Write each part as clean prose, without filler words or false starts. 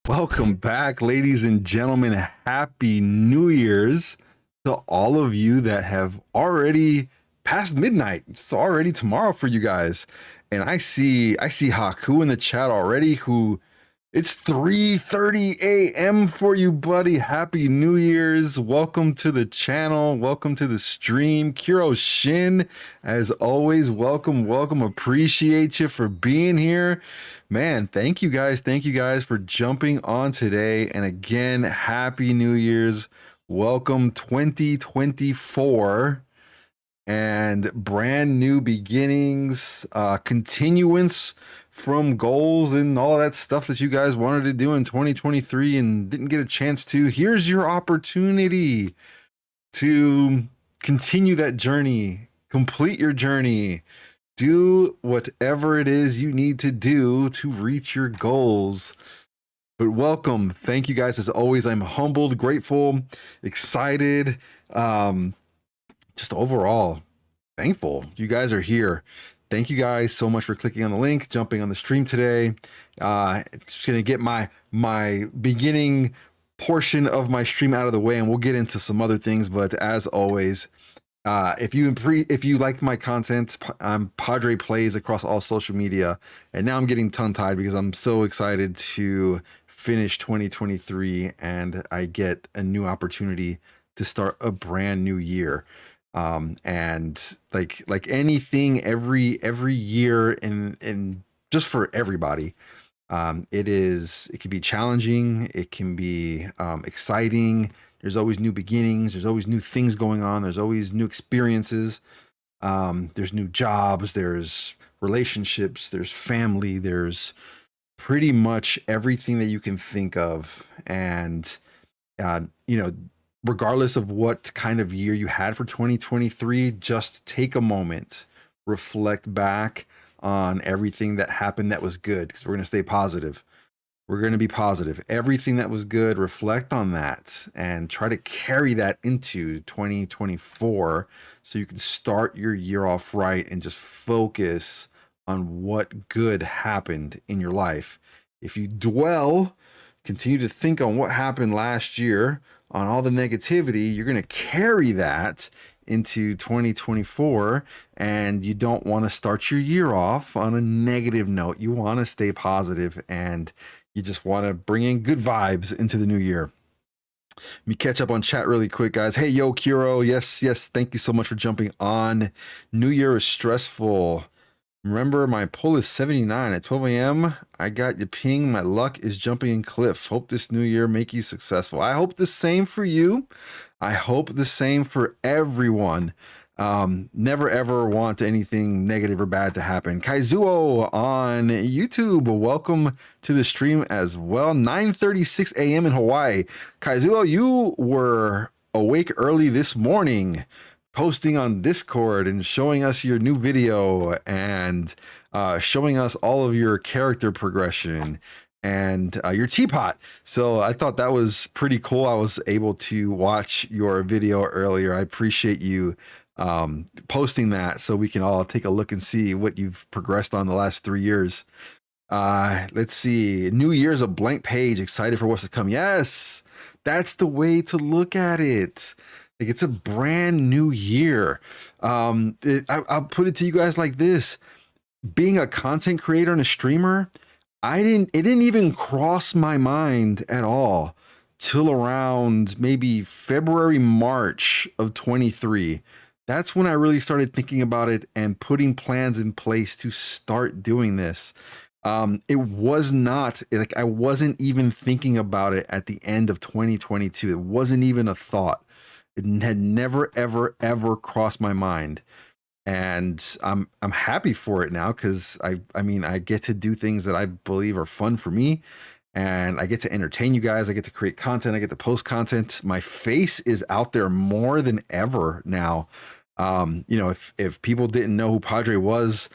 Welcome back, ladies and gentlemen. Happy New Year's to all of you that have already passed midnight. It's already tomorrow for you guys. And I see Haku in the chat already who it's 3:30 a.m. for you, buddy. Happy New Year's. Welcome to the channel. Welcome to the stream. Kuro Shin, as always, welcome. Appreciate you for being here. Man, thank you guys. Thank you guys for jumping on today. And again, Happy New Year's. Welcome 2024 and brand new beginnings, continuance from goals and all that stuff that you guys wanted to do in 2023 and didn't get a chance to. Here's your opportunity to continue that journey, complete your journey, do whatever it is you need to do to reach your goals. But welcome. Thank you guys. As always, I'm humbled, grateful, excited, just overall thankful you guys are here. Thank you guys so much for clicking on the link, jumping on the stream today. Just gonna get my beginning portion of my stream out of the way, and we'll get into some other things. But as always, if you like my content, I'm Padre Plays across all social media, and now I'm getting tongue-tied because I'm so excited to finish 2023, and I get a new opportunity to start a brand new year. And like anything, every year, and just for everybody, it can be challenging, it can be exciting. There's always new beginnings, there's always new things going on, there's always new experiences, there's new jobs, there's relationships, there's family, there's pretty much everything that you can think of. And regardless of what kind of year you had for 2023, just take a moment, reflect back on everything that happened that was good, because we're going to stay positive. We're going to be positive. Everything that was good, reflect on that and try to carry that into 2024 so you can start your year off right and just focus on what good happened in your life. If you continue to think on what happened last year, on all the negativity, you're going to carry that into 2024, and you don't want to start your year off on a negative note. You want to stay positive, and you just want to bring in good vibes into the new year. Let me catch up on chat really quick, guys. Hey, yo, Kuro. Yes. Thank you so much for jumping on. New Year is stressful. Remember, my pull is 79 at 12 a.m. I got you ping. My luck is jumping in cliff. Hope this new year make you successful. I hope the same for you. I hope the same for everyone. Never ever want anything negative or bad to happen. Kaizuo on YouTube, welcome to the stream as well. 9:36 a.m. in Hawaii. Kaizuo, you were awake early this morning, posting on Discord and showing us your new video and showing us all of your character progression and your teapot. So I thought that was pretty cool. I was able to watch your video earlier. I appreciate you posting that so we can all take a look and see what you've progressed on the last 3 years. Let's see. New Year's a blank page. Excited for what's to come. Yes, that's the way to look at it. Like, it's a brand new year. I'll put it to you guys like this. Being a content creator and a streamer, it didn't even cross my mind at all till around maybe February, March of 23. That's when I really started thinking about it and putting plans in place to start doing this. It was not like I wasn't even thinking about it at the end of 2022. It wasn't even a thought. It had never, ever crossed my mind. And I'm happy for it now, because I get to do things that I believe are fun for me, and I get to entertain you guys. I get to create content. I get to post content. My face is out there more than ever now. If people didn't know who Padre was,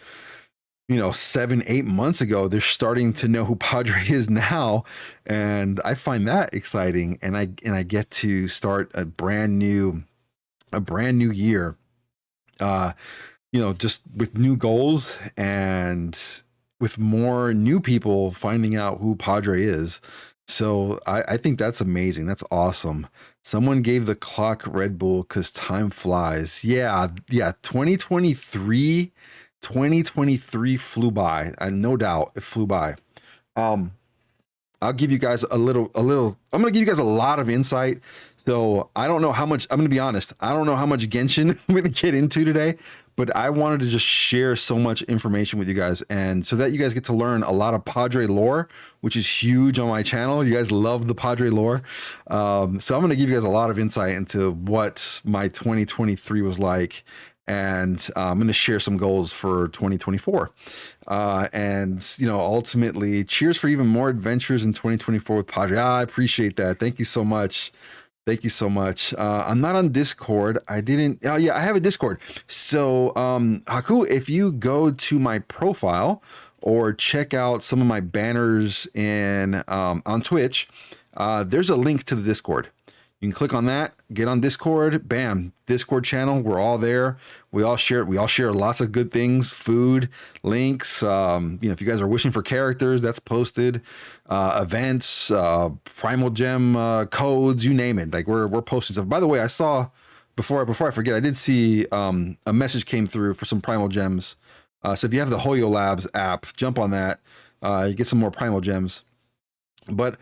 7-8 months ago, they're starting to know who Padre is now, and I find that exciting. And I get to start a brand new year, just with new goals and with more new people finding out who Padre is. So I think that's amazing. That's awesome. Someone gave the clock Red Bull because time flies. Yeah, yeah. 2023 flew by. No doubt it flew by. Um, I'll give you guys I'm gonna give you guys a lot of insight. So I don't know how much, I'm gonna be honest, I don't know how much Genshin I'm gonna get into today, but I wanted to just share so much information with you guys, and so that you guys get to learn a lot of Padre lore, which is huge on my channel. You guys love the Padre lore. So I'm gonna give you guys a lot of insight into what my 2023 was like, and I'm going to share some goals for 2024. And, ultimately, cheers for even more adventures in 2024 with Padre. I appreciate that. Thank you so much. Thank you so much. I'm not on Discord. I didn't. Oh, yeah, I have a Discord. So, Haku, if you go to my profile or check out some of my banners on Twitch, there's a link to the Discord. You can click on that, get on Discord, bam, Discord channel. We're all there. We all share lots of good things, food, links. If you guys are wishing for characters, that's posted, events, Primal Gem codes, you name it. Like we're posting stuff. By the way, I saw before I forget, I did see a message came through for some Primal Gems. So if you have the Hoyo Labs app, jump on that. You get some more Primal Gems. But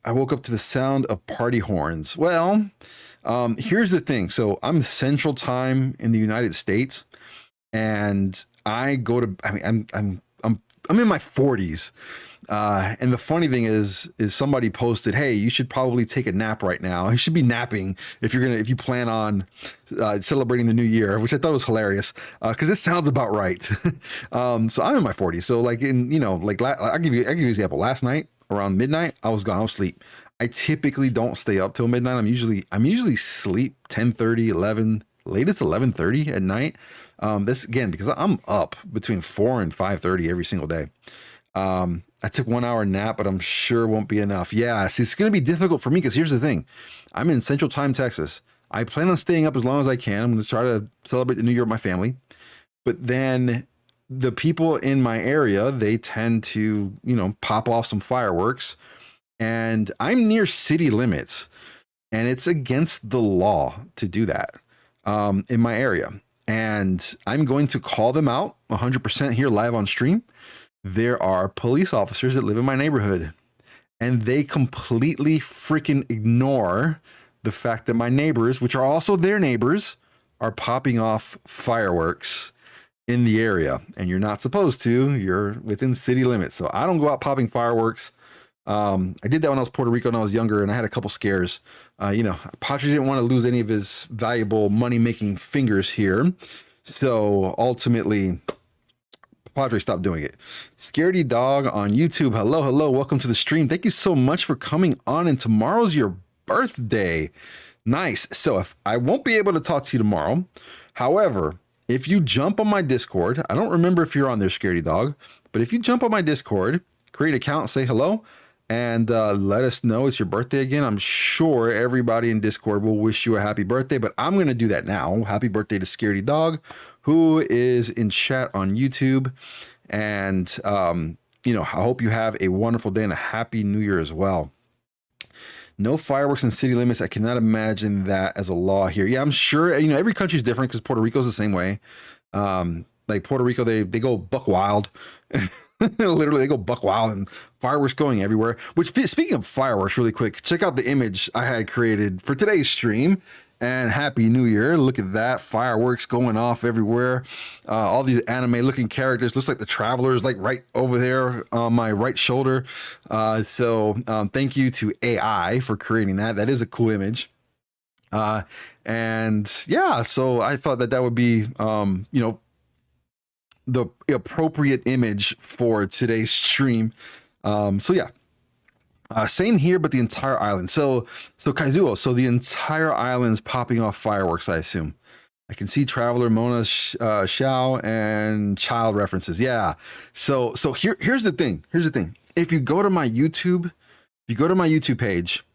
I woke up to the sound of party horns. Well, here's the thing. So I'm Central Time in the United States, and I go to. I mean, I'm in my 40s, and the funny thing is somebody posted, "Hey, you should probably take a nap right now. You should be napping if you plan on celebrating the new year," which I thought was hilarious because it sounds about right. So I'm in my 40s. So I'll give you an example. Last night, around midnight, I was gone. I was asleep. I typically don't stay up till midnight. I'm usually sleep 10:30, 11, latest 11:30 at night. This again because I'm up between 4 and 5:30 every single day. I took 1 hour nap, but I'm sure it won't be enough. Yeah, see, it's going to be difficult for me because here's the thing. I'm in Central Time, Texas. I plan on staying up as long as I can. I'm going to try to celebrate the new year with my family. But then the people in my area, they tend to, pop off some fireworks, and I'm near city limits, and it's against the law to do that in my area. And I'm going to call them out 100% here live on stream. There are police officers that live in my neighborhood, and they completely freaking ignore the fact that my neighbors, which are also their neighbors, are popping off fireworks in the area, and you're not supposed to. You're within city limits. So I don't go out popping fireworks. I did that when I was in Puerto Rico when I was younger, and I had a couple scares. Padre didn't want to lose any of his valuable money-making fingers here. So ultimately, Padre stopped doing it. Scaredy Dog on YouTube. Hello. Welcome to the stream. Thank you so much for coming on, and tomorrow's your birthday. Nice. So if I won't be able to talk to you tomorrow, however, if you jump on my Discord, I don't remember if you're on there, Scaredy Dog, but if you jump on my Discord, create an account, say hello, and let us know it's your birthday again. I'm sure everybody in Discord will wish you a happy birthday, but I'm going to do that now. Happy birthday to Scaredy Dog, who is in chat on YouTube. And, I hope you have a wonderful day and a happy new year as well. No fireworks in city limits. I cannot imagine that as a law here. Yeah, I'm sure, every country's different because Puerto Rico's the same way. Like Puerto Rico, they go buck wild. Literally, they go buck wild and fireworks going everywhere. Which, speaking of fireworks, really quick, check out the image I had created for today's stream. And Happy New Year. Look at that. Fireworks going off everywhere. All these anime looking characters. Looks like the Traveler's like right over there on my right shoulder. So thank you to AI for creating that. That is a cool image. And yeah, so I thought that would be, the appropriate image for today's stream. So yeah. Same here, but the entire island. So Kaizuo, so the entire island's popping off fireworks, I assume. I can see Traveler, Mona, Xiao, and child references. Yeah. So here's the thing. If you go to my YouTube, page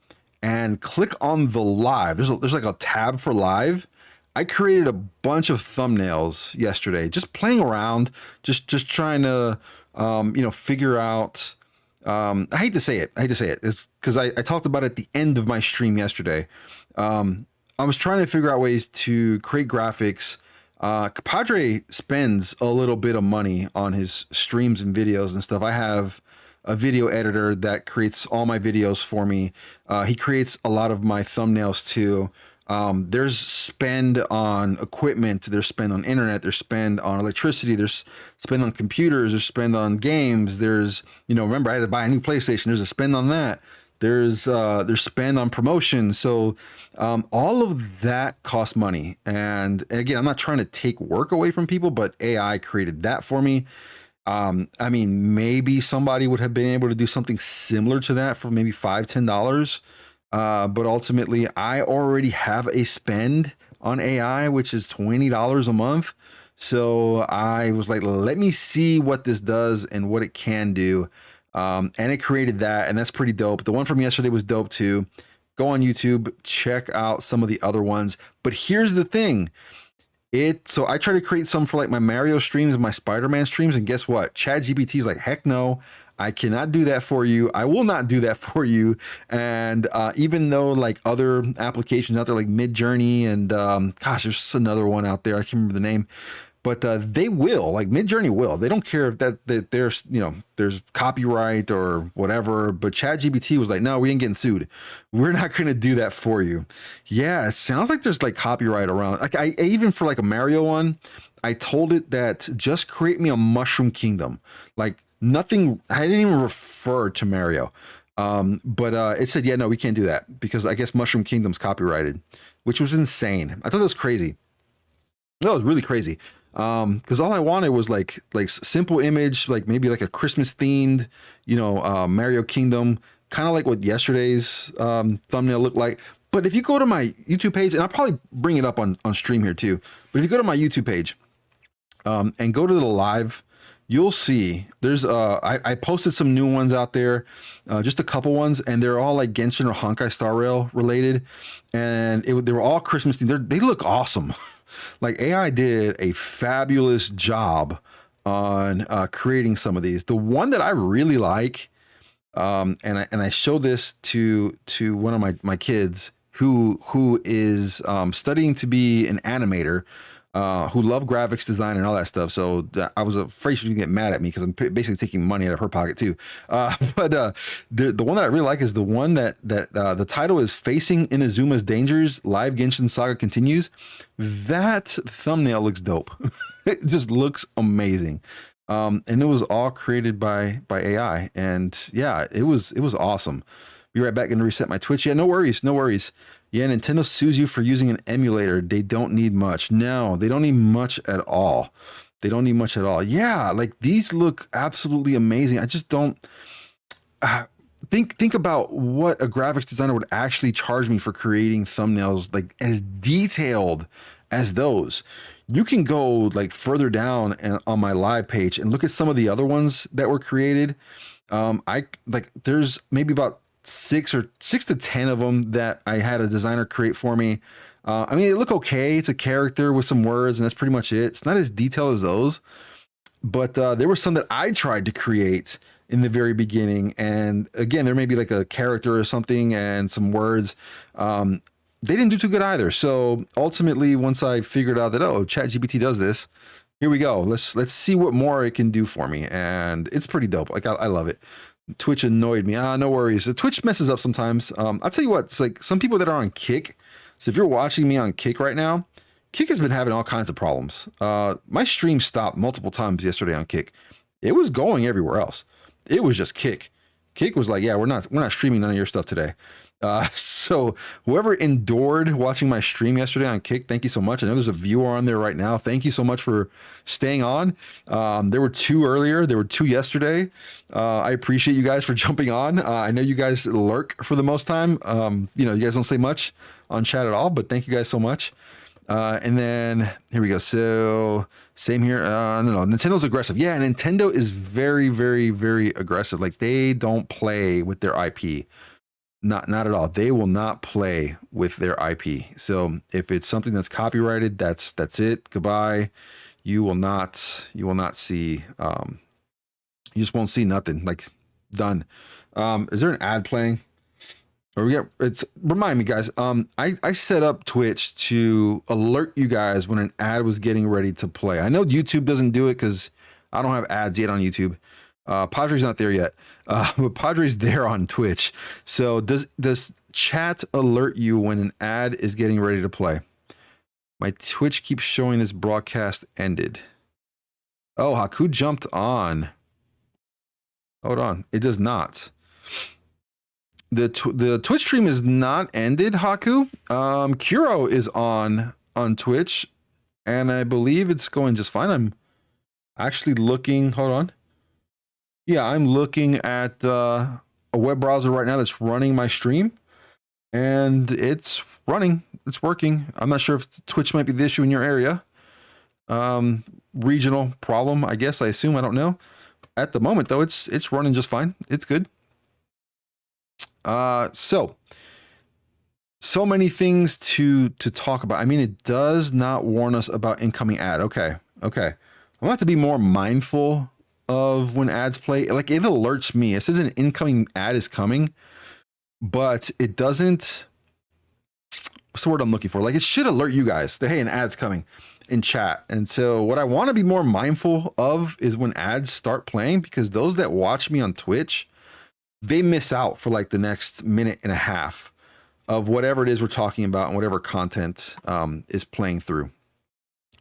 and click on the live, there's like a tab for live. I created a bunch of thumbnails yesterday, just playing around, just trying to, figure out I hate to say it. It's because I talked about it at the end of my stream yesterday. I was trying to figure out ways to create graphics. Padre spends a little bit of money on his streams and videos and stuff. I have a video editor that creates all my videos for me. He creates a lot of my thumbnails too. There's spend on equipment, there's spend on internet, there's spend on electricity, there's spend on computers, there's spend on games. There's, remember I had to buy a new PlayStation. There's a spend on that. There's spend on promotion. So all of that costs money. And again, I'm not trying to take work away from people, but AI created that for me. I mean, maybe somebody would have been able to do something similar to that for maybe $5, $10. But ultimately, I already have a spend on AI, which is $20 a month. So I was like, let me see what this does and what it can do. And it created that, and that's pretty dope. The one from yesterday was dope too. Go on YouTube, check out some of the other ones. But here's the thing. So I try to create some for like my Mario streams and my Spider-Man streams, and guess what? ChatGPT is like, heck no, I cannot do that for you. I will not do that for you. And even though like other applications out there like Midjourney and gosh, there's another one out there, I can't remember the name, but they will, like Midjourney will. They don't care if that there's there's copyright or whatever. But ChatGPT was like, no, we ain't getting sued. We're not going to do that for you. Yeah, it sounds like there's like copyright around. Like I even for like a Mario one, I told it that just create me a Mushroom Kingdom. Like nothing. I didn't even refer to Mario. But it said, yeah, no, we can't do that because I guess Mushroom Kingdom's copyrighted, which was insane. I thought that was crazy. No, it was really crazy. Because all I wanted was like simple image, like maybe like a Christmas themed, Mario Kingdom, kind of like what yesterday's thumbnail looked like. But if you go to my YouTube page, and I'll probably bring it up on stream here too, but if you go to my YouTube page and go to the live, you'll see there's I posted some new ones out there, just a couple ones, and they're all like Genshin or Honkai Star Rail related, and they were all Christmas themed. They look awesome. Like AI did a fabulous job on creating some of these. The one that I really like, and I showed this to one of my kids who is studying to be an animator, who love graphics design and all that stuff. So I was afraid she would get mad at me because I'm basically taking money out of her pocket too. But the one that I really like is the one that the title is Facing Inazuma's Dangers, Live Genshin Saga Continues. That thumbnail looks dope. It just looks amazing. And it was all created by AI. And yeah, it was awesome. Be right back and reset my Twitch. Yeah, no worries. Yeah, Nintendo sues you for using an emulator. They don't need much. No, they don't need much at all. Yeah, like these look absolutely amazing. I just don't think about what a graphics designer would actually charge me for creating thumbnails like as detailed as those. You can go like further down on my live page and look at some of the other ones that were created. There's maybe about six to 10 of them that I had a designer create for me. I mean, they look okay. It's a character with some words, and that's pretty much it. It's not as detailed as those, but there were some that I tried to create in the very beginning. And again, there may be like a character or something and some words. They didn't do too good either. So ultimately, once I figured out that, ChatGPT does this, here we go. Let's see what more it can do for me. And it's pretty dope. Like I love it. Twitch annoyed me. No worries. The Twitch messes up sometimes. I'll tell you what, it's like some people that are on Kick. So if you're watching me on Kick right now, Kick has been having all kinds of problems. My stream stopped multiple times yesterday on Kick. It was going everywhere else. It was just Kick. Kick was like, yeah, we're not streaming none of your stuff today. So whoever endured watching my stream yesterday on Kick, thank you so much. I know there's a viewer on there right now. Thank you so much for staying on. There were two earlier. There were two yesterday. I appreciate you guys for jumping on. I know you guys lurk for the most time. You guys don't say much on chat at all, but thank you guys so much. And then here we go. So same here. No, Nintendo's aggressive. Yeah, Nintendo is very, very, very aggressive. Like they don't play with their IP. Not at all. They will not play with their IP. So if it's something that's copyrighted, that's it. Goodbye. You will not see. You just won't see nothing. Like Done. Is there an ad playing? Or yeah, it's remind me, guys. I set up Twitch to alert you guys when an ad was getting ready to play. I know YouTube doesn't do it because I don't have ads yet on YouTube. Padre's not there yet, but Padre's there on Twitch. So does chat alert you when an ad is getting ready to play? My Twitch keeps showing this broadcast ended. Oh, Haku jumped on. Hold on, it does not. The Twitch stream is not ended, Haku. Kuro is on Twitch, and I believe it's going just fine. I'm actually looking. Hold on. Yeah, I'm looking at a web browser right now that's running my stream, and it's running. It's working. I'm not sure if Twitch might be the issue in your area. Regional problem, I guess. I assume. I don't know. At the moment, though, it's running just fine. It's good. So many things to talk about. I mean, it does not warn us about incoming ad. Okay. I'm gonna have to be more mindful of when ads play. Like, it alerts me. It says an incoming ad is coming, but it doesn't. What's the word I'm looking for? Like, it should alert you guys that, hey, an ad's coming in chat. And so what I want to be more mindful of is when ads start playing, because those that watch me on Twitch, they miss out for like the next minute and a half of whatever it is we're talking about and whatever content is playing through.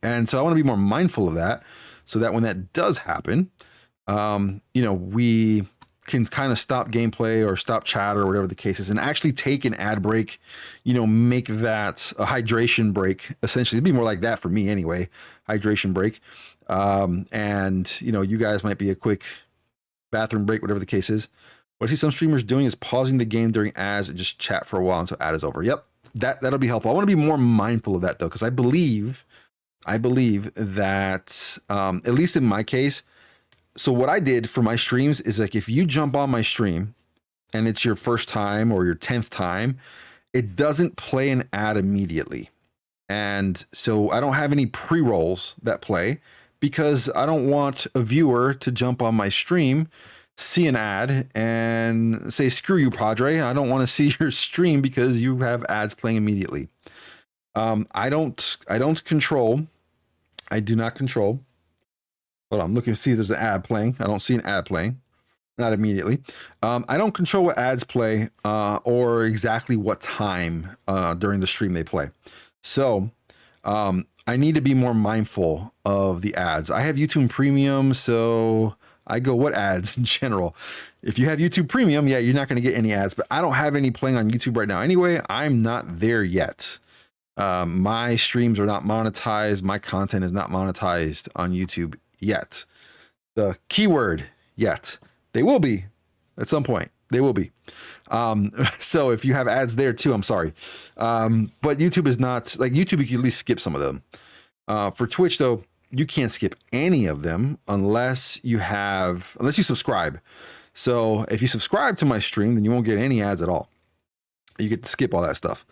And so I want to be more mindful of that, so that when that does happen, we can kind of stop gameplay or stop chat or whatever the case is, and actually take an ad break, make that a hydration break. Essentially, it'd be more like that for me anyway, hydration break. And you guys might be a quick bathroom break, whatever the case is. What I see some streamers doing is pausing the game during ads and just chat for a while until ad is over. Yep, that'll be helpful. I want to be more mindful of that though, because I believe that at least in my case. So what I did for my streams is, like, if you jump on my stream and it's your first time or your 10th time, it doesn't play an ad immediately. And so I don't have any pre-rolls that play, because I don't want a viewer to jump on my stream, see an ad, and say, screw you, Padre. I don't want to see your stream because you have ads playing immediately. I do not control. Hold on, I'm looking to see if there's an ad playing. I don't see an ad playing, not immediately. I don't control what ads play or exactly what time during the stream they play. So I need to be more mindful of the ads. I have YouTube Premium, so I go, what ads in general? If you have YouTube Premium, yeah, you're not going to get any ads, but I don't have any playing on YouTube right now. Anyway, I'm not there yet. My streams are not monetized. My content is not monetized on YouTube yet. The keyword yet. They will be at some point. They will be. So if you have ads there too, I'm sorry. But YouTube is not like YouTube. You can at least skip some of them. For Twitch though, you can't skip any of them unless you subscribe. So if you subscribe to my stream, then you won't get any ads at all. You get to skip all that stuff.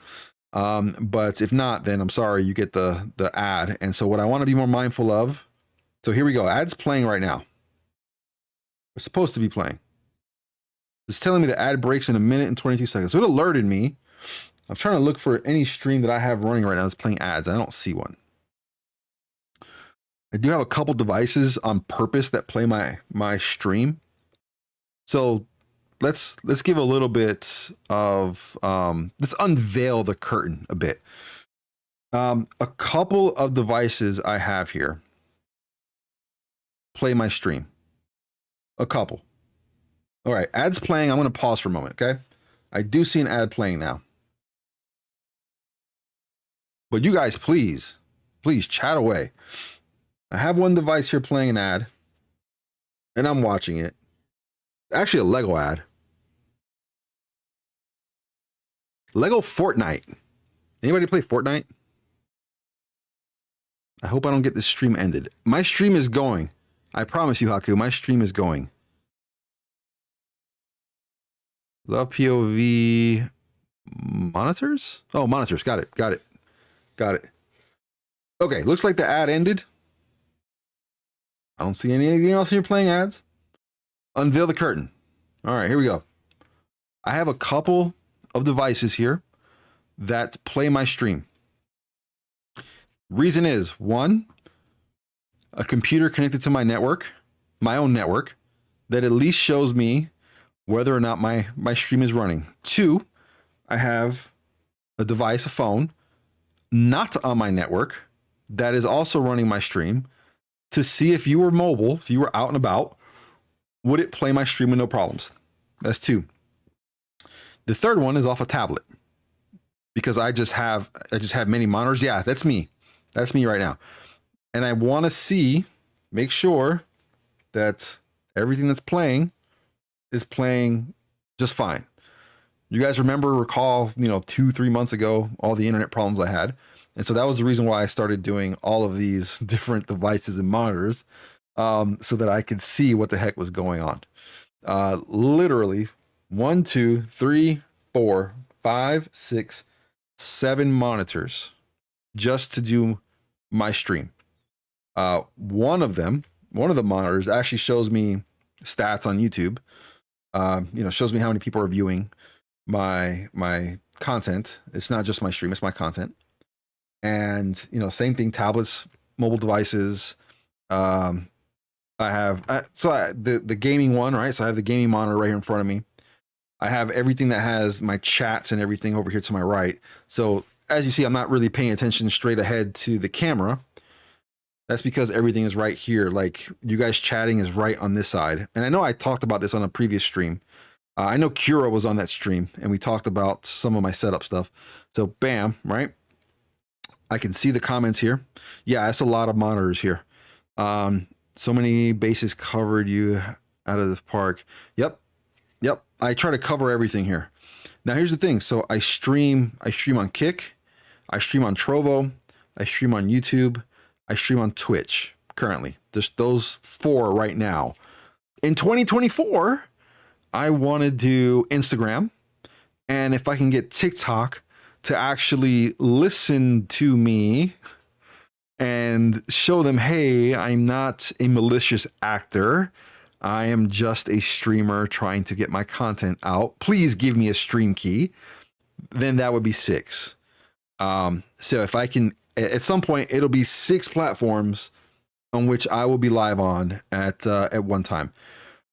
But if not, then I'm sorry, you get the ad. And so what I want to be more mindful of. So here we go. Ads playing right now. We're supposed to be playing. It's telling me the ad breaks in 1 minute and 22 seconds. So it alerted me. I'm trying to look for any stream that I have running right now that's playing ads. I don't see one. I do have a couple devices on purpose that play my stream. So let's give a little bit of let's unveil the curtain a bit. A couple of devices I have here play my stream. A couple. All right, ads playing. I'm going to pause for a moment, okay? I do see an ad playing now. But you guys, please chat away. I have one device here playing an ad, and I'm watching it. Actually, a Lego ad. Lego Fortnite. Anybody play Fortnite? I hope I don't get this stream ended. My stream is going. I promise you, Haku, my stream is going. Love POV monitors? Oh, monitors. Got it. Okay, looks like the ad ended. I don't see anything else here playing ads. Unveil the curtain. All right, here we go. I have a couple of devices here that play my stream. Reason is one, a computer connected to my network, my own network, that at least shows me whether or not my stream is running. Two, I have a device, a phone, not on my network, that is also running my stream to see if you were mobile, if you were out and about, would it play my stream with no problems? That's two. The third one is off a tablet because I just have many monitors. Yeah, that's me. That's me right now. And I want to see, make sure that everything that's playing is playing just fine. You guys recall, 2-3 months ago, all the internet problems I had. And so that was the reason why I started doing all of these different devices and monitors, so that I could see what the heck was going on. Literally 1, 2, 3, 4, 5, 6, 7 monitors just to do my stream. One of the monitors actually shows me stats on YouTube. Shows me how many people are viewing my content. It's not just my stream, it's my content. And same thing, tablets, mobile devices. I have the gaming one, right? So I have the gaming monitor right here in front of me. I have everything that has my chats and everything over here to my right. So as you see, I'm not really paying attention straight ahead to the camera. That's because everything is right here. Like you guys chatting is right on this side. And I know I talked about this on a previous stream. I know Kira was on that stream and we talked about some of my setup stuff. So bam, right? I can see the comments here. Yeah, that's a lot of monitors here. So many bases covered, you out of this park. Yep. I try to cover everything here. Now here's the thing. So I stream on Kick, I stream on Trovo, I stream on YouTube, I stream on Twitch currently. Just those 4 right now. In 2024, I want to do Instagram. And if I can get TikTok to actually listen to me and show them, hey, I'm not a malicious actor. I am just a streamer trying to get my content out. Please give me a stream key. Then that would be 6. So if I can, at some point, it'll be 6 platforms on which I will be live on at one time.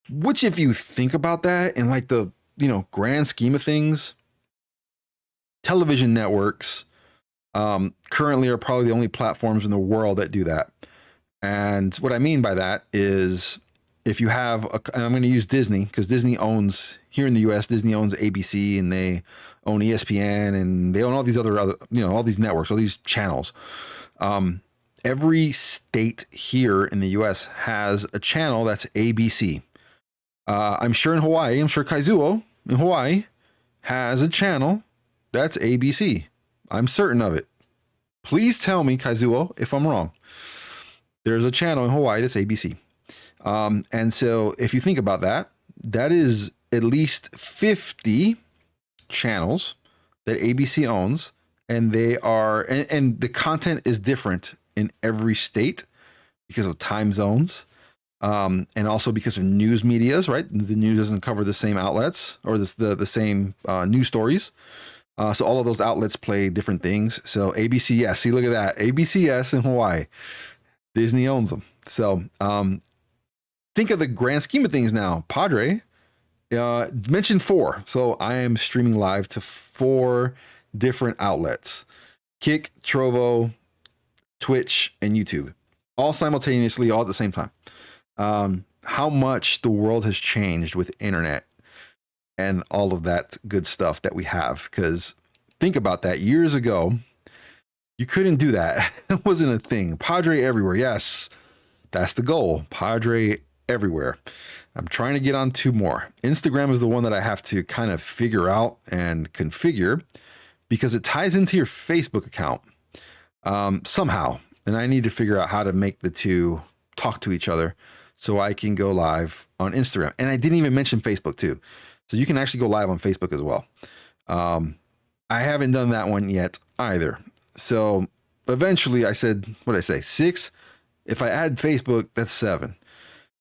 Which, if you think about that in like the grand scheme of things, television networks currently are probably the only platforms in the world that do that. And what I mean by that is if you have, and I'm going to use Disney because Disney owns, here in the US, Disney owns ABC and they own ESPN and they own all these other all these networks, all these channels. Every state here in the US has a channel that's ABC. I'm sure in Hawaii, Kaizuo in Hawaii has a channel that's ABC. I'm certain of it. Please tell me, Kaizuo, if I'm wrong. There's a channel in Hawaii that's ABC. And so if you think about that, that is at least 50 channels that ABC owns, and they are, and the content is different in every state because of time zones. And also because of news medias, right? The news doesn't cover the same outlets or the same news stories. So all of those outlets play different things. So ABCS, see, look at that. ABCS in Hawaii. Disney owns them. So think of the grand scheme of things now. Padre mentioned 4. So I am streaming live to 4 different outlets. Kick, Trovo, Twitch, and YouTube. All simultaneously, all at the same time. How much the world has changed with internet and all of that good stuff that we have. Because think about that. Years ago, you couldn't do that. It wasn't a thing. Padre everywhere. Yes, that's the goal. Padre everywhere. I'm trying to get on 2 more. Instagram is the one that I have to kind of figure out and configure because it ties into your Facebook account somehow. And I need to figure out how to make the 2 talk to each other so I can go live on Instagram. And I didn't even mention Facebook too. So you can actually go live on Facebook as well. I haven't done that one yet either. So eventually I said, what did I say? 6. If I add Facebook, that's 7.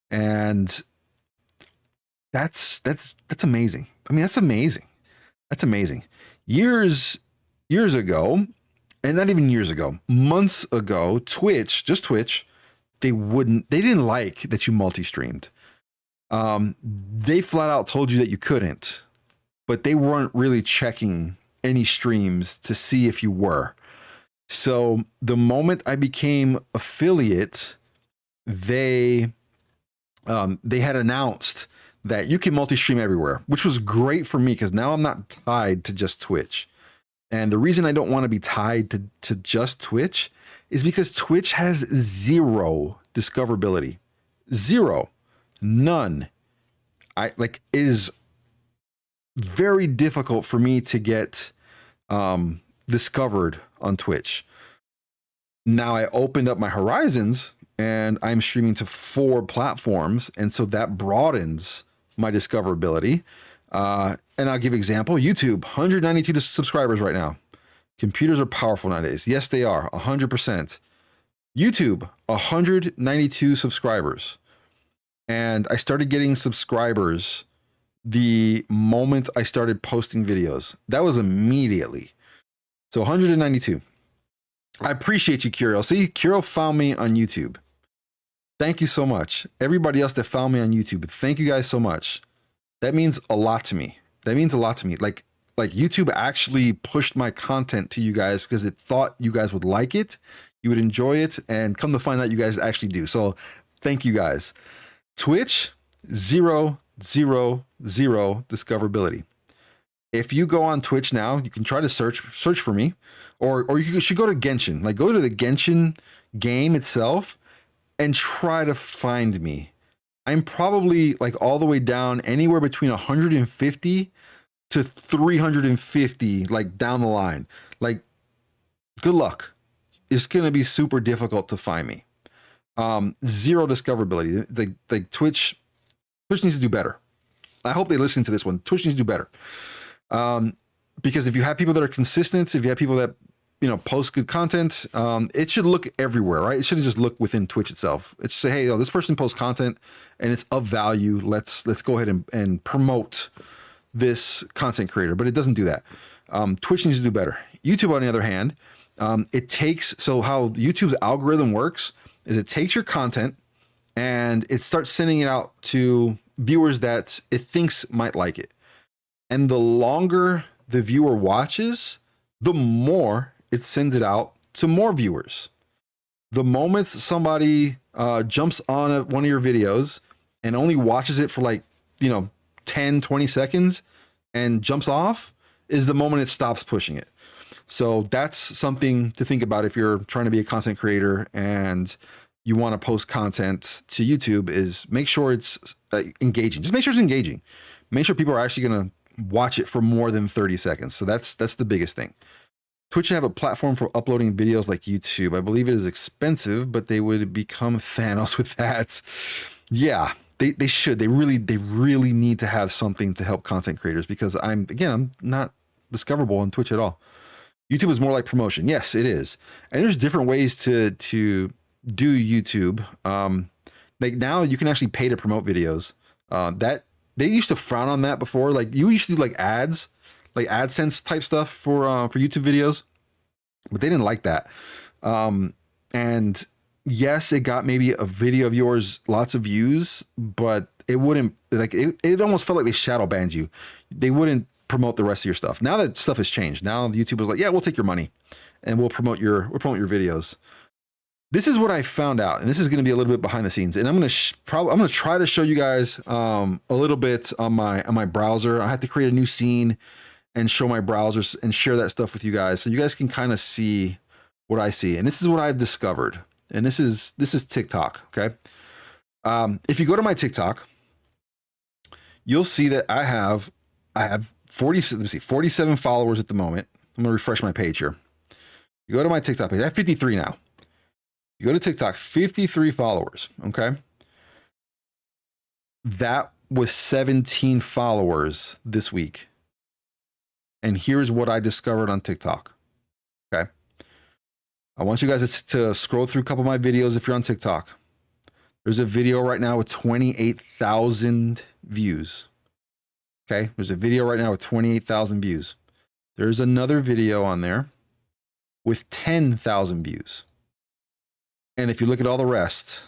And that's amazing. I mean, that's amazing. That's amazing. Years ago, and not even years ago, months ago, just Twitch, they didn't like that you multi-streamed. They flat out told you that you couldn't, but they weren't really checking any streams to see if you were. So the moment I became affiliate, they had announced that you can multi-stream everywhere, which was great for me because now I'm not tied to just Twitch. And the reason I don't want to be tied to just Twitch is because Twitch has zero discoverability. Zero. None. It is very difficult for me to get discovered on Twitch. Now I opened up my horizons and I'm streaming to 4 platforms, and so that broadens my discoverability. And I'll give an example. YouTube, 192 subscribers right now. Computers are powerful nowadays. Yes, they are, 100%. YouTube, 192 subscribers. And I started getting subscribers the moment I started posting videos. That was immediately. So 192. I appreciate you, Curiel. See, Curiel found me on YouTube. Thank you so much. Everybody else that found me on YouTube, thank you guys so much. That means a lot to me. That means a lot to me. Like YouTube actually pushed my content to you guys because it thought you guys would like it, you would enjoy it, and come to find out you guys actually do. So thank you guys. Twitch, 0, 0, 0 discoverability. If you go on Twitch now, you can try to search for me, or you should go to Genshin. Like, go to the Genshin game itself and try to find me. I'm probably like all the way down anywhere between 150 to 350, like down the line. Like, good luck. It's gonna be super difficult to find me. Zero discoverability. It's like Twitch needs to do better. I hope they listen to this one. Twitch needs to do better. Because if you have people that are consistent, if you have people that, you know, post good content, it should look everywhere, right? It shouldn't just look within Twitch itself. It should say, hey, this person posts content and it's of value. Let's go ahead and promote this content creator, but it doesn't do that. Twitch needs to do better. YouTube, on the other hand, so how YouTube's algorithm works is it takes your content and it starts sending it out to viewers that it thinks might like it. And the longer the viewer watches, the more it sends it out to more viewers. The moment somebody jumps on one of your videos and only watches it for 10, 20 seconds and jumps off is the moment it stops pushing it. So that's something to think about if you're trying to be a content creator and you want to post content to YouTube, is make sure it's engaging. Just make sure it's engaging. Make sure people are actually going to watch it for more than 30 seconds. So that's the biggest thing. Twitch should have a platform for uploading videos like YouTube. I believe it is expensive, but they would become Thanos with that. Yeah, they should. They really need to have something to help content creators, because I'm not discoverable on Twitch at all. YouTube is more like promotion. Yes, it is. And there's different ways to do YouTube. Like now you can actually pay to promote videos. That they used to frown on that before. Like you used to do like ads, like AdSense type stuff for YouTube videos, but they didn't like that. And yes, it got maybe a video of yours lots of views, but it wouldn't, like it almost felt like they shadow banned you. They wouldn't promote the rest of your stuff. Now that stuff has changed. Now YouTube was like, yeah, we'll take your money and we'll promote your videos. This is what I found out, and this is going to be a little bit behind the scenes. And I'm going to try to show you guys a little bit on my browser. I have to create a new scene and show my browsers and share that stuff with you guys, so you guys can kind of see what I see. And this is what I've discovered. And this is TikTok. Okay. If you go to my TikTok, you'll see that I have 47 followers at the moment. I'm going to refresh my page here. You go to my TikTok page. I have 53 now. You go to TikTok, 53 followers. Okay. That was 17 followers this week. And here's what I discovered on TikTok. Okay. I want you guys to scroll through a couple of my videos if you're on TikTok. There's a video right now with 28,000 views. Okay, there's a video right now with 28,000 views. There's another video on there with 10,000 views. And if you look at all the rest,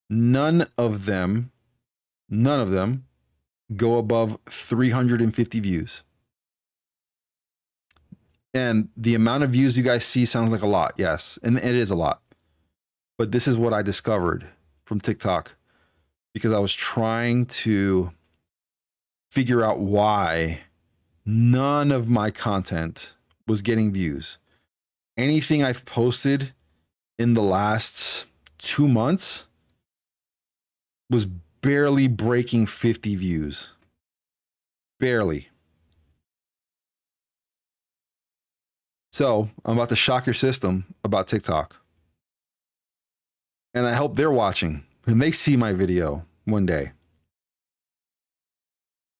none of them go above 350 views. And the amount of views you guys see sounds like a lot. Yes, and it is a lot. But this is what I discovered from TikTok because I was trying to figure out why none of my content was getting views. Anything I've posted in the last 2 months was barely breaking 50 views. Barely. So I'm about to shock your system about TikTok. And I hope they're watching and they see my video one day.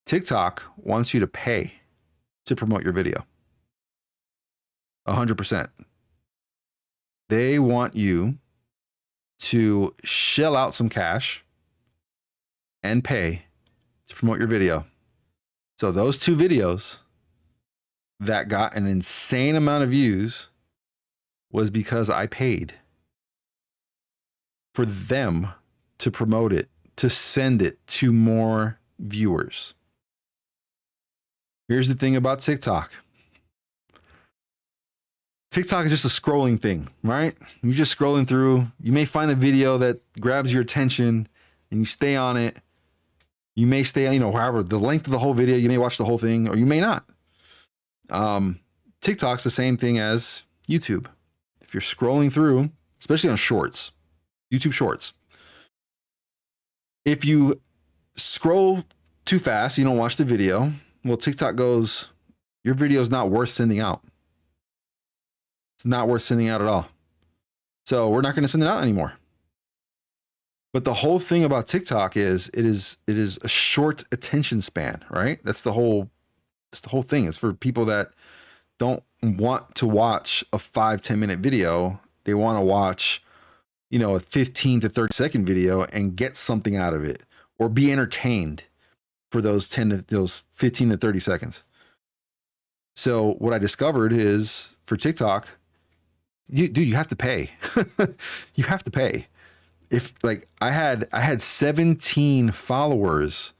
TikTok wants you to pay to promote your video. 100%. They want you to shell out some cash and pay to promote your video. So those 2 videos that got an insane amount of views was because I paid for them to promote it, to send it to more viewers. Here's the thing about TikTok. TikTok is just a scrolling thing, right? You're just scrolling through. You may find a video that grabs your attention and you stay on it. You may stay, however, the length of the whole video, you may watch the whole thing or you may not. TikTok's the same thing as YouTube. If you're scrolling through, especially on shorts, YouTube shorts, if you scroll too fast, you don't watch the video, well, TikTok goes, your video is not worth sending out. It's not worth sending out at all. So we're not going to send it out anymore. But the whole thing about TikTok is it is a short attention span, right? That's the whole thing. It's for people that don't want to watch a 5-10 minute video. They want to watch, a 15 to 30 second video and get something out of it or be entertained for those 15 to 30 seconds. So what I discovered is for TikTok, you have to pay. You have to pay. If I had 17 followers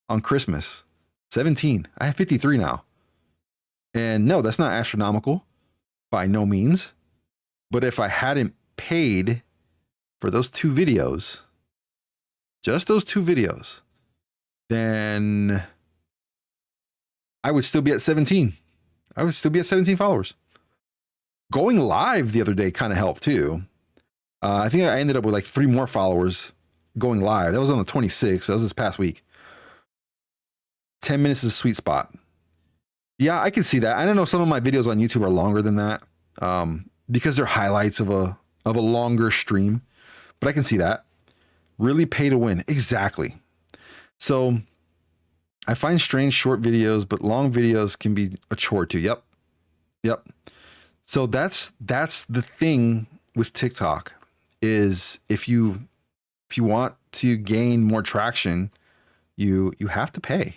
on Christmas, 17. I have 53 now. And no, that's not astronomical by no means. But if I hadn't paid for those 2 videos, just those 2 videos, then I would still be at 17. I would still be at 17 followers. Going live the other day kind of helped too. I think I ended up with 3 more followers going live. That was on the 26th. That was this past week. 10 minutes is a sweet spot. Yeah, I can see that. I don't know. Some of my videos on YouTube are longer than that because they're highlights of a longer stream. But I can see that. Really pay to win. Exactly. So I find strange short videos, but long videos can be a chore too. Yep. So that's the thing with TikTok is if you want to gain more traction, you have to pay.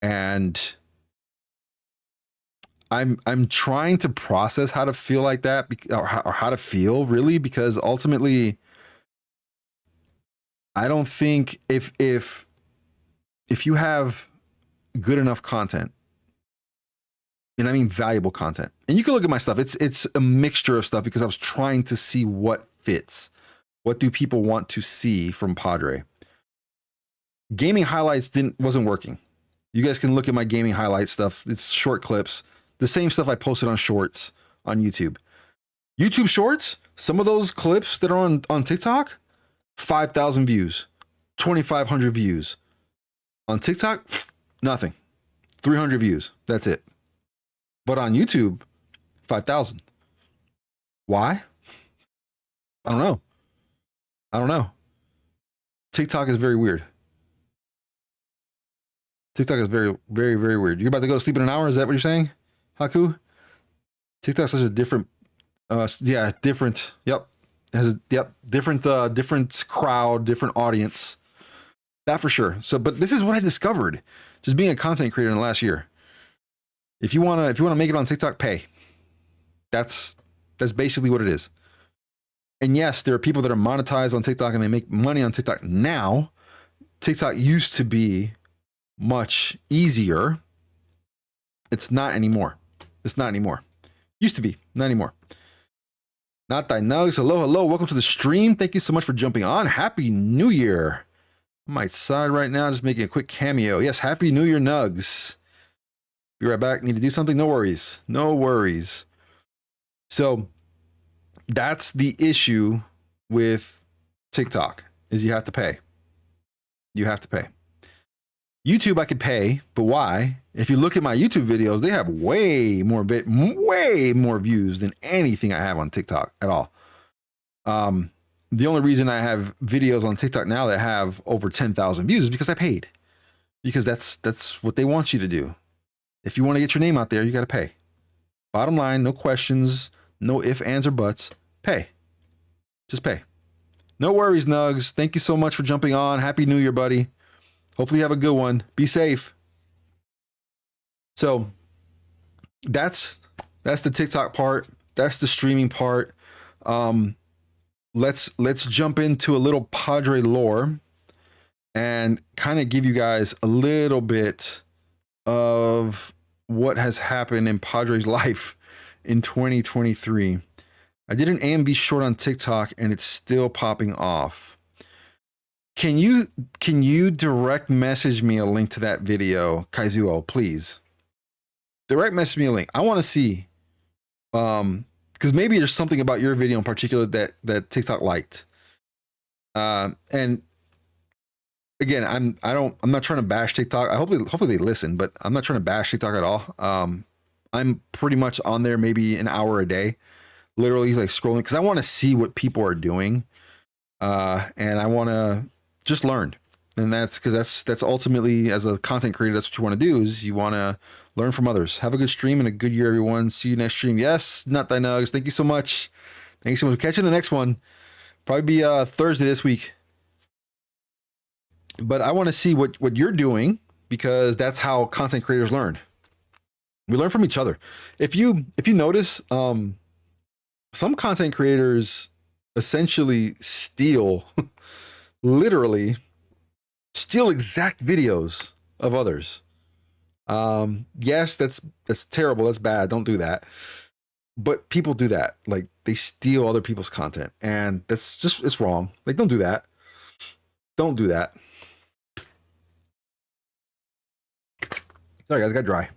And I'm trying to process how to feel like that or how to feel really, because ultimately I don't think if you have good enough content, and I mean valuable content, and you can look at my stuff, it's a mixture of stuff because I was trying to see what fits. What do people want to see from Padre? Gaming highlights wasn't working. You guys can look at my gaming highlight stuff. It's short clips. The same stuff I posted on shorts on YouTube. YouTube shorts, some of those clips that are on TikTok, 5,000 views, 2,500 views. On TikTok, nothing. 300 views. That's it. But on YouTube, 5,000. Why? I don't know. TikTok is very weird. TikTok is very, very, very weird. You're about to go to sleep in an hour? Is that what you're saying, Haku? TikTok's such a different, different. Yep. Yep, different crowd, different audience. That for sure. So, but this is what I discovered just being a content creator in the last year. If you wanna make it on TikTok, pay. That's basically what it is. And yes, there are people that are monetized on TikTok and they make money on TikTok now. TikTok used to be much easier. It's not anymore. It's not anymore. Used to be, not anymore. Not thy nugs. Hello, hello. Welcome to the stream. Thank you so much for jumping on. Happy New Year. I might side right now, just making a quick cameo. Yes, Happy New Year, nugs. Be right back. Need to do something? No worries. No worries. So that's the issue with TikTok is you have to pay. You have to pay. YouTube, I could pay, but why? If you look at my YouTube videos, they have way more views than anything I have on TikTok at all. The only reason I have videos on TikTok now that have over 10,000 views is because I paid. Because that's what they want you to do. If you want to get your name out there, you got to pay. Bottom line, no questions, no ifs, ands, or buts. Pay. Just pay. No worries, Nugs. Thank you so much for jumping on. Happy New Year, buddy. Hopefully you have a good one. Be safe. So that's the TikTok part. That's the streaming part. Let's jump into a little Padre lore and kind of give you guys a little bit of what has happened in Padre's life in 2023. I did an AMV short on TikTok and it's still popping off. Can you direct message me a link to that video, Kaizuo, please? Direct message me a link. I want to see, because maybe there's something about your video in particular that TikTok liked. And again, I'm not trying to bash TikTok. Hopefully they listen, but I'm not trying to bash TikTok at all. I'm pretty much on there maybe an hour a day, literally like scrolling because I want to see what people are doing, and I want to just learn. And that's because that's ultimately, as a content creator, that's what you want to do, is you want to learn from others. Have a good stream and a good year, everyone. See you next stream. Yes, not thy nugs. Thank you so much. Thanks so much. Catch you in the next one. Probably be Thursday this week. But I want to see what you're doing, because that's how content creators learn. We learn from each other. If you notice, some content creators essentially steal literally steal exact videos of others. Yes, that's terrible. That's bad. Don't do that. But people do that. Like, they steal other people's content, and it's wrong. Like, don't do that. Don't do that. Sorry guys, I got dry.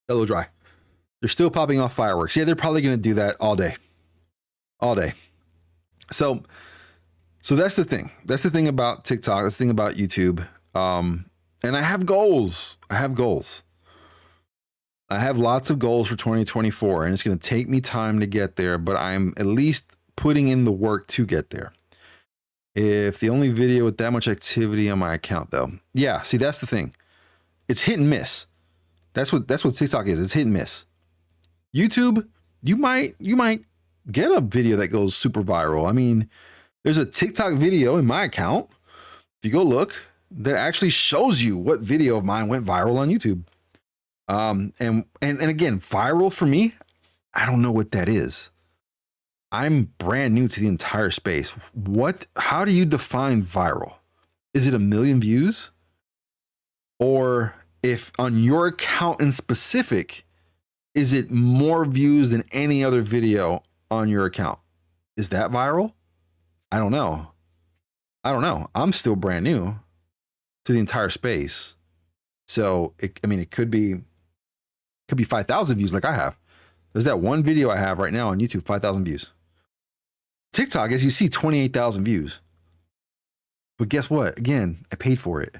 Got a little dry. They're still popping off fireworks. Yeah, they're probably going to do that all day. All day. So that's the thing. That's the thing about TikTok. That's the thing about YouTube. And I have goals. I have lots of goals for 2024, and it's going to take me time to get there, but I'm at least putting in the work to get there. If the only video with that much activity on my account, though. Yeah, see, that's the thing. It's hit and miss. That's what TikTok is. It's hit and miss. YouTube, you might get a video that goes super viral. I mean, there's a TikTok video in my account, if you go look, that actually shows you what video of mine went viral on YouTube. And again, viral for me, I don't know what that is. I'm brand new to the entire space. How do you define viral? Is it 1 million views? Or if on your account in specific, is it more views than any other video on your account? Is that viral? I don't know. I'm still brand new to the entire space. So it could be 5,000 views like I have. There's that one video I have right now on YouTube, 5,000 views. TikTok, as you see, 28,000 views. But guess what? Again, I paid for it.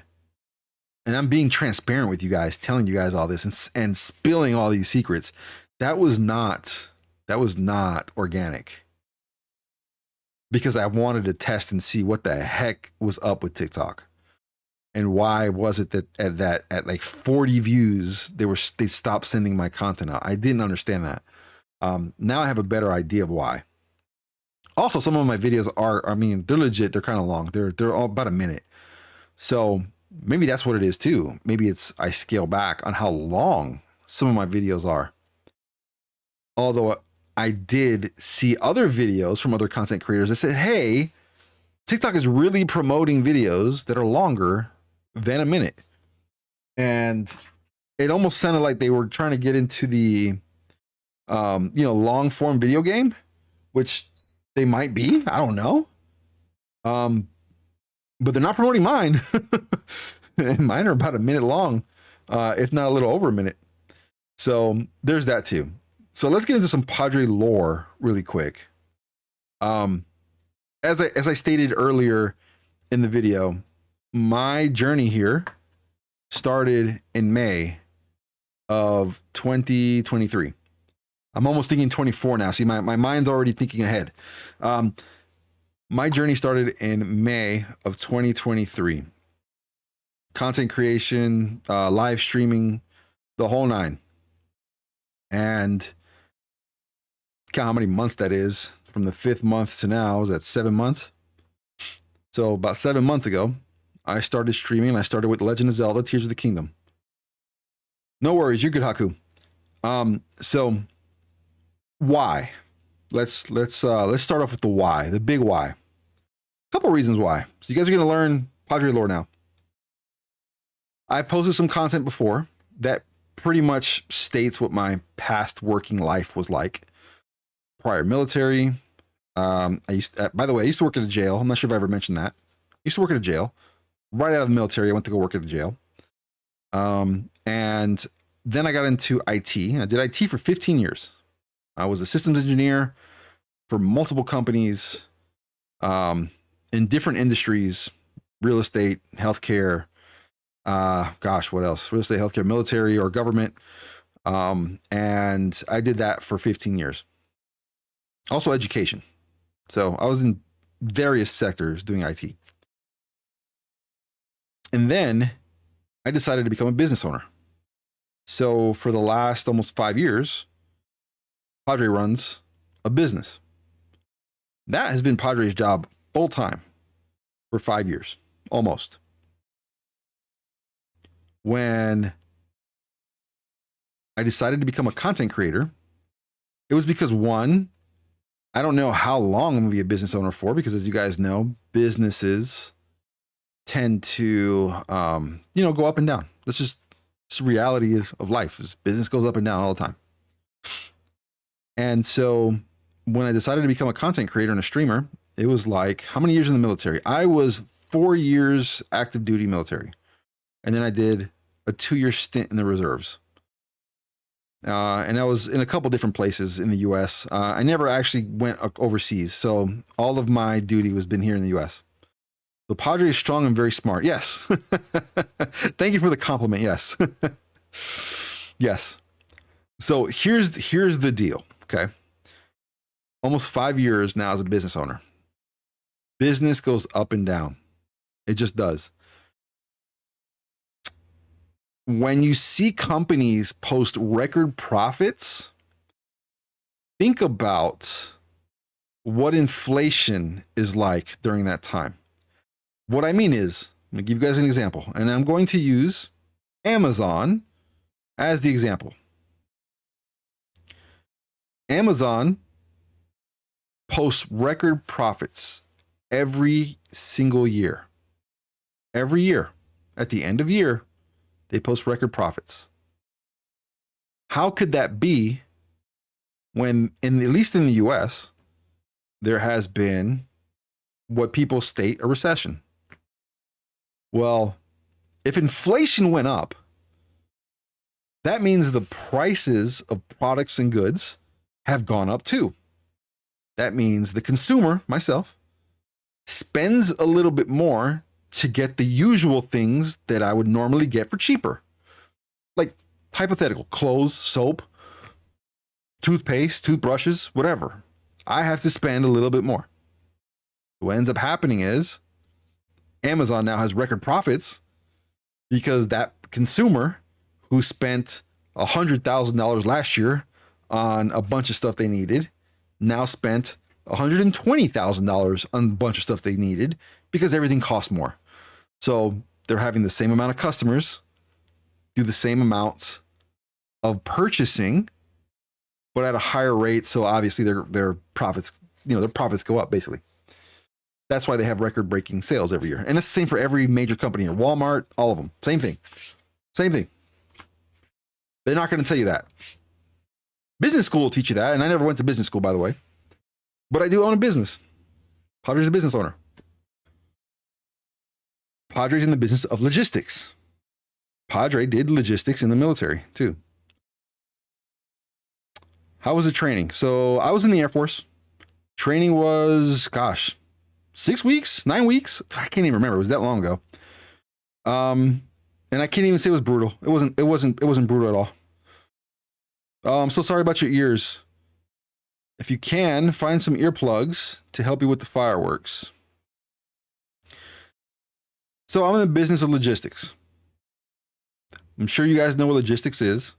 And I'm being transparent with you guys, telling you guys all this and spilling all these secrets. That was not organic. Because I wanted to test and see what the heck was up with TikTok. And why was it that at like 40 views, they stopped sending my content out? I didn't understand that. Now I have a better idea of why. Also, some of my videos are, I mean, they're legit. They're kind of long. They're all about a minute. So maybe that's what it is too. Maybe it's I scale back on how long some of my videos are. Although I did see other videos from other content creators that said, hey, TikTok is really promoting videos that are longer than a minute. And it almost sounded like they were trying to get into the, long form video game, which they might be. I don't know. But they're not promoting mine. Mine are about a minute long, if not a little over a minute. So there's that too. So let's get into some Padre lore really quick. As I stated earlier in the video, my journey here started in May of 2023. I'm almost thinking 24 now. See, my mind's already thinking ahead. My journey started in May of 2023. Content creation, live streaming, the whole nine. And count how many months that is. From the 5th month to now, is that 7 months? So about 7 months ago, I started streaming. I started with Legend of Zelda: Tears of the Kingdom. No worries, you're good, Haku. So why? Let's start off with the why, the big why. A couple reasons why. So you guys are gonna learn Padre lore now. I've posted some content before that pretty much states what my past working life was like. Prior military. By the way, I used to work at a jail. I'm not sure if I ever mentioned that. I used to work at a jail. Right out of the military, I went to go work at a jail. And then I got into IT. I did IT for 15 years. I was a systems engineer for multiple companies in different industries, real estate, healthcare, what else? Real estate, healthcare, military, or government. And I did that for 15 years. Also education. So I was in various sectors doing IT. And then I decided to become a business owner. So for the last almost 5 years, Padre runs a business. That has been Padre's job full time for 5 years, almost. When I decided to become a content creator, it was because one, I don't know how long I'm gonna be a business owner for, because as you guys know, businesses tend to, go up and down. That's just reality of life. Business goes up and down all the time. And so when I decided to become a content creator and a streamer, it was like, how many years in the military? I was 4 years active duty military. And then I did a 2-year stint in the reserves. And I was in a couple different places in the US. I never actually went overseas. So all of my duty was been here in the US. So Padre is strong and very smart. Yes. Thank you for the compliment. Yes. Yes. So here's the deal. Okay. Almost 5 years now as a business owner. Business goes up and down. It just does. When you see companies post record profits, think about what inflation is like during that time. What I mean is, I'm going to give you guys an example, and I'm going to use Amazon as the example. Amazon posts record profits every single year. Every year. At the end of year, they post record profits. How could that be when, at least in the US, there has been what people state a recession? Well, if inflation went up, that means the prices of products and goods have gone up too. That means the consumer, myself, spends a little bit more to get the usual things that I would normally get for cheaper. Like hypothetical, clothes, soap, toothpaste, toothbrushes, whatever. I have to spend a little bit more. What ends up happening is Amazon now has record profits because that consumer who spent $100,000 last year on a bunch of stuff they needed now spent $120,000 on a bunch of stuff they needed because everything cost more. So they're having the same amount of customers do the same amounts of purchasing, but at a higher rate. So obviously their profits, their profits go up basically. That's why they have record-breaking sales every year. And that's the same for every major company here. Walmart, all of them. Same thing. Same thing. They're not going to tell you that. Business school will teach you that. And I never went to business school, by the way. But I do own a business. Padre's a business owner. Padre's in the business of logistics. Padre did logistics in the military, too. How was the training? So I was in the Air Force. Training was, 6 weeks, 9 weeks. I can't even remember. It was that long ago. And I can't even say it was brutal. It wasn't brutal at all. I'm so sorry about your ears. If you can, find some earplugs to help you with the fireworks. So I'm in the business of logistics. I'm sure you guys know what logistics is.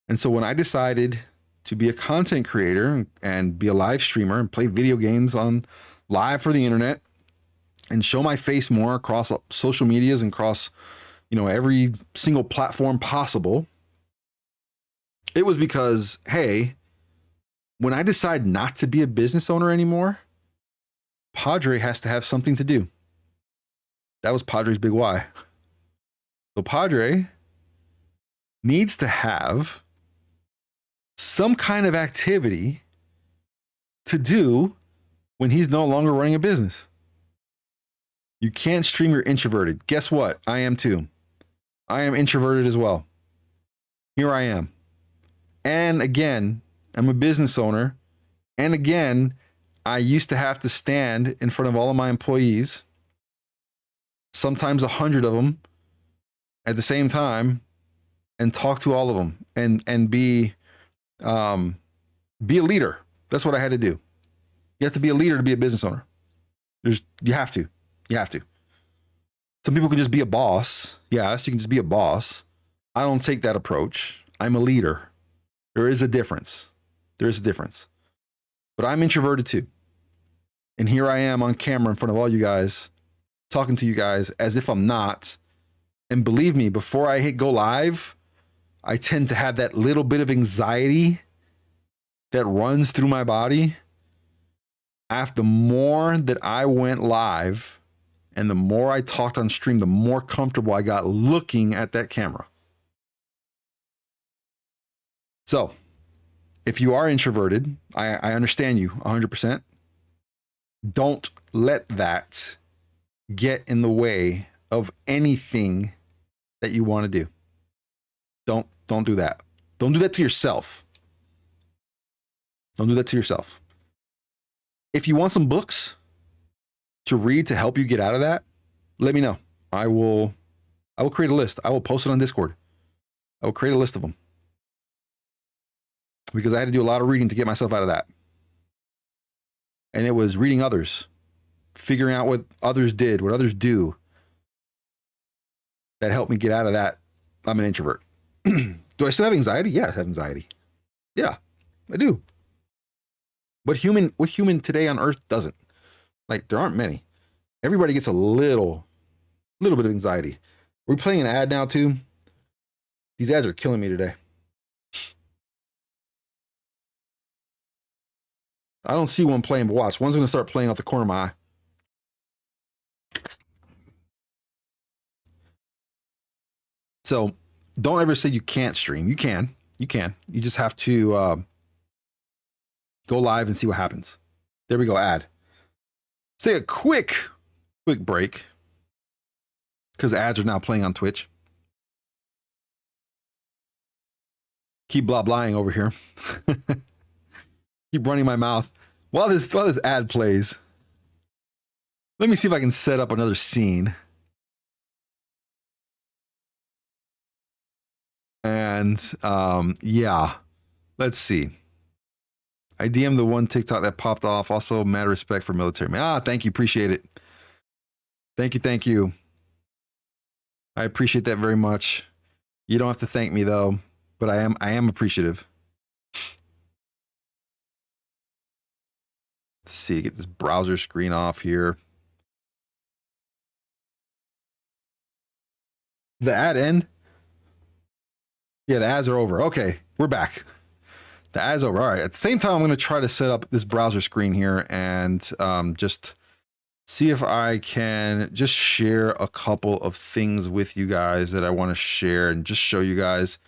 And so when I decided to be a content creator and be a live streamer and play video games on live for the internet and show my face more across social medias and across, every single platform possible, it was because, hey, when I decide not to be a business owner anymore, Padre has to have something to do. That was Padre's big why. So Padre needs to have some kind of activity to do when he's no longer running a business. You can't stream, you're introverted. Guess what? I am too. I am introverted as well. Here I am. And again, I'm a business owner. And again, I used to have to stand in front of all of my employees, sometimes 100 of them at the same time, and talk to all of them and be a leader. That's what I had to do. You have to be a leader to be a business owner. You have to. Some people can just be a boss. Yes, you can just be a boss. I don't take that approach. I'm a leader. There is a difference. But I'm introverted too. And here I am on camera in front of all you guys, talking to you guys as if I'm not. And believe me, before I hit go live, I tend to have that little bit of anxiety that runs through my body. After the more that I went live and the more I talked on stream, the more comfortable I got looking at that camera. So if you are introverted, I understand you 100%. Don't let that get in the way of anything that you want to do. Don't do that. Don't do that to yourself. If you want some books to read to help you get out of that, let me know. I will create a list. I will post it on Discord. I will create a list of them. Because I had to do a lot of reading to get myself out of that. And it was reading others, figuring out what others did, what others do, that helped me get out of that. I'm an introvert. Do I still have anxiety? Yeah, I have anxiety. Yeah, I do. What human today on Earth doesn't? Like, there aren't many. Everybody gets a little bit of anxiety. Are we playing an ad now too? These ads are killing me today. I don't see one playing, but watch. One's going to start playing off the corner of my eye. So don't ever say you can't stream. You can. You just have to go live and see what happens. There we go, ad. Say a quick break, because ads are now playing on Twitch. Keep blah-blahing over here. Keep running my mouth while this ad plays. Let me see if I can set up another scene. And yeah, let's see. I DM'd the one TikTok that popped off. Also, mad respect for military man. Thank you, appreciate it. Thank you. I appreciate that very much. You don't have to thank me though, but I am appreciative. see, get this browser screen off here. The ad end? Yeah, the ads are over. Okay, we're back. The ads over. All right. At the same time, I'm going to try to set up this browser screen here and just see if I can just share a couple of things with you guys that I want to share and just show you guys.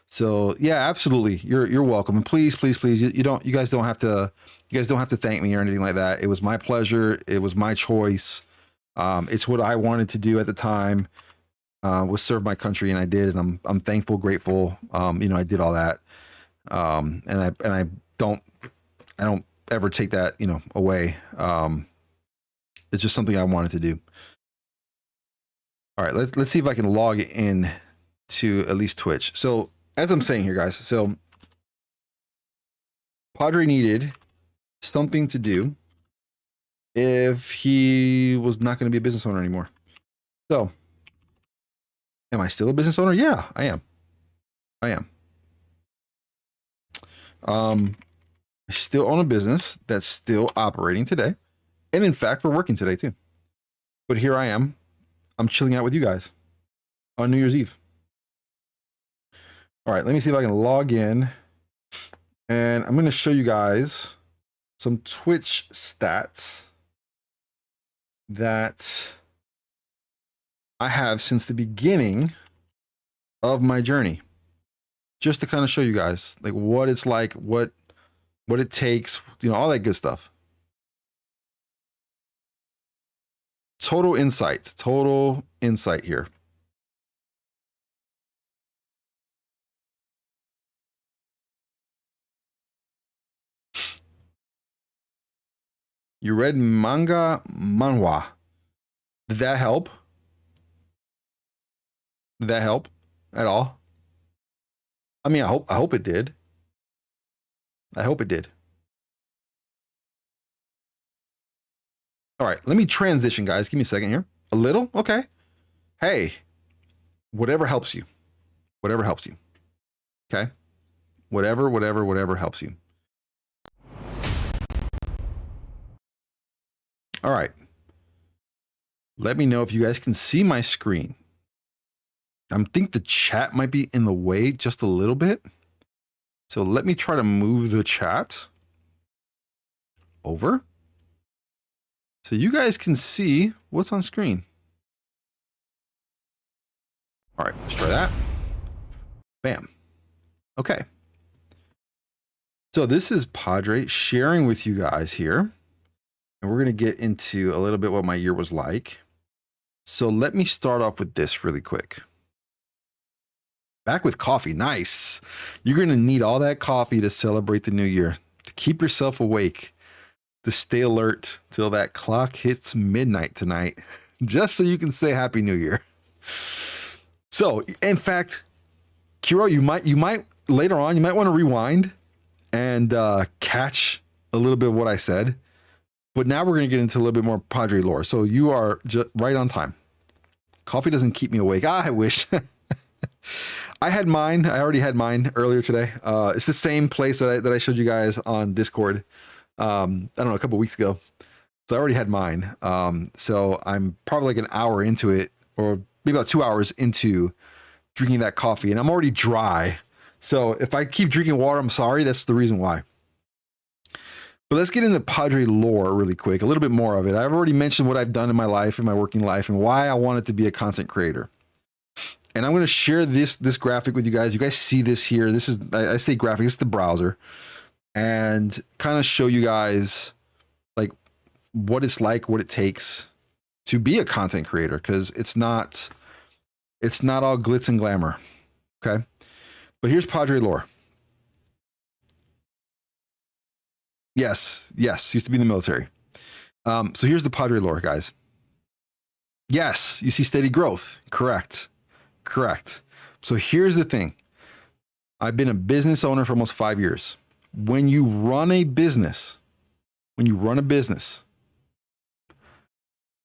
So yeah, absolutely. You're welcome. And please, please, please, you guys don't have to thank me or anything like that. It was my pleasure. It was my choice. It's what I wanted to do at the time, was serve my country, and I did, and I'm thankful, grateful. I did all that. And I don't ever take that, away. It's just something I wanted to do. All right, let's see if I can log in to at least Twitch. So as I'm saying here, guys, so Padre needed something to do if he was not going to be a business owner anymore. So am I still a business owner? Yeah, I am. I still own a business that's still operating today. And in fact, we're working today too. But here I am. I'm chilling out with you guys on New Year's Eve. All right, let me see if I can log in. And I'm going to show you guys some Twitch stats that I have since the beginning of my journey. Just to kind of show you guys like what it's like, what it takes, all that good stuff. Total insight here. You read manhwa. Did that help? Did that help at all? I mean, I hope it did. I hope it did. All right, let me transition, guys. Give me a second here. A little? Okay. Hey, whatever helps you. Whatever helps you. Okay? Whatever helps you. All right. Let me know if you guys can see my screen. I think the chat might be in the way just a little bit. So let me try to move the chat over so you guys can see what's on screen. All right, let's try that. Bam. Okay. So this is Padre sharing with you guys here. And we're going to get into a little bit what my year was like. So let me start off with this really quick. Back with coffee. Nice. You're going to need all that coffee to celebrate the new year, to keep yourself awake, to stay alert till that clock hits midnight tonight, just so you can say Happy New Year. So, in fact, Kiro, you might later on, you might want to rewind and catch a little bit of what I said. But now we're going to get into a little bit more Padre lore. So you are just right on time. Coffee doesn't keep me awake. I wish. I had mine. I already had mine earlier today. It's the same place that I showed you guys on Discord. I don't know, a couple weeks ago. So I already had mine. So I'm probably like an hour into it, or maybe about 2 hours into drinking that coffee, and I'm already dry. So if I keep drinking water, I'm sorry. That's the reason why. But let's get into Padre lore really quick, a little bit more of it. I've already mentioned what I've done in my life, in my working life, and why I wanted to be a content creator. And I'm going to share this graphic with you guys. You guys see this here. This is, I say graphic, it's the browser. And kind of show you guys like what it's like, what it takes to be a content creator. Because it's not all glitz and glamour. Okay. But here's Padre lore. Yes. Used to be in the military. So here's the Padre lore, guys. Yes, you see steady growth. Correct. So here's the thing. I've been a business owner for almost 5 years. When you run a business,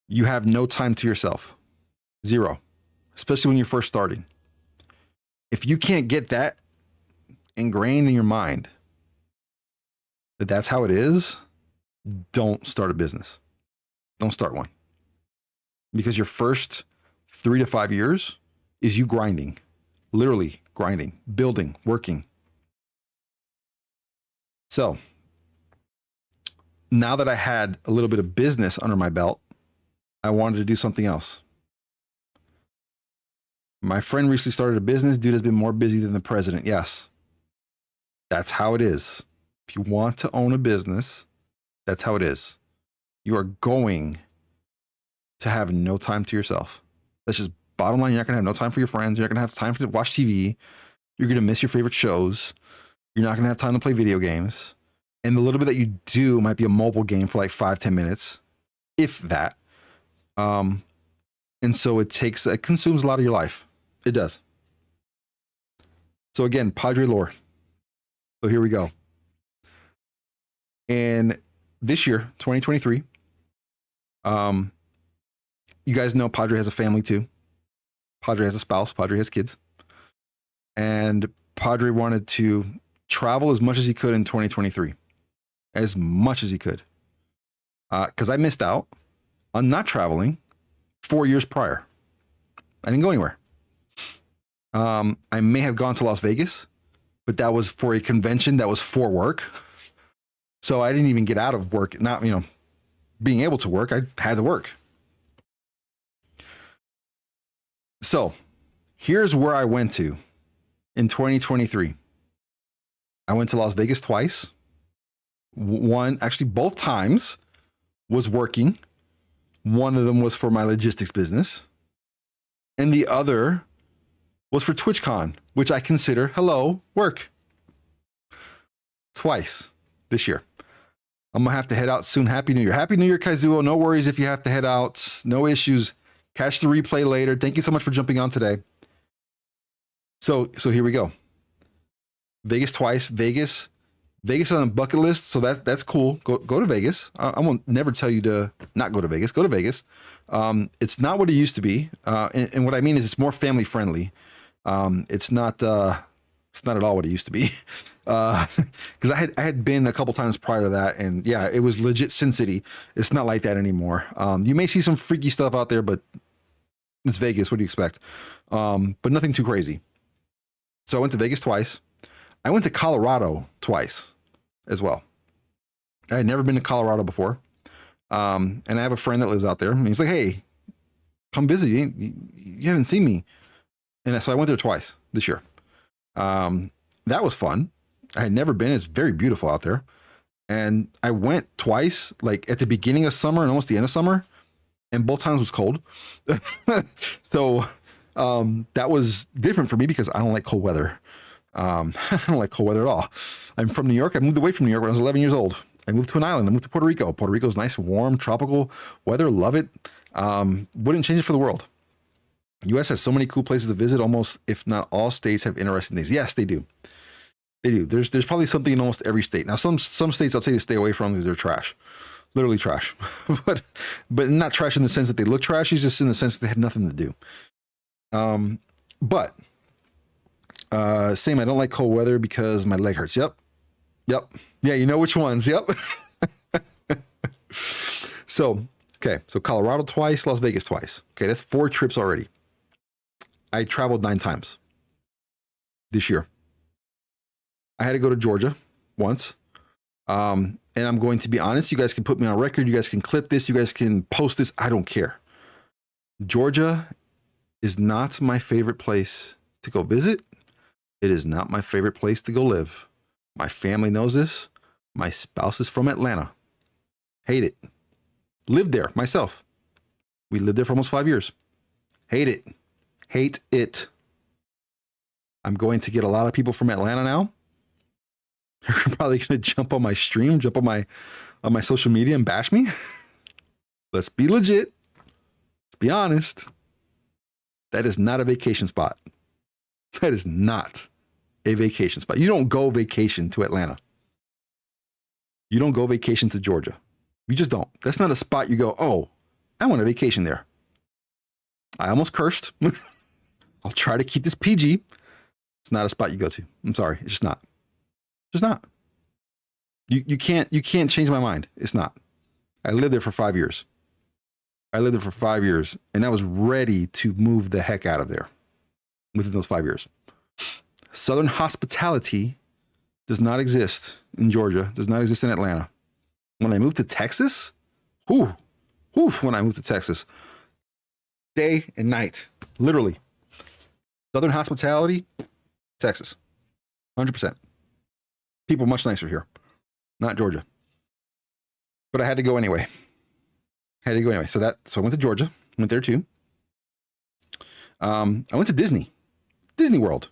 you have no time to yourself. Zero. Especially when you're first starting. If you can't get that ingrained in your mind, that's how it is, don't start a business. Don't start one. Because your first 3 to 5 years is you grinding, literally grinding, building, working. So now that I had a little bit of business under my belt, I wanted to do something else. My friend recently started a business. Dude has been more busy than the president. Yes, that's how it is. If you want to own a business, that's how it is. You are going to have no time to yourself. That's just bottom line. You're not going to have no time for your friends. You're not going to have time to watch TV. You're going to miss your favorite shows. You're not going to have time to play video games. And the little bit that you do might be a mobile game for like 5-10 minutes, if that. And so it consumes a lot of your life. It does. So again, Padre lore. So here we go. And this year, 2023, you guys know Padre has a family too. Padre has a spouse. Padre has kids. And Padre wanted to travel as much as he could in 2023. As much as he could. Because I missed out on not traveling 4 years prior. I didn't go anywhere. I may have gone to Las Vegas, but that was for a convention that was for work. So I didn't even get out of work, not, being able to work. I had to work. So here's where I went to in 2023. I went to Las Vegas twice. Both times was working. One of them was for my logistics business. And the other was for TwitchCon, which I consider, work. Twice this year. I'm going to have to head out soon. Happy New Year. Happy New Year, Kaizuo. No worries if you have to head out. No issues. Catch the replay later. Thank you so much for jumping on today. So here we go. Vegas twice. Vegas on a bucket list. So that's cool. Go to Vegas. I won't never tell you to not go to Vegas. Go to Vegas. It's not what it used to be. And what I mean is it's more family friendly. It's not at all what it used to be. Because I had been a couple times prior to that, and yeah, it was legit Sin City. It's not like that anymore. You may see some freaky stuff out there, but it's Vegas. What do you expect? But nothing too crazy. So I went to Vegas twice. I went to Colorado twice as well. I had never been to Colorado before. And I have a friend that lives out there. And he's like, hey, come visit. You haven't seen me. And so I went there twice this year. That was fun. I had never been. It's very beautiful out there. And I went twice, like at the beginning of summer and almost the end of summer. And both times was cold. So that was different for me because I don't like cold weather. I don't like cold weather at all. I'm from New York. I moved away from New York when I was 11 years old. I moved to an island. I moved to Puerto Rico. Puerto Rico is nice, warm, tropical weather. Love it. Wouldn't change it for the world. U.S. has so many cool places to visit. Almost, if not all states have interesting things. Yes, they do. They do. There's probably something in almost every state. Now, some states I'll say to stay away from because they're trash. Literally trash. but not trash in the sense that they look trashy, just in the sense that they have nothing to do. Same, I don't like cold weather because my leg hurts. Yep. Yeah, you know which ones. Yep. So Colorado twice, Las Vegas twice. Okay, that's 4 trips already. I traveled 9 times this year. I had to go to Georgia once. And I'm going to be honest, you guys can put me on record. You guys can clip this. You guys can post this. I don't care. Georgia is not my favorite place to go visit. It is not my favorite place to go live. My family knows this. My spouse is from Atlanta. Hate it. Lived there myself. We lived there for almost 5 years. Hate it. Hate it. I'm going to get a lot of people from Atlanta now. They're probably going to jump on my stream, jump on my social media and bash me. Let's be legit. Let's be honest. That is not a vacation spot. That is not a vacation spot. You don't go vacation to Atlanta. You don't go vacation to Georgia. You just don't. That's not a spot you go, oh, I want a vacation there. I almost cursed. I'll try to keep this PG. It's not a spot you go to. I'm sorry. It's just not. Just not. You can't change my mind. It's not. I lived there for 5 years. I lived there for 5 years, and I was ready to move the heck out of there within those 5 years. Southern hospitality does not exist in Georgia, does not exist in Atlanta. When I moved to Texas, when I moved to Texas, day and night, literally. Southern hospitality, Texas, 100%. People much nicer here, not Georgia. But I had to go anyway. So I went to Georgia, went there too. I went to Disney World.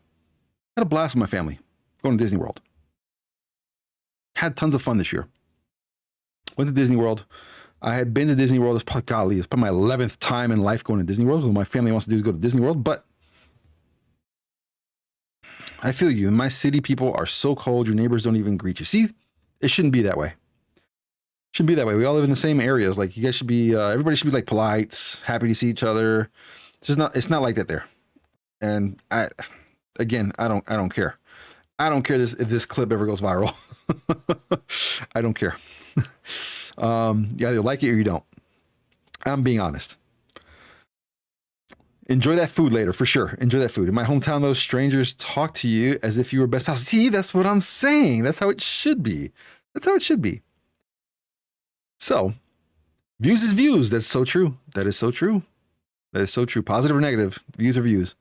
Had a blast with my family going to Disney World. Had tons of fun this year. Went to Disney World. I had been to Disney World. It's probably my 11th time in life going to Disney World. What my family wants to do is go to Disney World. But I feel you. In my city, people are so cold. Your neighbors don't even greet you. See, it shouldn't be that way. Shouldn't be that way. We all live in the same areas. Like, you guys should be, everybody should be like polite, happy to see each other. It's not like that there. And I don't care. I don't care if this clip ever goes viral. I don't care. You either like it or you don't. I'm being honest. Enjoy that food later, for sure. Enjoy that food. In my hometown, those strangers talk to you as if you were best pals. See, that's what I'm saying. That's how it should be. So, views is views. That's so true. That is so true. Positive or negative, views are views.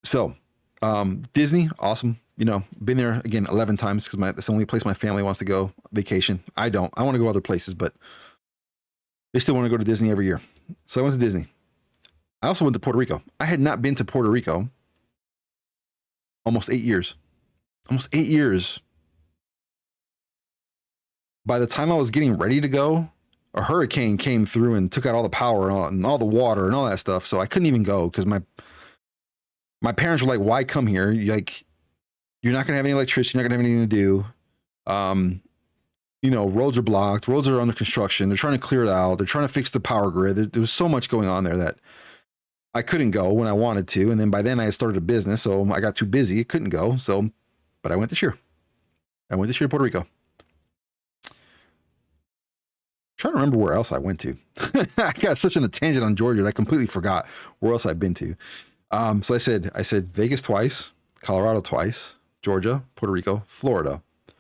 So, Disney, awesome. Been there again 11 times because that's the only place my family wants to go vacation. I don't. I want to go other places, but they still want to go to Disney every year. So I went to Disney. I also went to Puerto Rico. I had not been to Puerto Rico almost 8 years. By the time I was getting ready to go, a hurricane came through and took out all the power and all the water and all that stuff. So I couldn't even go because my parents were like, "Why come here? You're not gonna have any electricity. You're not gonna have anything to do. Roads are blocked. Roads are under construction. They're trying to clear it out. They're trying to fix the power grid. There was so much going on there that I couldn't go when I wanted to. And then by then I had started a business, so I got too busy. Couldn't go. But I went this year. To Puerto Rico. Trying to remember where else I went to. I got such a tangent on Georgia that I completely forgot where else I've been to. So I said Vegas twice, Colorado twice, Georgia, Puerto Rico, Florida. I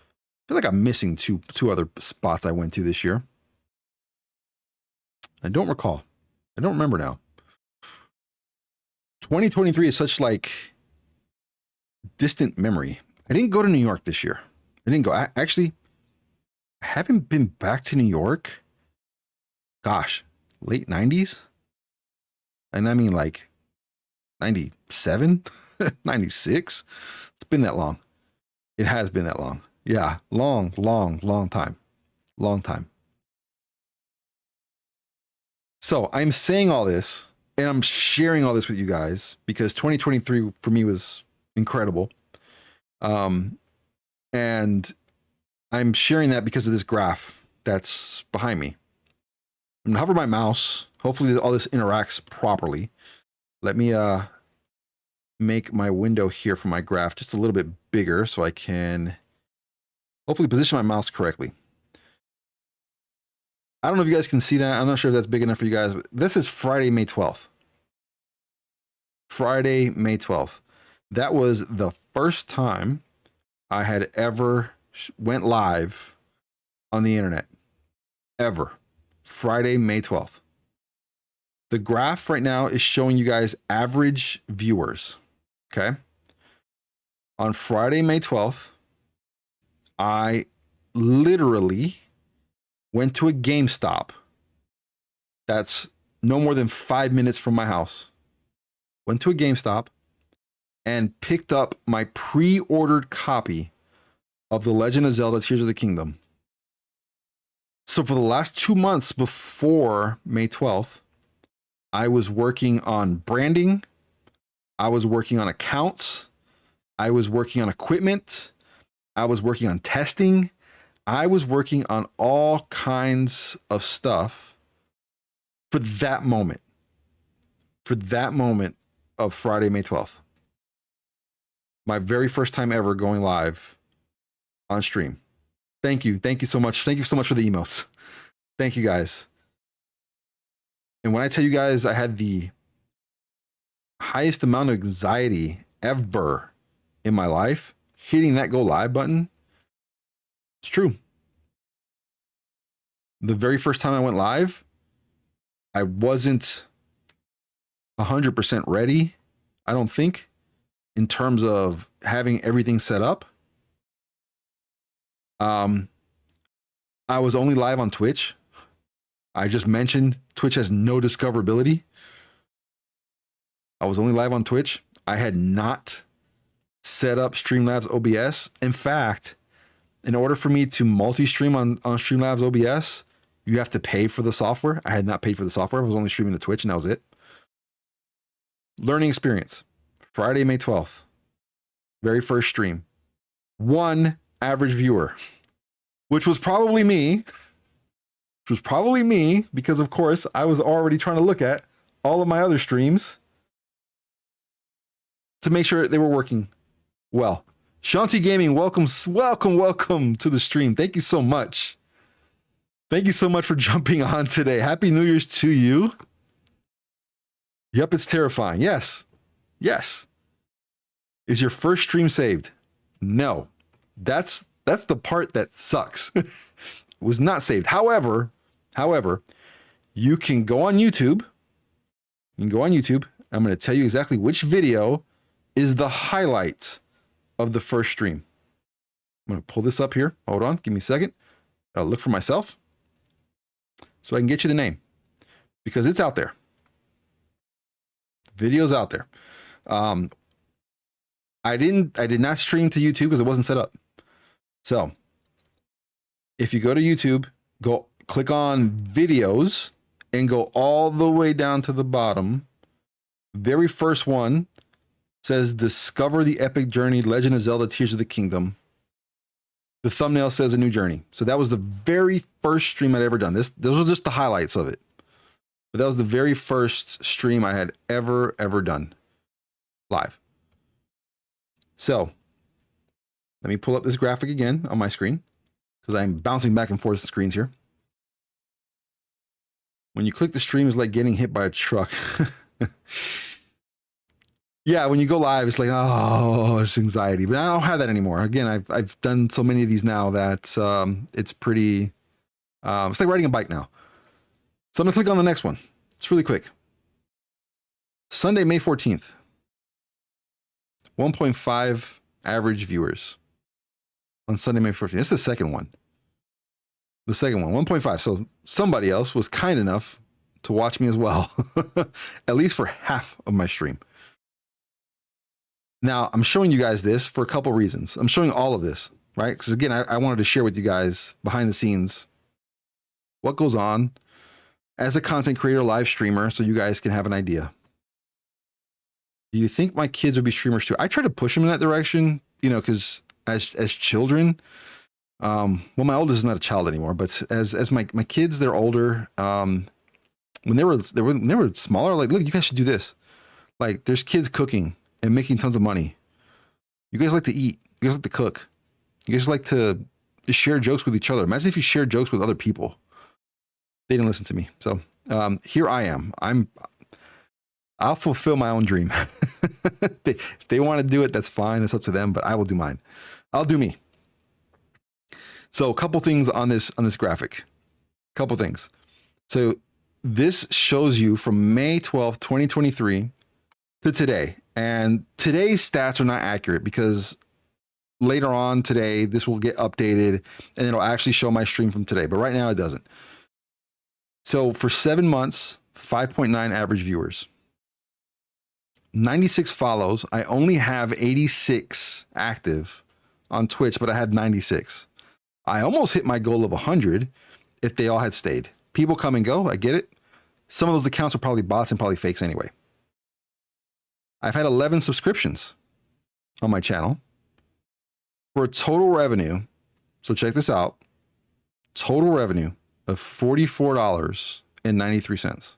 feel like I'm missing two other spots I went to this year. I don't recall. I don't remember now. 2023 is such like distant memory. I didn't go to New York this year. I didn't go. I haven't been back to New York. Gosh, late 90s? And I mean like 97, 96. It's been that long. It has been that long. Yeah, long time. So I'm saying all this and I'm sharing all this with you guys because 2023 for me was incredible. And I'm sharing that because of this graph that's behind me. I'm gonna hover my mouse. Hopefully all this interacts properly. Let me make my window here for my graph just a little bit bigger so I can hopefully position my mouse correctly. I don't know if you guys can see that. I'm not sure if that's big enough for you guys. But this is Friday, May 12th. Friday, May 12th. That was the first time I had ever went live on the internet. Ever. Friday, May 12th. The graph right now is showing you guys average viewers. Okay. On Friday, May 12th, I literally went to a GameStop that's no more than 5 minutes from my house. Went to a GameStop and picked up my pre-ordered copy of The Legend of Zelda Tears of the Kingdom. So for the last 2 months before May 12th, I was working on branding. I was working on accounts. I was working on equipment. I was working on testing. I was working on all kinds of stuff for that moment. For that moment of Friday, May 12th. My very first time ever going live on stream. Thank you. Thank you so much. Thank you so much for the emotes. Thank you guys. And when I tell you guys I had the highest amount of anxiety ever in my life, hitting that go live button, it's true. The very first time I went live, I wasn't 100% ready, I don't think, in terms of having everything set up. I was only live on Twitch. I just mentioned Twitch has no discoverability. I was only live on Twitch. I had not set up Streamlabs OBS. In fact, in order for me to multi-stream on Streamlabs OBS, you have to pay for the software. I had not paid for the software. I was only streaming to Twitch, and that was it. Learning experience. Friday, May 12th. Very first stream. 1 average viewer, which was probably me. Because, of course, I was already trying to look at all of my other streams to make sure they were working well. Shanti Gaming, welcome to the stream. Thank you so much. Thank you so much for jumping on today. Happy New Year's to you. Yep, it's terrifying. Yes. Is your first stream saved? No. That's the part that sucks. It was not saved. However, you can go on YouTube. I'm going to tell you exactly which video is the highlight of the first stream. I'm going to pull this up here. Hold on. Give me a second. I'll look for myself so I can get you the name, because it's out there. Video's out there. I did not stream to YouTube because it wasn't set up. So if you go to YouTube, go click on videos and go all the way down to the bottom. Very first one says Discover the Epic Journey, Legend of Zelda Tears of the Kingdom. The thumbnail says A New Journey. So that was the very first stream I'd ever done. Those were just the highlights of it. But that was the very first stream I had ever done live. So let me pull up this graphic again on my screen, because I'm bouncing back and forth the screens here. When you click the stream, it's like getting hit by a truck. Yeah, when you go live, it's like, oh, it's anxiety. But I don't have that anymore. Again, I've done so many of these now that it's pretty, it's like riding a bike now. So I'm gonna click on the next one. It's really quick. Sunday, May 14th. 1.5 average viewers on Sunday, May 14th. That's the second one. 1.5. So somebody else was kind enough to watch me as well, at least for half of my stream. Now, I'm showing you guys this for a couple reasons. I'm showing all of this, right? Because again, I wanted to share with you guys behind the scenes what goes on as a content creator, live streamer, so you guys can have an idea. Do you think my kids would be streamers too? I try to push them in that direction, you know, because as children, well, my oldest is not a child anymore, but as my kids, they're older. When they were smaller, like, look, you guys should do this. Like, there's kids cooking and making tons of money. You guys like to eat. You guys like to cook. You guys like to just share jokes with each other. Imagine if you share jokes with other people. They didn't listen to me. So here I am. I'll fulfill my own dream. If they want to do it, that's fine. It's up to them, but I will do mine. I'll do me. So a couple things on this graphic. Couple things. So this shows you from May 12th, 2023 to today. And today's stats are not accurate because later on today, this will get updated and it'll actually show my stream from today. But right now it doesn't. So for 7 months, 5.9 average viewers. 96 follows. I only have 86 active on Twitch, but I had 96. I almost hit my goal of 100 if they all had stayed. People come and go. I get it. Some of those accounts are probably bots and probably fakes anyway. I've had 11 subscriptions on my channel for a total revenue. So check this out. Total revenue of $44.93.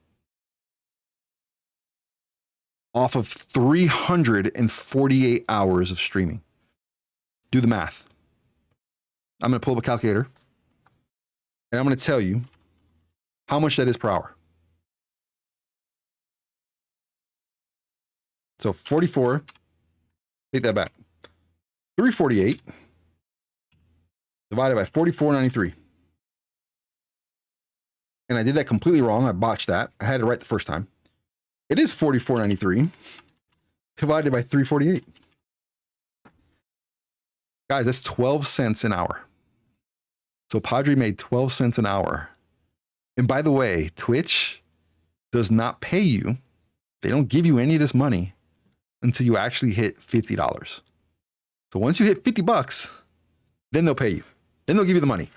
Off of 348 hours of streaming. Do the math. I'm going to pull up a calculator and I'm going to tell you how much that is per hour. So 44, take that back. 348 divided by 44.93. And I did that completely wrong. I botched that. I had it right the first time. It is 44.93 divided by 348. Guys, that's 12 cents an hour. So Padre made 12 cents an hour. And by the way, Twitch does not pay you. They don't give you any of this money until you actually hit $50. So once you hit $50, then they'll pay you. Then they'll give you the money.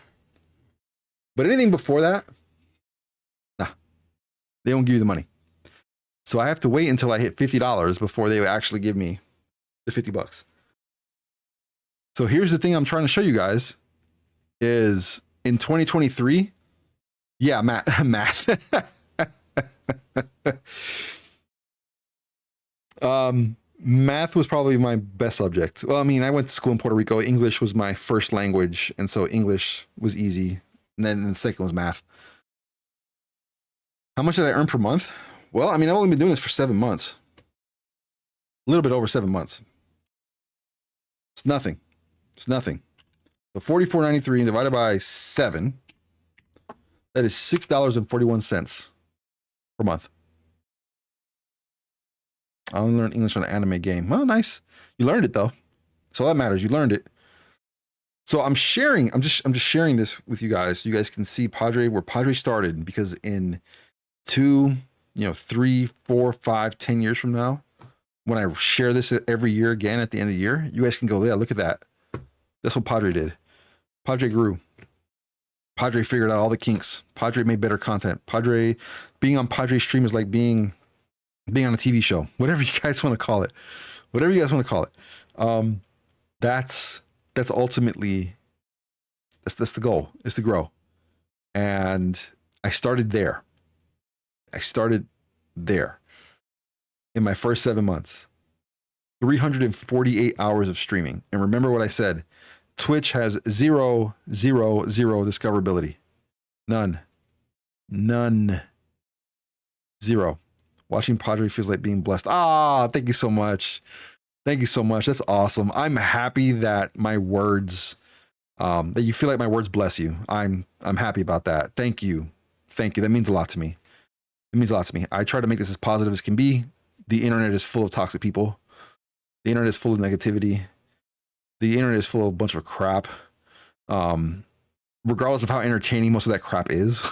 But anything before that, nah, they won't give you the money. So I have to wait until I hit $50 before they actually give me the $50. So here's the thing I'm trying to show you guys is in 2023, yeah, math. Math was probably my best subject. Well, I mean, I went to school in Puerto Rico. English was my first language, and so English was easy. And then the second was math. How much did I earn per month? Well, I mean, I've only been doing this for 7 months. A little bit over 7 months. It's nothing. It's nothing. So 44.93 divided by 7, that is $6.41 per month. I only learned English on an anime game. Well, nice. You learned it though. So that matters. You learned it. So I'm sharing, I'm just sharing this with you guys so you guys can see Padre, where Padre started, because in 2, 3, 4, 5, 10 years from now, when I share this every year again at the end of the year, you guys can go, yeah, look at that. That's what Padre did. Padre grew. Padre figured out all the kinks. Padre made better content. Padre, being on Padre's stream is like being on a TV show, whatever you guys want to call it, whatever you guys want to call it. That's ultimately, that's the goal, is to grow. And I started there. In my first 7 months, 348 hours of streaming. And remember what I said, Twitch has zero discoverability. None. Zero. Watching Padre feels like being blessed. Thank you so much. Thank you so much. That's awesome. I'm happy that my words, that you feel like my words bless you. I'm happy about that. Thank you. That means a lot to me. It means a lot to me. I try to make this as positive as can be. The internet is full of toxic people. The internet is full of negativity. The internet is full of a bunch of crap. Regardless of how entertaining most of that crap is.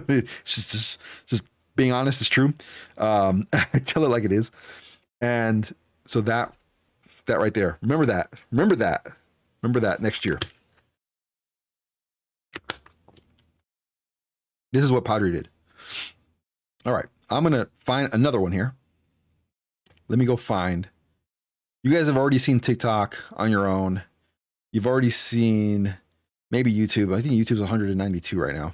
It's just being honest, it's true. I tell it like it is. And so that right there. Remember that next year. This is what Padre did. All right. I'm going to find another one here. Let me go find. You guys have already seen TikTok on your own. You've already seen maybe YouTube. I think YouTube's 192 right now.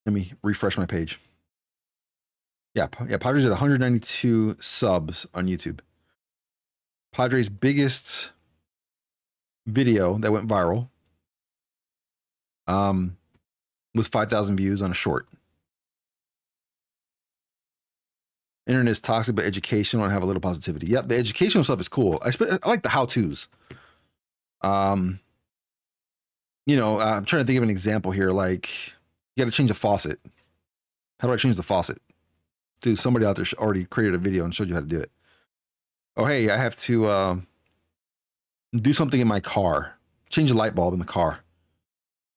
Let me refresh my page. Yeah, Padre's at 192 subs on YouTube. Padre's biggest video that went viral was 5,000 views on a short. Internet is toxic, but educational and have a little positivity. Yep, the educational stuff is cool. I like the how-tos. I'm trying to think of an example here. Like, you got to change a faucet. How do I change the faucet? Dude, somebody out there already created a video and showed you how to do it. Oh, hey, I have to do something in my car. Change a light bulb in the car.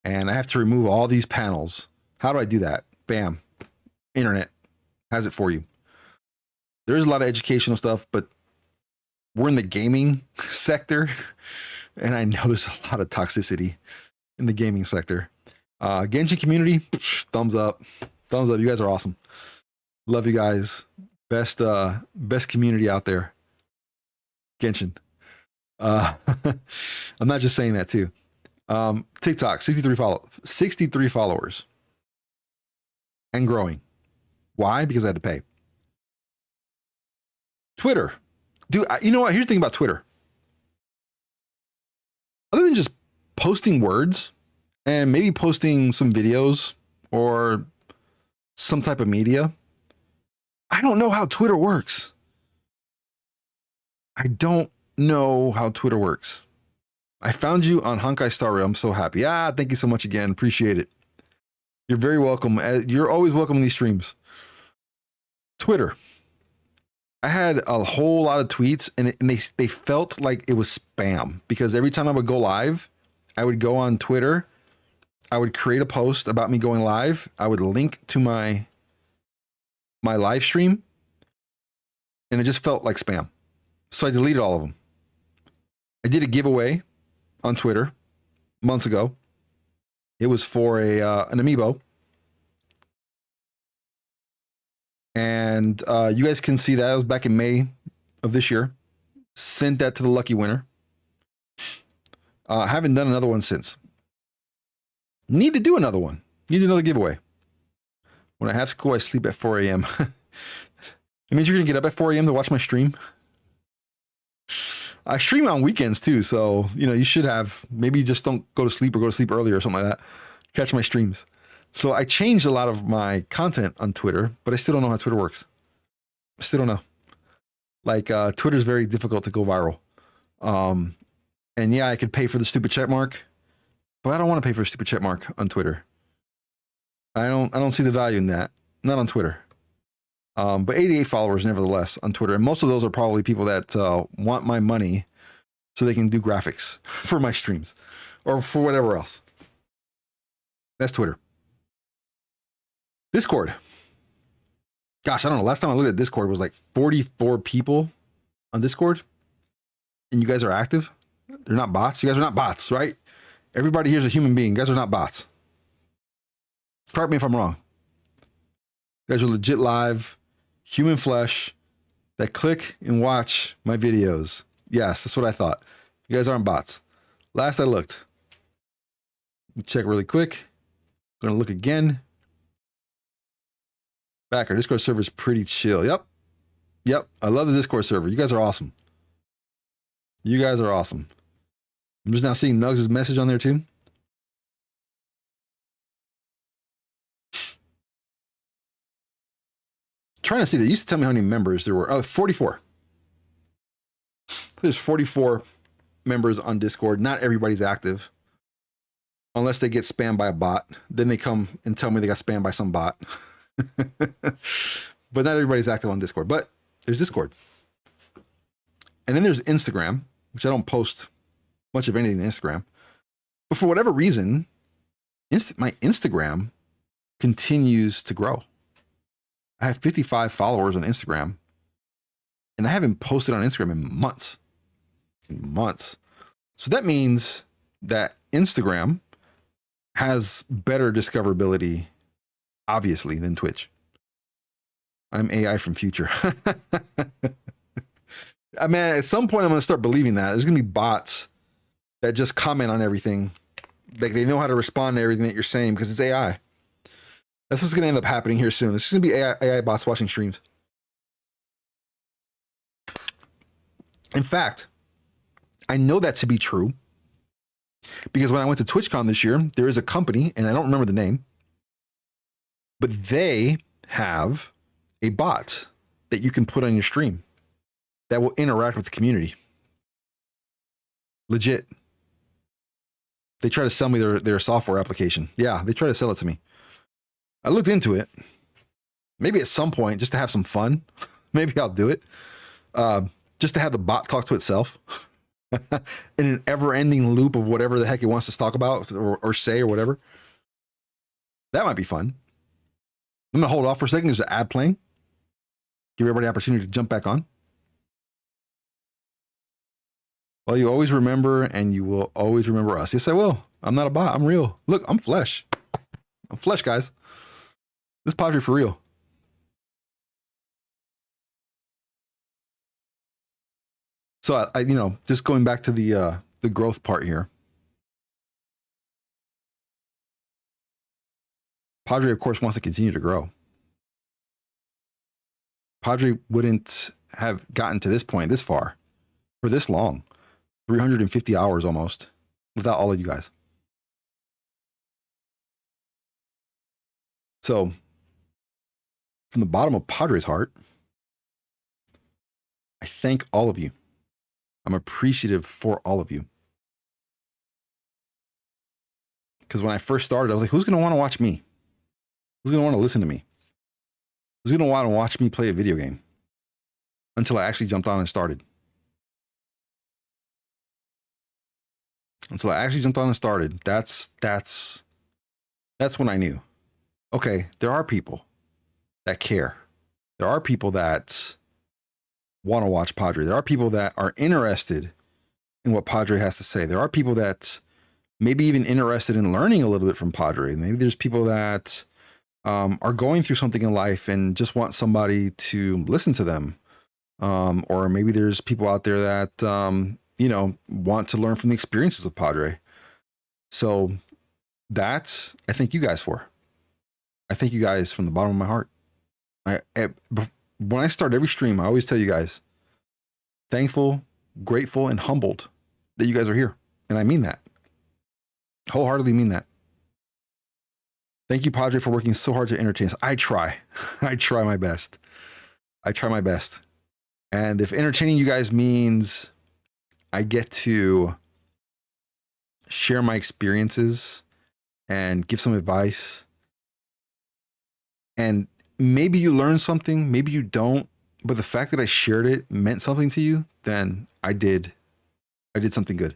And I have to remove all these panels. How do I do that? Bam. Internet has it for you. There's a lot of educational stuff, but we're in the gaming sector. And I know there's a lot of toxicity in the gaming sector. Genshin community, thumbs up. Thumbs up. You guys are awesome. Love you guys. Best community out there. Genshin. I'm not just saying that too. TikTok, 63 followers. And growing. Why? Because I had to pay. Twitter. Dude, you know what? Here's the thing about Twitter. Other than just posting words and maybe posting some videos or some type of media. I don't know how Twitter works. I don't know how Twitter works. I found you on Honkai Star Rail. I'm so happy. Thank you so much again. Appreciate it. You're very welcome. You're always welcome in these streams. Twitter. I had a whole lot of tweets and they felt like it was spam because every time I would go live, I would go on Twitter. I would create a post about me going live. I would link to my live stream and it just felt like spam. So I deleted all of them. I did a giveaway on Twitter months ago. It was for an amiibo. And you guys can see that. It was back in May of this year. Sent that to the lucky winner. Haven't done another one since. Need to do another one. Need another giveaway. When I have school, I sleep at 4 a.m. It means you're going to get up at 4 a.m. to watch my stream? I stream on weekends too, so you should have. Maybe you just don't go to sleep or go to sleep earlier or something like that. Catch my streams. So I changed a lot of my content on Twitter, but I still don't know how Twitter works. I still don't know. Like Twitter is very difficult to go viral. And yeah, I could pay for the stupid check mark, but I don't want to pay for a stupid check mark on Twitter. I don't see the value in that. Not on Twitter. But 88 followers nevertheless on Twitter. And most of those are probably people that want my money so they can do graphics for my streams or for whatever else. That's Twitter. Discord. Gosh, I don't know. Last time I looked at Discord, it was like 44 people on Discord. And you guys are active. They're not bots. You guys are not bots, right? Everybody here is a human being. You guys are not bots. Correct me if I'm wrong. You guys are legit live, human flesh that click and watch my videos. Yes, that's what I thought. You guys aren't bots. Last I looked. Let me check really quick. I'm going to look again. Backer, Discord server is pretty chill. Yep. I love the Discord server. You guys are awesome. You guys are awesome. I'm just now seeing Nugs' message on there too. Trying to see, they used to tell me how many members there were. Oh, 44. There's 44 members on Discord. Not everybody's active. Unless they get spammed by a bot. Then they come and tell me they got spammed by some bot. But not everybody's active on Discord. But there's Discord. And then there's Instagram, which I don't post much of anything on Instagram. But for whatever reason, my Instagram continues to grow. I have 55 followers on Instagram. And I haven't posted on Instagram in months. So that means that Instagram has better discoverability, obviously, than Twitch. I'm AI from future. I mean, at some point, I'm going to start believing that. There's going to be bots that just comment on everything. Like they know how to respond to everything that you're saying because it's AI. That's what's going to end up happening here soon. It's going to be AI bots watching streams. In fact, I know that to be true because when I went to TwitchCon this year, there is a company, and I don't remember the name, but they have a bot that you can put on your stream that will interact with the community. Legit. They try to sell me their software application. Yeah, they try to sell it to me. I looked into it. Maybe at some point, just to have some fun, maybe I'll do it. Just to have the bot talk to itself in an ever-ending loop of whatever the heck it wants to talk about or say or whatever. That might be fun. I'm going to hold off for a second. There's an ad playing. Give everybody the opportunity to jump back on. Well, you always remember, and you will always remember us. Yes, I will. I'm not a bot. I'm real. Look, I'm flesh. I'm flesh, guys. This Padre for real. So I just going back to the growth part here. Padre, of course, wants to continue to grow. Padre wouldn't have gotten to this point this far for this long. 350 hours almost without all of you guys. So, from the bottom of Padre's heart, I thank all of you. I'm appreciative for all of you. Because when I first started, I was like, who's going to want to watch me? Who's going to want to listen to me? Who's going to want to watch me play a video game? Until I actually jumped on and started. That's when I knew, okay, there are people that care. There are people that want to watch Padre. There are people that are interested in what Padre has to say. There are people that maybe even interested in learning a little bit from Padre. Maybe there's people that are going through something in life and just want somebody to listen to them. Or maybe there's people out there that, want to learn from the experiences of Padre. So that's, I thank you guys for. I thank you guys from the bottom of my heart. When I start every stream, I always tell you guys, thankful, grateful, and humbled that you guys are here. And I mean that. Wholeheartedly mean that. Thank you, Padre, for working so hard to entertain us. I try. I try my best. And if entertaining you guys means I get to share my experiences and give some advice, and maybe you learn something, maybe you don't, but the fact that I shared it meant something to you, then I did something good.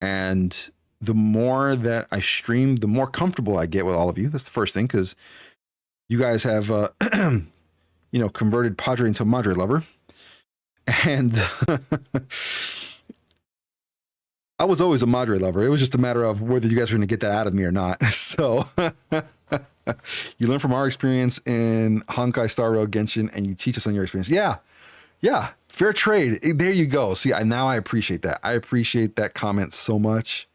And the more that I stream, the more comfortable I get with all of you. That's the first thing, because you guys have, converted Padre into a Madre lover. And I was always a Madre lover. It was just a matter of whether you guys were going to get that out of me or not. So you learn from our experience in Honkai Star Rail Genshin, and you teach us on your experience. Yeah. Fair trade. There you go. See, now I appreciate that. I appreciate that comment so much,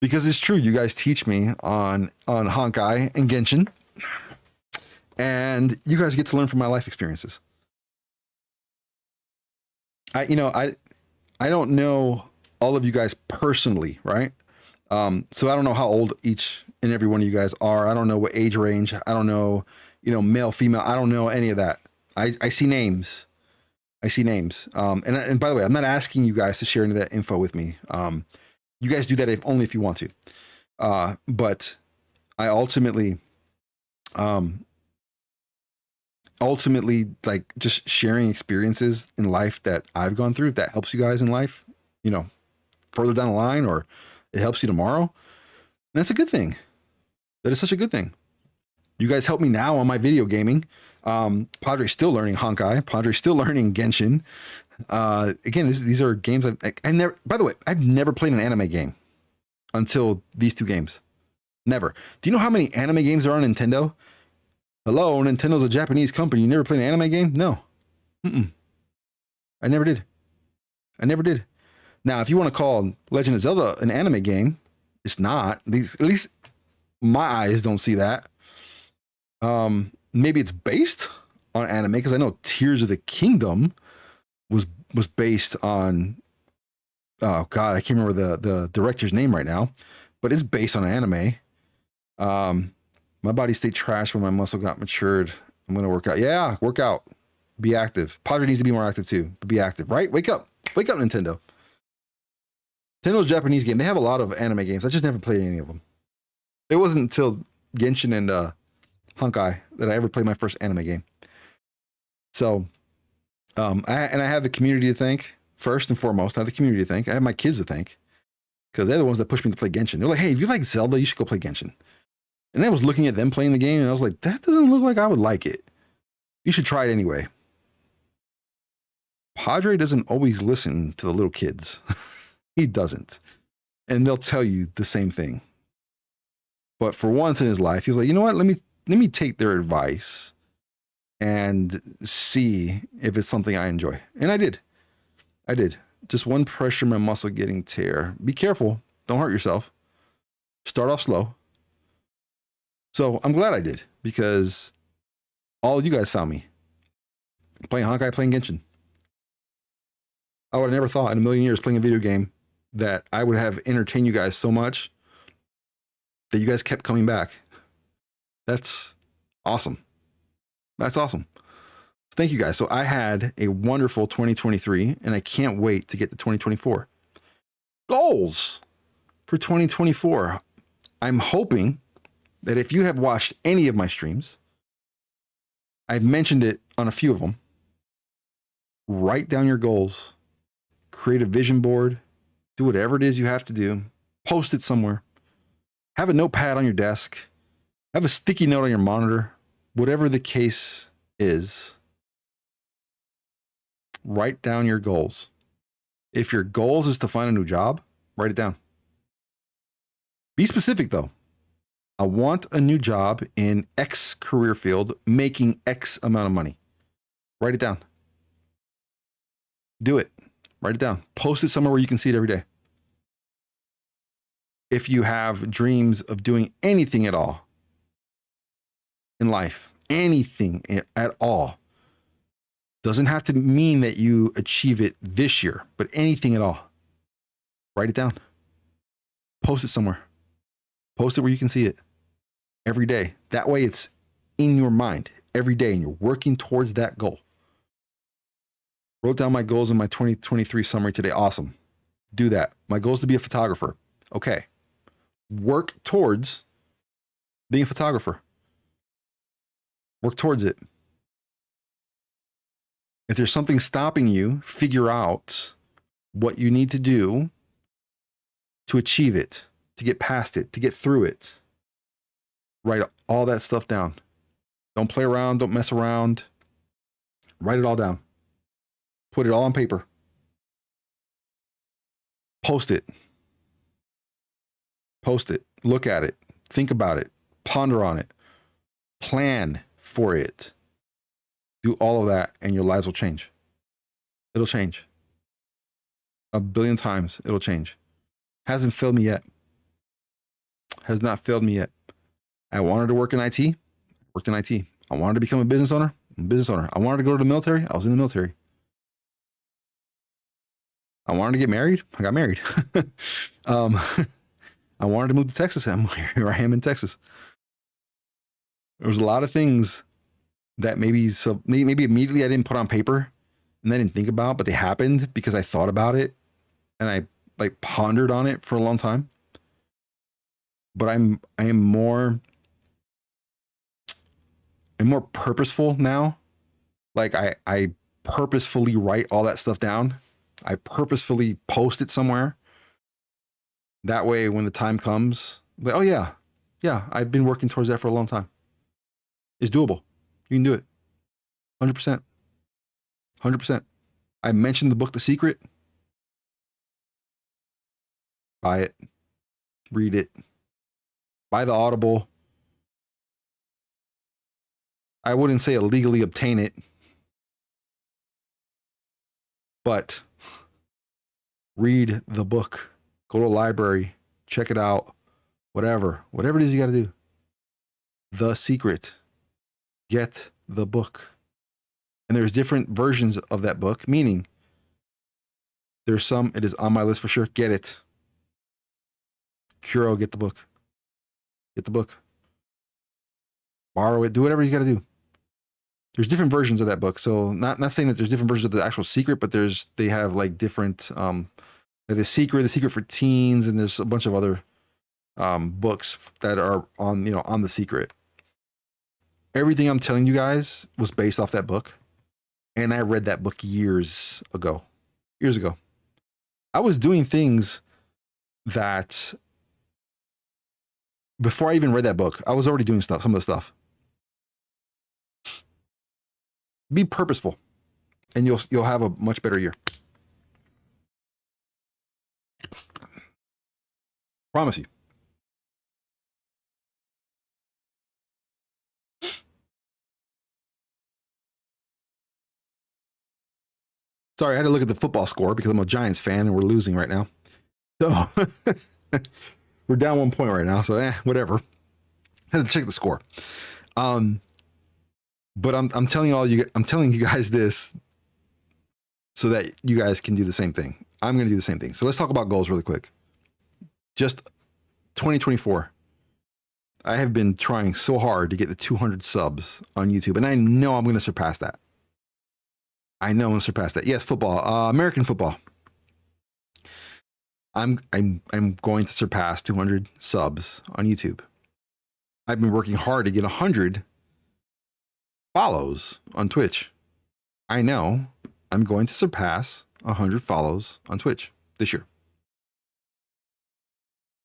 because it's true. You guys teach me on Honkai and Genshin, and you guys get to learn from my life experiences. I don't know all of you guys personally, right? So I don't know how old each and every one of you guys are. I don't know what age range. I don't know, male, female. I don't know any of that. I see names. And by the way, I'm not asking you guys to share any of that info with me. You guys do that only if you want to. But I ultimately, like, just sharing experiences in life that I've gone through, if that helps you guys in life, further down the line, or it helps you tomorrow, that's a good thing. That is such a good thing. You guys help me now on my video gaming. Padre's still learning Honkai. Padre's still learning Genshin. Again, these are games I never, by the way, I've never played an anime game until these two games. Never. Do you know how many anime games are on Nintendo? Hello, Nintendo's a Japanese company. You never played an anime game? No. I never did. Now, if you want to call Legend of Zelda an anime game, it's not. At least my eyes don't see that. Maybe it's based on anime, because I know Tears of the Kingdom was based on, oh god, I can't remember the director's name right now, but it's based on anime. My body stayed trash when my muscle got matured. I'm gonna work out. Yeah, work out. Be active. Padre needs to be more active too, but be active, right? Wake up, Nintendo. Nintendo's a Japanese game. They have a lot of anime games. I just never played any of them. It wasn't until Genshin and Honkai that I ever played my first anime game. So, I have the community to thank, first and foremost. I have the community to thank. I have my kids to thank, because they're the ones that pushed me to play Genshin. They're like, hey, if you like Zelda, you should go play Genshin. And I was looking at them playing the game, and I was like, that doesn't look like I would like it. You should try it anyway. Padre doesn't always listen to the little kids. He doesn't. And they'll tell you the same thing. But for once in his life, he was like, you know what? Let me take their advice and see if it's something I enjoy. And I did. Just one pressure, my muscle getting tear. Be careful. Don't hurt yourself. Start off slow. So I'm glad I did, because all you guys found me playing Honkai, playing Genshin. I would have never thought in a million years playing a video game that I would have entertained you guys so much that you guys kept coming back. That's awesome. That's awesome. Thank you guys. So I had a wonderful 2023 and I can't wait to get to 2024. Goals for 2024. I'm hoping that if you have watched any of my streams, I've mentioned it on a few of them. Write down your goals, create a vision board, do whatever it is you have to do, post it somewhere, have a notepad on your desk, have a sticky note on your monitor, whatever the case is. Write down your goals. If your goals is to find a new job, write it down. Be specific though. I want a new job in X career field, making X amount of money. Write it down. Do it. Write it down. Post it somewhere where you can see it every day. If you have dreams of doing anything at all in life, anything at all, doesn't have to mean that you achieve it this year, but anything at all, write it down. Post it somewhere. Post it where you can see it every day. That way it's in your mind every day and you're working towards that goal. Wrote down my goals in my 2023 summary today. Awesome. Do that. My goal is to be a photographer. Okay. Work towards being a photographer. Work towards it. If there's something stopping you, figure out what you need to do to achieve it, to get past it, to get through it. Write all that stuff down. Don't play around. Don't mess around. Write it all down. Put it all on paper. Post it. Post it. Look at it. Think about it. Ponder on it. Plan for it. Do all of that and your lives will change. It'll change. A billion times it'll change. Hasn't failed me yet. Has not failed me yet. I wanted to work in IT. Worked in IT. I wanted to become a business owner. I'm a business owner. I wanted to go to the military. I was in the military. I wanted to get married. I got married. I wanted to move to Texas. Here I am in Texas. There was a lot of things that maybe immediately I didn't put on paper and I didn't think about, but they happened because I thought about it and I like pondered on it for a long time. But I am more purposeful now. Like I purposefully write all that stuff down. I purposefully post it somewhere. That way, when the time comes, like, oh yeah, I've been working towards that for a long time. It's doable. You can do it. 100%. 100%. I mentioned the book, The Secret. Buy it. Read it. Buy the Audible. I wouldn't say illegally obtain it, but read the book. Go to a library. Check it out. Whatever it is you got to do. The Secret. Get the book. And there's different versions of that book, meaning there's some, it is on my list for sure. Get it. Kuro, get the book. Get the book. Borrow it. Do whatever you got to do. There's different versions of that book. So not saying that there's different versions of the actual Secret, but they have like different, like the Secret for Teens, and there's a bunch of other books that are on the Secret. Everything I'm telling you guys was based off that book. And I read that book years ago. I was doing things that before I even read that book, I was already doing some of the stuff. Be purposeful and you'll have a much better year. Promise you. Sorry, I had to look at the football score because I'm a Giants fan and we're losing right now. So we're down 1 point right now. So whatever. Had to check the score. But I'm telling you guys this so that you guys can do the same thing. I'm going to do the same thing. So let's talk about goals really quick. Just 2024. I have been trying so hard to get the 200 subs on YouTube, and I know I'm going to surpass that. I know I'm going to surpass that. Yes, football, American football. I'm going to surpass 200 subs on YouTube. I've been working hard to get 100 follows on Twitch. I know I'm going to surpass 100 follows on Twitch this year.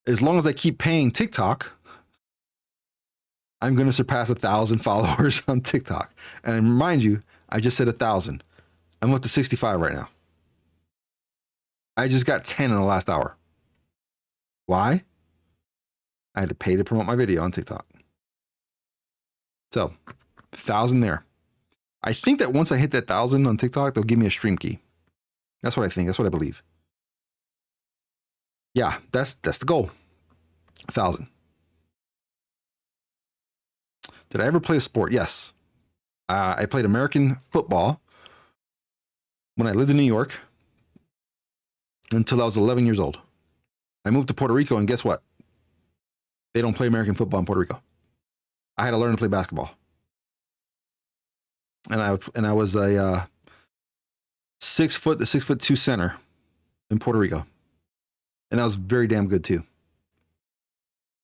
As long as I keep paying TikTok, I'm going to surpass 1,000 followers on TikTok. And mind you, I just said 1,000. I'm up to 65 right now. I just got 10 in the last hour. Why? I had to pay to promote my video on TikTok. So, 1,000 there. I think that once I hit that 1,000 on TikTok, they'll give me a stream key. That's what I think. That's what I believe. Yeah, that's the goal. 1,000. Did I ever play a sport? Yes. I played American football when I lived in New York until I was 11 years old. I moved to Puerto Rico, and guess what? They don't play American football in Puerto Rico. I had to learn to play basketball. And I was a 6 foot to 6'2" center in Puerto Rico. And I was very damn good too.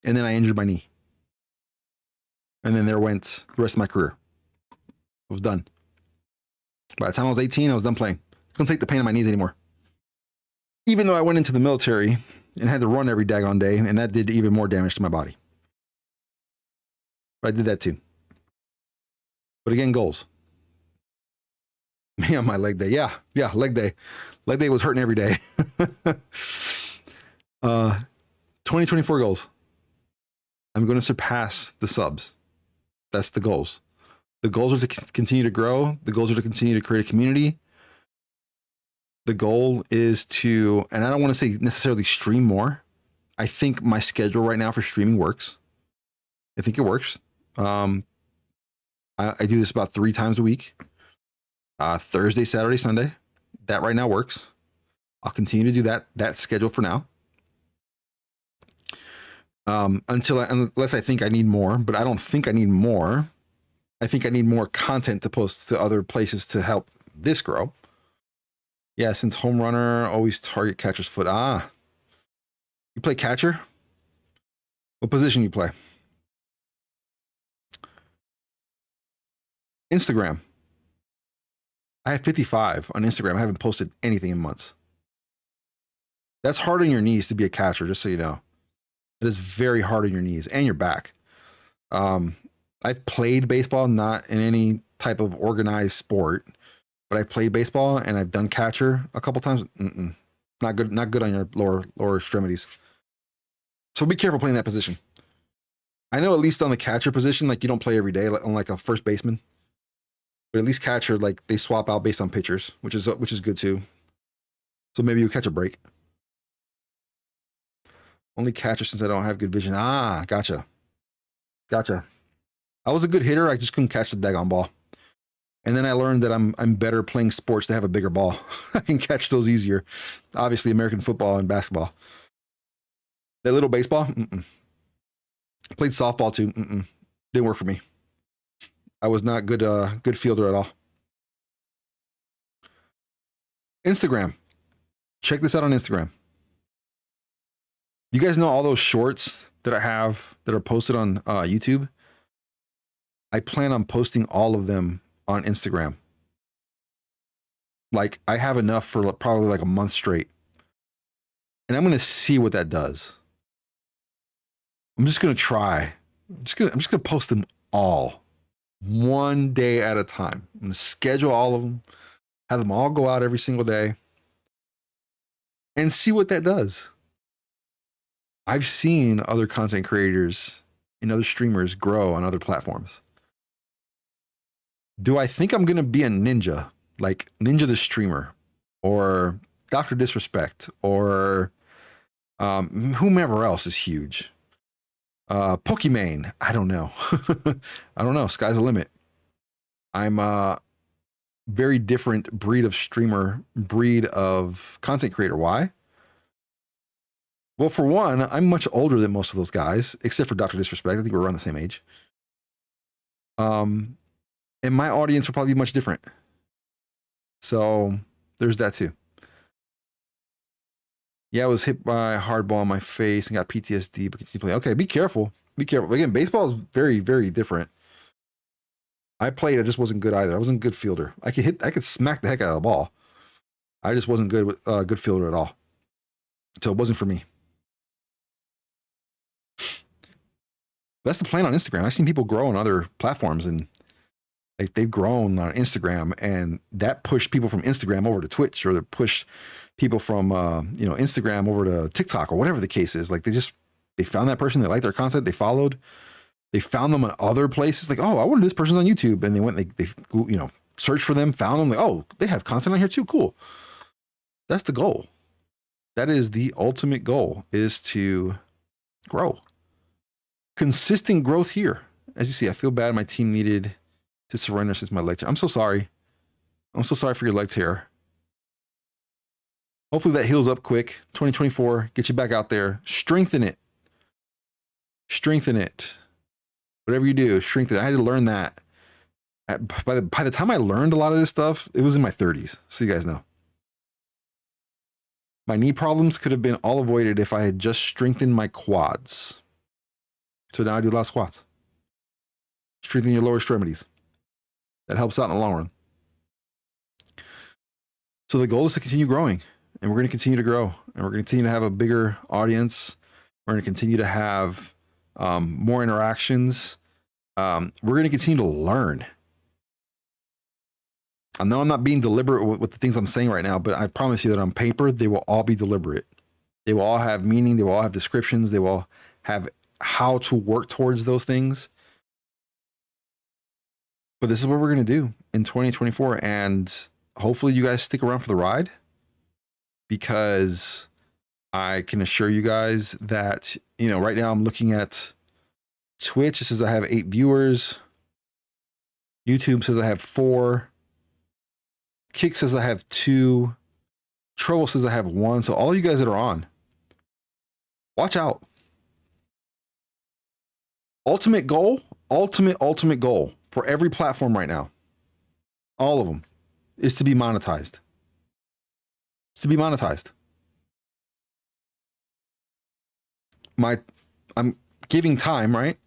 And then I injured my knee. And then there went the rest of my career. I was done. By the time I was 18, I was done playing. I couldn't take the pain in my knees anymore. Even though I went into the military and had to run every daggone day, and that did even more damage to my body. But I did that too. But again, goals. Me on my leg day. Yeah, leg day. Leg day was hurting every day. 2024 goals. I'm going to surpass the subs. That's the goals. The goals are to continue to grow. The goals are to continue to create a community. The goal is to, and I don't want to say necessarily stream more. I think my schedule right now for streaming works. I think it works. I do this about 3 times a week. Thursday, Saturday, Sunday. That right now works. I'll continue to do that schedule for now. Unless I think I need more, but I don't think I need more. I think I need more content to post to other places to help this grow. Yeah, since home runner, always target catcher's foot. You play catcher? What position you play? Instagram. I have 55 on Instagram. I haven't posted anything in months. That's hard on your knees to be a catcher, just so you know. It is very hard on your knees and your back. I've played baseball, not in any type of organized sport, but I've played baseball and I've done catcher a couple times. Not good on your lower extremities. So be careful playing that position. I know at least on the catcher position, like you don't play every day on like a first baseman, but at least catcher, like they swap out based on pitchers, which is good too. So maybe you catch a break. Only catcher since I don't have good vision. Gotcha. I was a good hitter. I just couldn't catch the daggone ball. And then I learned that I'm better playing sports that have a bigger ball. I can catch those easier. Obviously, American football and basketball. That little baseball, played softball too. Didn't work for me. I was not good fielder at all. Instagram. Check this out on Instagram. You guys know all those shorts that I have that are posted on YouTube? I plan on posting all of them on Instagram. Like I have enough for probably like a month straight. And I'm going to see what that does. I'm just going to try. I'm just going to post them all one day at a time. I'm going to schedule all of them, have them all go out every single day and see what that does. I've seen other content creators and other streamers grow on other platforms. Do I think I'm going to be a ninja, like Ninja the Streamer or Dr. Disrespect or whomever else is huge? Pokimane, I don't know. I don't know. Sky's the limit. I'm very different breed of streamer, breed of content creator. Why? Well, for one, I'm much older than most of those guys, except for Dr. Disrespect. I think we're around the same age. And my audience will probably be much different. So there's that too. Yeah, I was hit by a hard ball in my face and got PTSD, but continue playing. Okay, be careful. Be careful. Again, baseball is very, very different. I played, I just wasn't good either. I wasn't a good fielder. I could smack the heck out of the ball. I just wasn't good with good fielder at all. So it wasn't for me. That's the plan on Instagram. I've seen people grow on other platforms, and like they've grown on Instagram, and that pushed people from Instagram over to Twitch, or to push people from Instagram over to TikTok, or whatever the case is. Like they found that person, they liked their content, they followed, they found them on other places. Like, oh, I wonder if this person's on YouTube, and they went, they searched for them, found them. Like, oh, they have content on here too. Cool. That's the goal. That is the ultimate goal, is to grow. Consistent growth here. As you see, I feel bad. My team needed to surrender since my leg tear. I'm so sorry. I'm so sorry for your leg tear. Hopefully that heals up quick. 2024, get you back out there. Strengthen it. Strengthen it. Whatever you do, strengthen it. I had to learn that. By the time I learned a lot of this stuff, it was in my 30s. So you guys know. My knee problems could have been all avoided if I had just strengthened my quads. So now I do a lot of squats. Strengthen your lower extremities. That helps out in the long run. So the goal is to continue growing, and we're going to continue to grow, and we're going to continue to have a bigger audience. We're going to continue to have more interactions. We're going to continue to learn. I know I'm not being deliberate with the things I'm saying right now, but I promise you that on paper, they will all be deliberate. They will all have meaning. They will all have descriptions. They will have how to work towards those things. But this is what we're going to do in 2024. And hopefully you guys stick around for the ride, because I can assure you guys that, right now I'm looking at Twitch. It says I have 8 viewers. YouTube says I have 4. Kick says I have 2. Troll says I have 1. So all you guys that are on, watch out. Ultimate goal for every platform right now, all of them, is to be monetized. It's to be monetized. I'm giving time, right?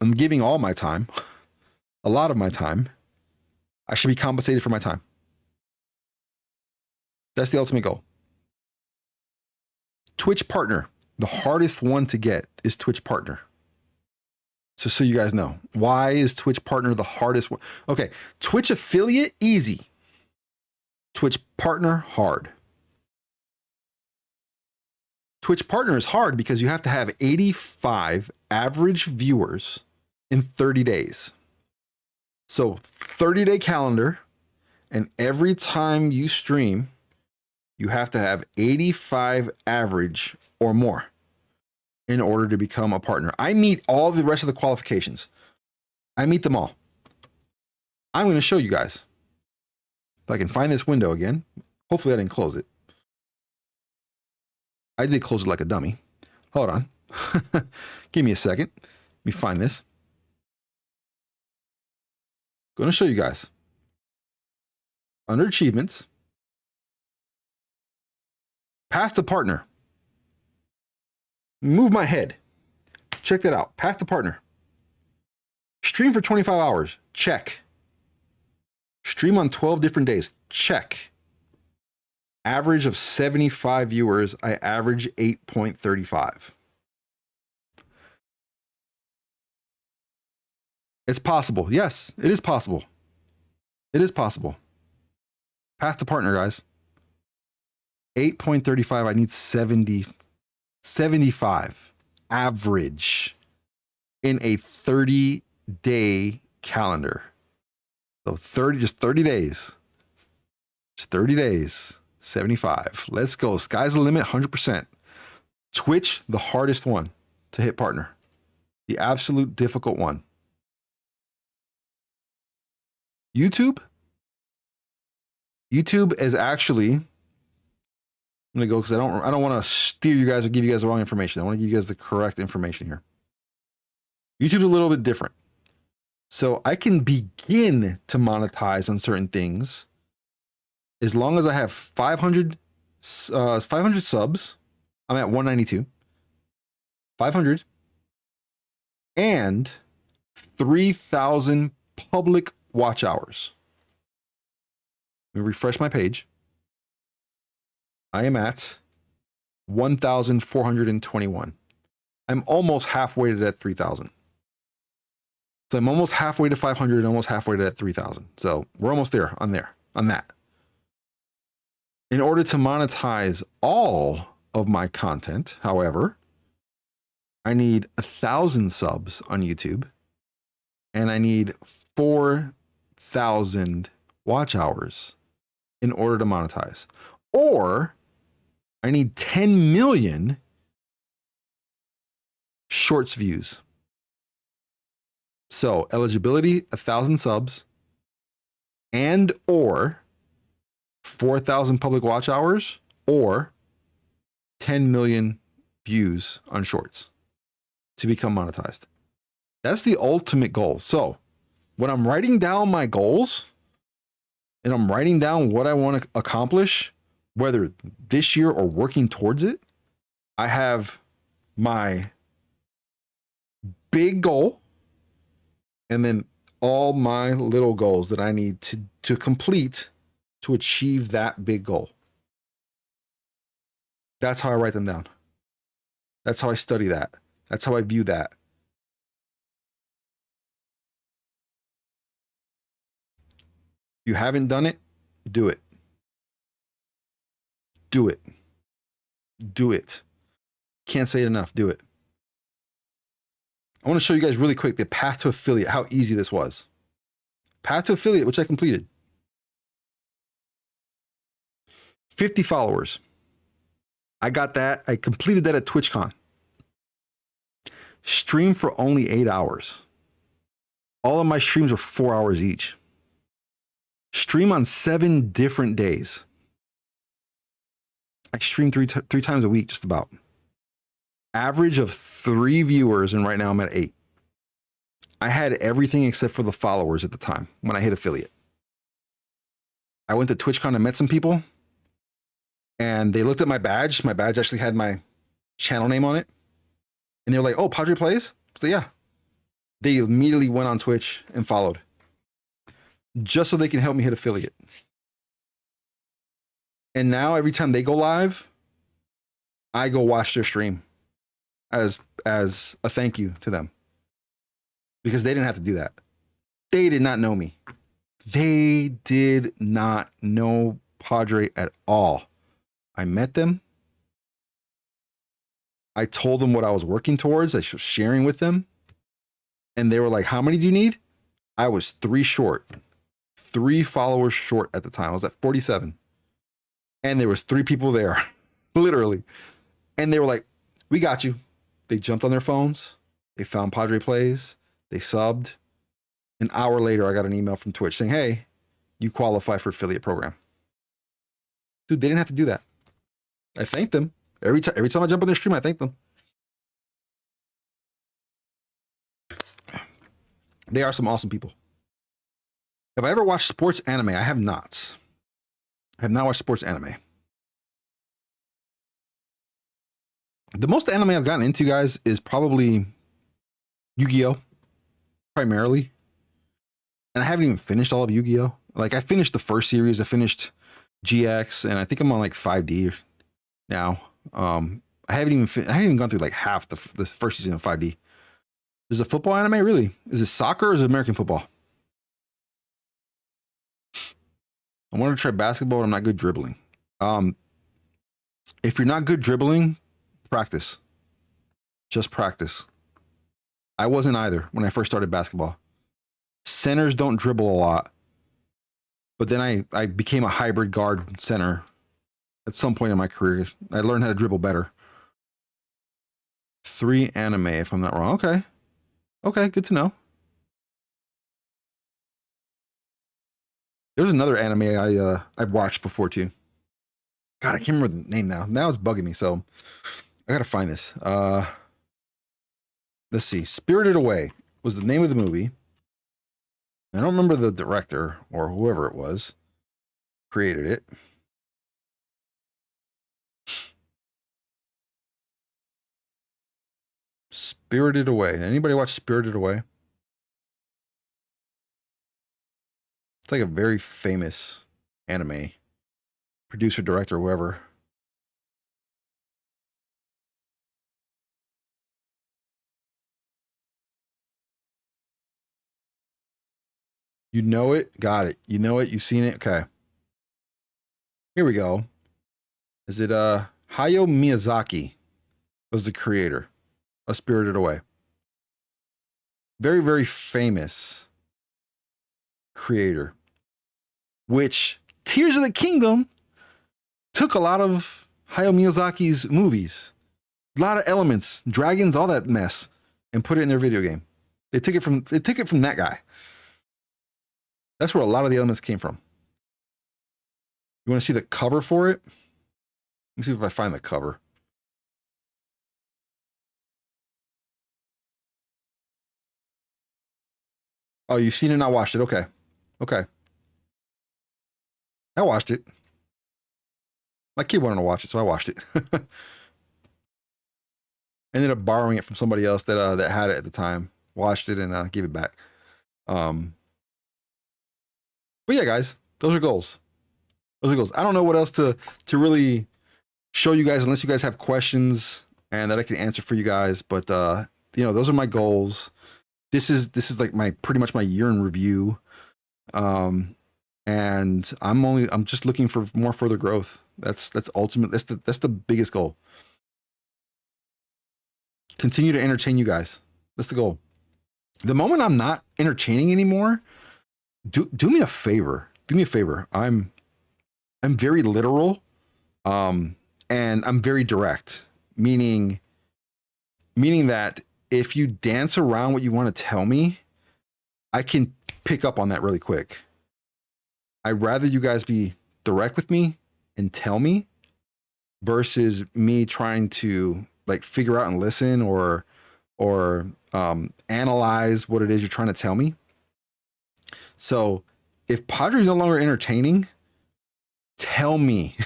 I'm giving all my time, a lot of my time. I should be compensated for my time. That's the ultimate goal. Twitch partner. The hardest one to get is Twitch partner. So you guys know, why is Twitch partner the hardest one? Okay, Twitch affiliate, easy. Twitch partner, hard. Twitch partner is hard because you have to have 85 average viewers in 30 days. So 30-day calendar, and every time you stream, you have to have 85 average or more in order to become a partner. I meet all the rest of the qualifications. I meet them all. I'm going to show you guys. If I can find this window again. Hopefully I didn't close it. I did close it like a dummy. Hold on. Give me a second. Let me find this. Going to show you guys. Under achievements. Path to partner. Move my head. Check that out. Path to partner. Stream for 25 hours. Check. Stream on 12 different days. Check. Average of 75 viewers. I average 8.35. It's possible. Yes, it is possible. It is possible. Path to partner, guys. 8.35. I need 75 average in a 30-day calendar. So 30 days. Just 30 days. 75. Let's go. Sky's the limit, 100%. Twitch, the hardest one to hit partner. The absolute difficult one. YouTube, YouTube is actually, I'm gonna go because I don't want to steer you guys or give you guys the wrong information. I want to give you guys the correct information here. YouTube's a little bit different. So I can begin to monetize on certain things as long as I have 500 subs. I'm at 192. 500 and 3,000 public watch hours. Let me refresh my page. I am at 1,421. I'm almost halfway to that 3,000. So I'm almost halfway to 500 and almost halfway to that 3,000. So we're almost there on that. In order to monetize all of my content, however, I need 1,000 subs on YouTube and I need 4,000 watch hours in order to monetize. Or I need 10 million shorts views. So eligibility, 1,000 subs and or 4,000 public watch hours or 10 million views on shorts to become monetized. That's the ultimate goal. So when I'm writing down my goals and I'm writing down what I want to accomplish, whether this year or working towards it, I have my big goal and then all my little goals that I need to complete to achieve that big goal. That's how I write them down. That's how I study that. That's how I view that. If you haven't done it, do it. Do it. Do it. Can't say it enough. Do it. I want to show you guys really quick the path to affiliate, how easy this was. Path to affiliate, which I completed. 50 followers. I got that. I completed that at TwitchCon. Stream for only 8 hours. All of my streams are 4 hours each. Stream on 7 different days. I stream three times a week, just about. Average of 3 viewers, and right now I'm at 8. I had everything except for the followers at the time when I hit affiliate. I went to TwitchCon and met some people, and they looked at my badge. My badge actually had my channel name on it. And they were like, oh, Padre plays? So yeah. They immediately went on Twitch and followed. Just so they can help me hit affiliate. And now every time they go live, I go watch their stream as a thank you to them. Because they didn't have to do that. They did not know me. They did not know Padre at all. I met them. I told them what I was working towards. I was sharing with them. And they were like, how many do you need? I was 3 short. 3 followers short at the time. I was at 47. And there was 3 people there. Literally. And they were like, we got you. They jumped on their phones. They found Padre Plays. They subbed. An hour later, I got an email from Twitch saying, hey, you qualify for affiliate program. Dude, they didn't have to do that. I thanked them. Every time I jump on their stream, I thank them. They are some awesome people. Have I ever watched sports anime? I have not. I have not watched sports anime. The most anime I've gotten into, guys, is probably Yu-Gi-Oh! Primarily. And I haven't even finished all of Yu-Gi-Oh! Like, I finished the first series. I finished GX, and I think I'm on like 5D now. I haven't even gone through like half the first season of 5D. Is it football anime, really? Is it soccer or is it American football? I wanted to try basketball, but I'm not good dribbling. If you're not good dribbling, practice. Just practice. I wasn't either when I first started basketball. Centers don't dribble a lot. But then I became a hybrid guard center at some point in my career. I learned how to dribble better. 3 anime, if I'm not wrong. Okay. Okay, good to know. There's another anime I've watched before too. God, I can't remember the name now. Now it's bugging me, so I gotta find this. Let's see. Spirited Away was the name of the movie. I don't remember the director or whoever it was created it. Spirited Away. Anybody watch Spirited Away? It's like a very famous anime producer, director, whoever. You know it? Got it. You know it? You've seen it? Okay. Here we go. Is it Hayao Miyazaki was the creator of Spirited Away. Very, very famous creator. Which Tears of the Kingdom took a lot of Hayao Miyazaki's movies. A lot of elements, dragons, all that mess, and put it in their video game. They took it from that guy. That's where a lot of the elements came from. You want to see the cover for it? Let me see if I find the cover. Oh, you've seen it and I watched it. Okay. Okay. I watched it. My kid wanted to watch it, so I watched it. Ended up borrowing it from somebody else that had it at the time. Watched it and gave it back. But yeah, guys, those are goals. Those are goals. I don't know what else to really show you guys unless you guys have questions and that I can answer for you guys. But those are my goals. This is like my pretty much my year in review. And I'm just looking for more further growth. That's ultimate. That's the biggest goal. Continue to entertain you guys. That's the goal. The moment I'm not entertaining anymore, do me a favor. Do me a favor. I'm very literal, and I'm very direct. Meaning that if you dance around what you want to tell me, I can pick up on that really quick. I'd rather you guys be direct with me and tell me versus me trying to like figure out and listen or analyze what it is you're trying to tell me. So if Padre's no longer entertaining, tell me.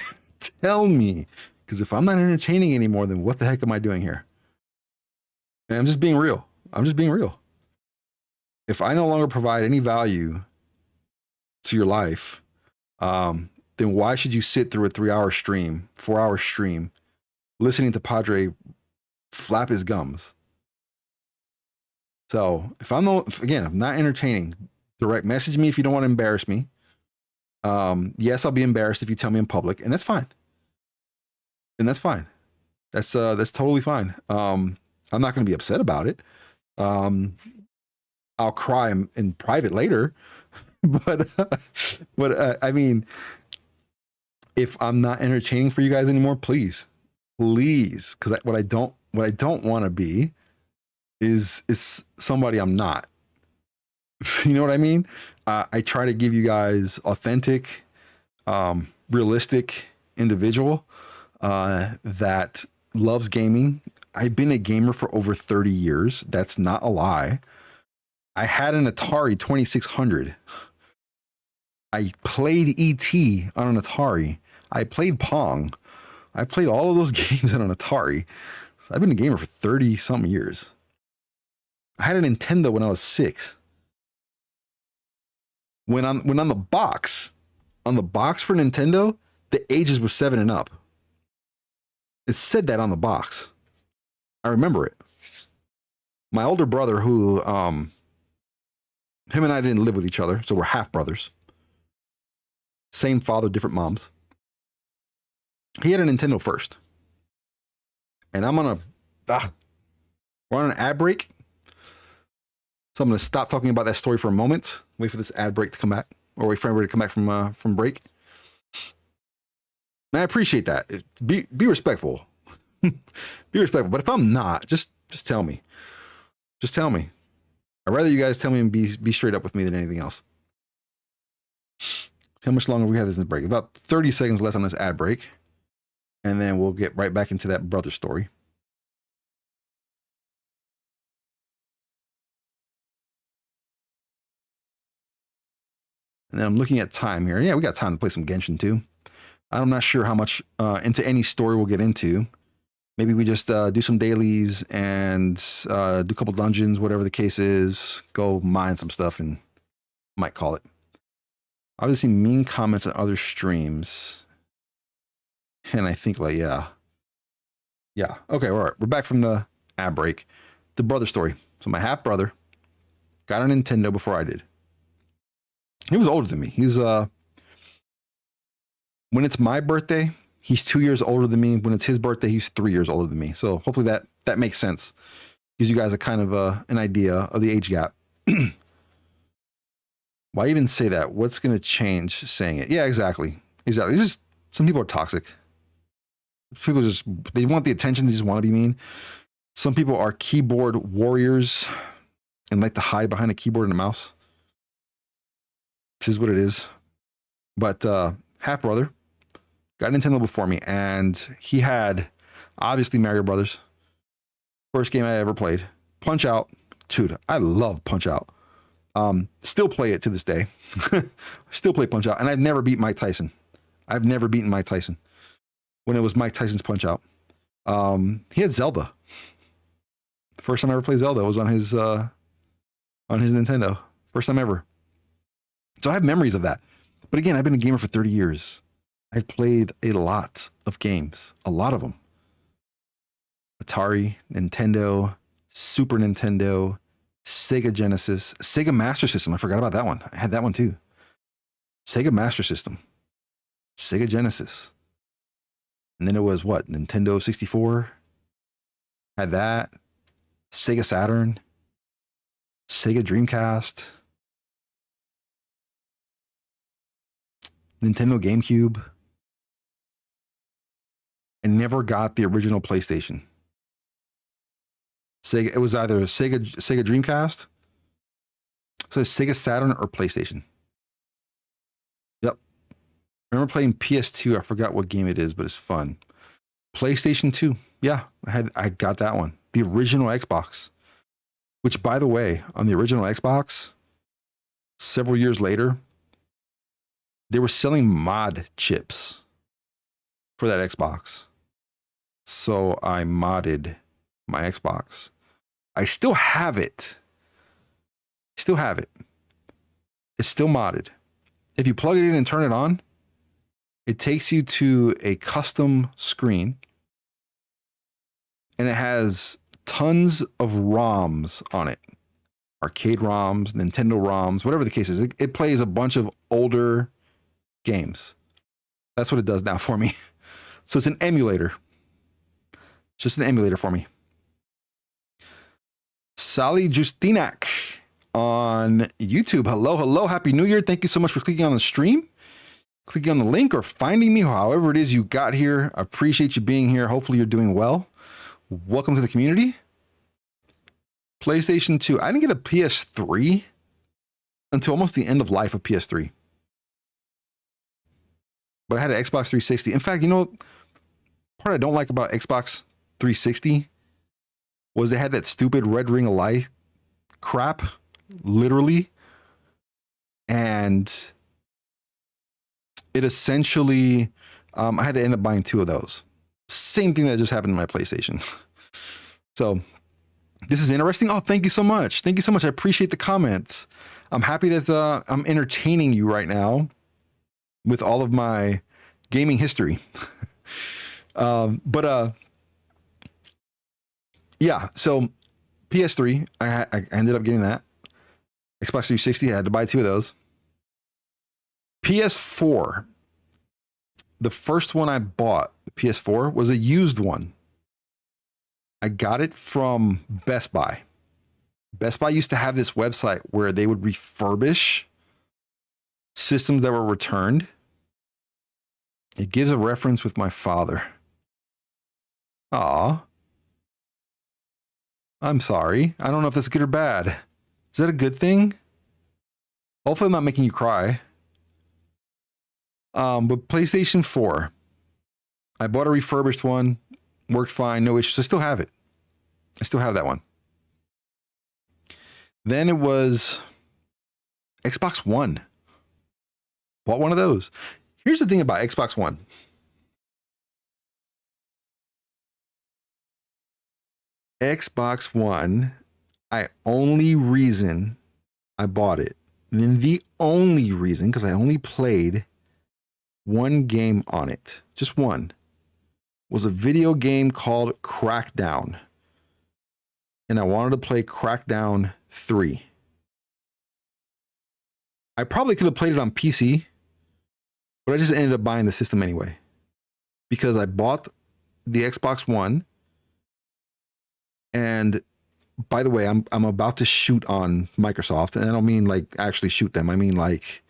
Tell me. Because if I'm not entertaining anymore, then what the heck am I doing here? And I'm just being real. I'm just being real. If I no longer provide any value to your life, then why should you sit through a 3-hour stream, 4-hour stream, listening to Padre flap his gums? So if I'm not entertaining, direct message me if you don't want to embarrass me. Yes, I'll be embarrassed if you tell me in public, and that's fine. And that's fine. That's totally fine. I'm not going to be upset about it. I'll cry in private later, but I mean, if I'm not entertaining for you guys anymore, please, because what I don't want to be is somebody I'm not. You know what I mean? I try to give you guys authentic, realistic individual that loves gaming. I've been a gamer for over 30 years. That's not a lie. I had an Atari 2600. I played ET on an Atari. I played Pong. I played all of those games on an Atari. So I've been a gamer for 30 something years. I had a Nintendo when I was 6. When on the box for Nintendo, the ages were 7 and up. It said that on the box. I remember it. My older brother, who him and I didn't live with each other, so we're half brothers. Same father, different moms. He had a Nintendo first. And we're on an ad break. So I'm going to stop talking about that story for a moment. Wait for this ad break to come back, or wait for everybody to come back from break. And I appreciate that. Be respectful. Be respectful. But if I'm not, just tell me. Just tell me. I'd rather you guys tell me and be straight up with me than anything else. How much longer we have this in the break? About 30 seconds left on this ad break. And then we'll get right back into that brother story. And then I'm looking at time here. Yeah, we got time to play some Genshin too. I'm not sure how much into any story we'll get into. Maybe we just do some dailies and do a couple dungeons, whatever the case is. Go mine some stuff and might call it. Obviously, mean comments on other streams. And I think like, yeah. Yeah. Okay, all right. We're back from the ad break. The brother story. So my half brother got a Nintendo before I did. He was older than me. He's when it's my birthday, he's 2 years older than me. When it's his birthday, he's 3 years older than me. So hopefully that makes sense. Gives you guys a kind of an idea of the age gap. Why even say that? What's going to change saying it? Yeah, exactly. Exactly. It's just some people are toxic. People just, they want the attention. They just want to be mean. Some people are keyboard warriors and like to hide behind a keyboard and a mouse. This is what it is. But half brother got Nintendo before me, and he had obviously Mario Brothers. First game I ever played. Punch Out. Dude, I love Punch Out. Still play it to this day. Still play Punch Out. And I've never beat Mike Tyson. I've never beaten Mike Tyson when it was Mike Tyson's Punch Out. He had Zelda. The first time I ever played Zelda was on his Nintendo. First time ever. So I have memories of that. But again, I've been a gamer for 30 years. I've played a lot of games. A lot of them. Atari, Nintendo, Super Nintendo, Sega Genesis, Sega Master System. I forgot about that one. I had that one too. Sega Master System, Sega Genesis. And then it was what? Nintendo 64. Had that. Sega Saturn. Sega Dreamcast. Nintendo GameCube. And never got the original PlayStation. Sega, it was either Sega Dreamcast, so Sega Saturn or PlayStation. Yep. I remember playing PS2. I forgot what game it is, but it's fun. PlayStation 2. Yeah, I got that one. The original Xbox. Which, by the way, on the original Xbox, several years later, they were selling mod chips for that Xbox. So I modded my Xbox. I still have it. Still have it. It's still modded. If you plug it in and turn it on, it takes you to a custom screen. And it has tons of ROMs on it. Arcade ROMs, Nintendo ROMs, whatever the case is. It plays a bunch of older games. That's what it does now for me. So it's an emulator. It's just an emulator for me. Sally Justinak on YouTube. Hello, hello. Happy New Year. Thank you so much for clicking on the stream, clicking on the link, or finding me, however it is you got here. I appreciate you being here. Hopefully you're doing well. Welcome to the community. PlayStation 2. I didn't get a PS3 until almost the end of life of PS3. But I had an Xbox 360. In fact, you know, part I don't like about Xbox 360 was they had that stupid red ring of light crap, literally. And it essentially, I had to end up buying two of those. Same thing that just happened in my PlayStation. So this is interesting. Oh, thank you so much. Thank you so much. I appreciate the comments. I'm happy that I'm entertaining you right now with all of my gaming history. Yeah, so PS3, I ended up getting that. Xbox 360, I had to buy two of those. PS4, the first one I bought, the PS4, was a used one. I got it from Best Buy. Best Buy used to have this website where they would refurbish systems that were returned. It gives a reference with my father. Aw. I'm sorry. I don't know if that's good or bad. Is that a good thing? Hopefully I'm not making you cry. But PlayStation 4, I bought a refurbished one, worked fine, no issues. I still have it. I still have that one. Then it was Xbox One. Bought one of those. Here's the thing about Xbox One. Xbox One, only reason I bought it, and the only reason, because I only played one game on it, just one, was a video game called Crackdown. And I wanted to play Crackdown 3. I probably could have played it on PC, but I just ended up buying the system anyway. Because I bought the Xbox One. And by the way, I'm about to shoot on Microsoft. And I don't mean like actually shoot them. I mean like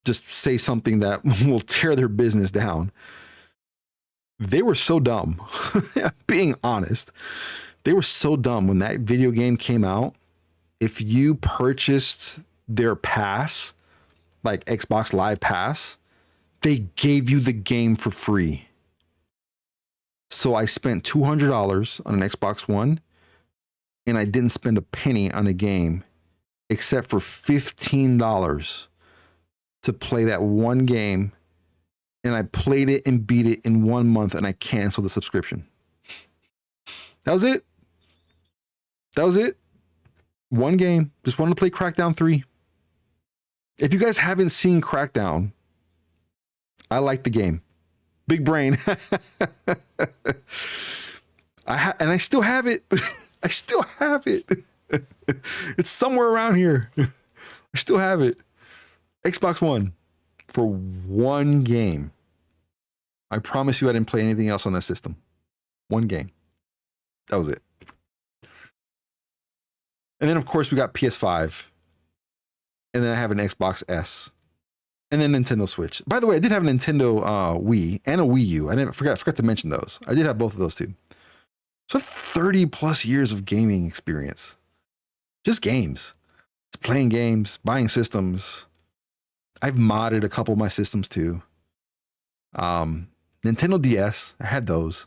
just say something that will tear their business down. They were so dumb. Being honest. They were so dumb when that video game came out. If you purchased their pass, like Xbox Live Pass, they gave you the game for free. So I spent $200 on an Xbox One, and I didn't spend a penny on a game except for $15 to play that one game. And I played it and beat it in 1 month, and I canceled the subscription. That was it. That was it. One game. Just wanted to play Crackdown 3. If you guys haven't seen Crackdown, I like the game. Big brain. And I still have it. I still have it. It's somewhere around here. I still have it. Xbox One for one game. I promise you I didn't play anything else on that system. One game. That was it. And then, of course, we got PS5. And then I have an Xbox S. And then Nintendo Switch. By the way, I did have a Nintendo Wii and a Wii U. I forgot to mention those. I did have both of those too. So 30 plus years of gaming experience. Just games. Just playing games, buying systems. I've modded a couple of my systems too. Nintendo DS, I had those.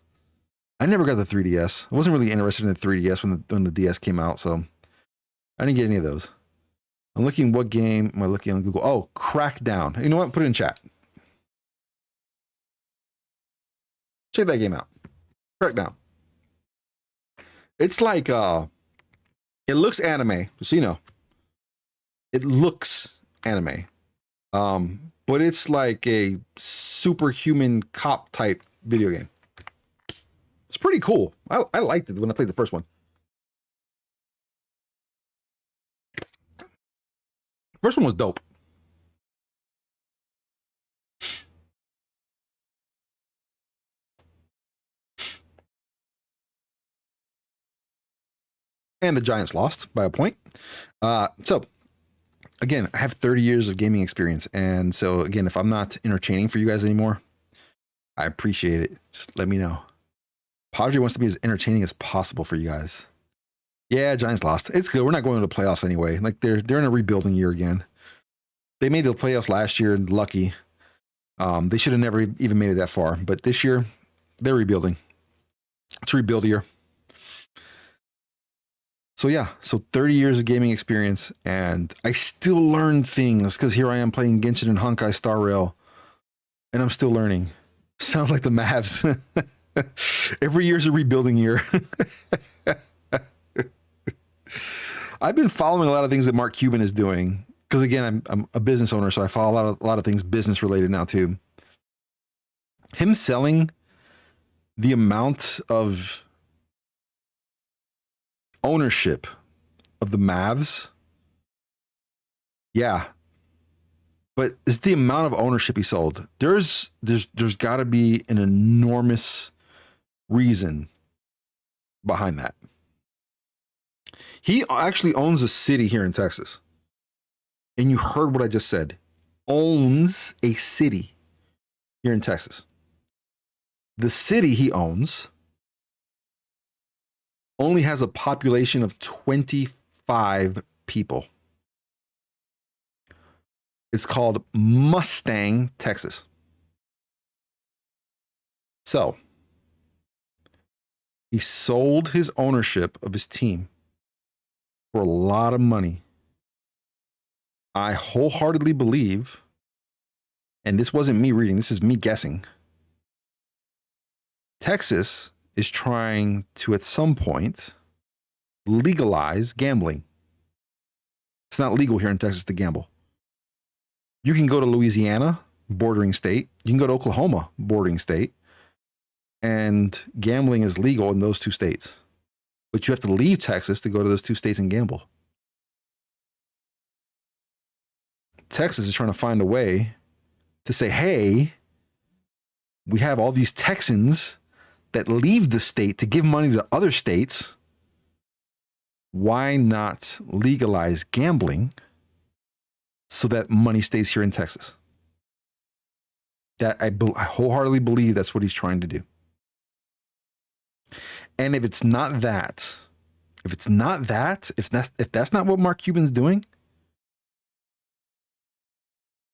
I never got the 3DS. I wasn't really interested in the 3DS when the DS came out, so I didn't get any of those. I'm looking, what game am I looking on Google? Oh, Crackdown. You know what? Put it in chat. Check that game out. Crackdown. It's like, it looks anime, just so you know. It looks anime. But it's like a superhuman cop type video game. It's pretty cool. I liked it when I played the first one. First one was dope. And the Giants lost by a point. So again, I have 30 years of gaming experience. And so again, if I'm not entertaining for you guys anymore, I appreciate it. Just let me know. Padre wants to be as entertaining as possible for you guys. Yeah, Giants lost. It's good. We're not going to the playoffs anyway. Like they're in a rebuilding year again. They made the playoffs last year, lucky. They should have never even made it that far. But this year, they're rebuilding. It's a rebuild year. So yeah, so 30 years of gaming experience, and I still learn things because here I am playing Genshin and Honkai Star Rail, and I'm still learning. Sounds like the Mavs. Every year's a rebuilding year. I've been following a lot of things that Mark Cuban is doing because again, I'm a business owner, so I follow a lot of things business related now too. Him selling the amount of ownership of the Mavs, yeah, but it's the amount of ownership he sold. There's got to be an enormous reason behind that. He actually owns a city here in Texas. And you heard what I just said. Owns a city here in Texas. The city he owns only has a population of 25 people. It's called Mustang, Texas. So he sold his ownership of his team for a lot of money. I wholeheartedly believe, and this wasn't me reading, this is me guessing, Texas is trying to, at some point, legalize gambling. It's not legal here in Texas to gamble. You can go to Louisiana, bordering state. You can go to Oklahoma, bordering state. And gambling is legal in those two states. But you have to leave Texas to go to those two states and gamble. Texas is trying to find a way to say, hey, we have all these Texans that leave the state to give money to other states. Why not legalize gambling so that money stays here in Texas? That I wholeheartedly believe that's what he's trying to do. And if it's not that, if that's not what Mark Cuban's doing,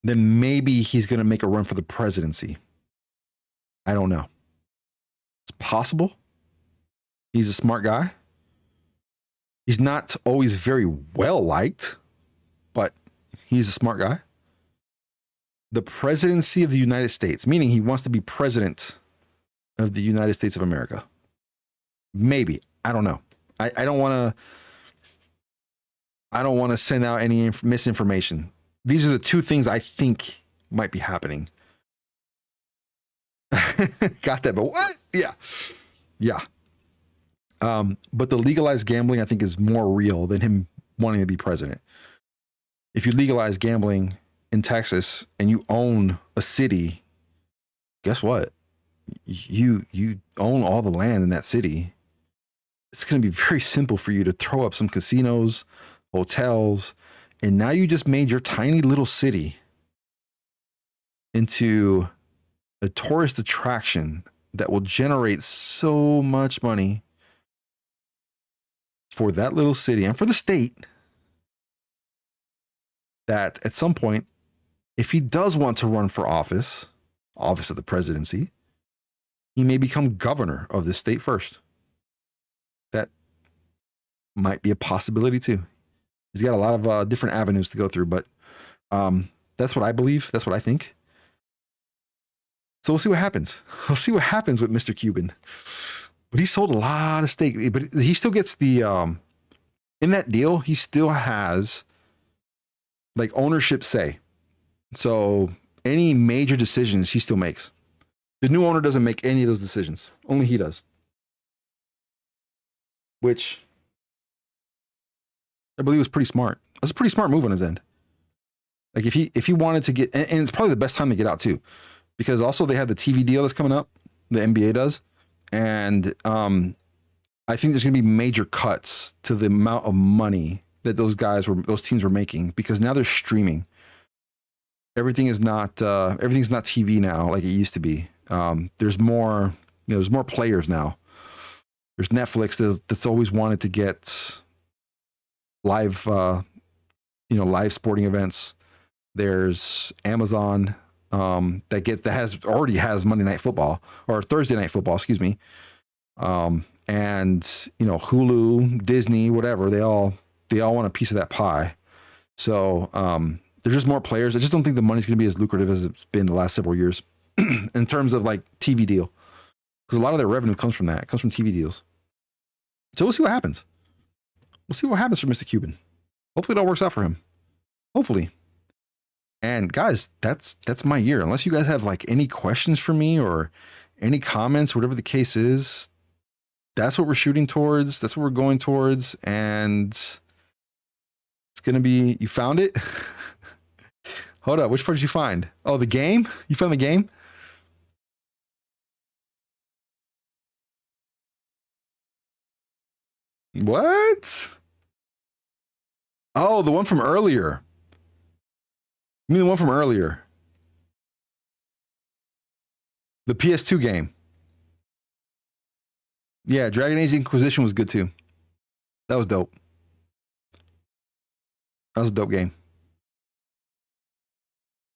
then maybe he's going to make a run for the presidency. I don't know. It's possible. He's a smart guy. He's not always very well liked, but he's a smart guy. The presidency of the United States, meaning he wants to be president of the United States of America. Maybe. I don't know. I don't want to send out any misinformation. These are the two things I think might be happening. Got that, but what? Yeah. Yeah. But the legalized gambling, I think, is more real than him wanting to be president. If you legalize gambling in Texas and you own a city, guess what? You own all the land in that city. It's going to be very simple for you to throw up some casinos, hotels, and now you just made your tiny little city into a tourist attraction that will generate so much money for that little city and for the state that at some point, if he does want to run for office of the presidency, he may become governor of this state first. That might be a possibility too. He's got a lot of different avenues to go through, but that's what I believe. That's what I think. So we'll see what happens. We'll see what happens with Mr. Cuban. But he sold a lot of stake. But he still gets the in that deal. He still has like ownership say. So any major decisions he still makes. The new owner doesn't make any of those decisions. Only he does. Which I believe was pretty smart. That's a pretty smart move on his end. Like if he wanted to get, and it's probably the best time to get out too, because also they have the TV deal that's coming up. The NBA does, and I think there's going to be major cuts to the amount of money that those teams were making because now they're streaming. Everything's not TV now like it used to be. There's more players now. There's Netflix that's always wanted to get live sporting events. There's Amazon that already has Monday Night Football or Thursday Night Football, excuse me. And Hulu, Disney, whatever, they all want a piece of that pie. So there's just more players. I just don't think the money's going to be as lucrative as it's been the last several years in terms of like TV deal, because a lot of their revenue comes from that. It comes from TV deals. So we'll see what happens. We'll see what happens for Mr. Cuban. Hopefully it all works out for him. Hopefully. And guys, that's my year. Unless you guys have like any questions for me or any comments, whatever the case is, that's what we're shooting towards. That's what we're going towards. And it's going to be, you found it? Hold up. Which part did you find? Oh, the game? You found the game? What? Oh, the one from earlier. You mean the one from earlier? The PS2 game. Yeah, Dragon Age Inquisition was good too. That was dope. That was a dope game.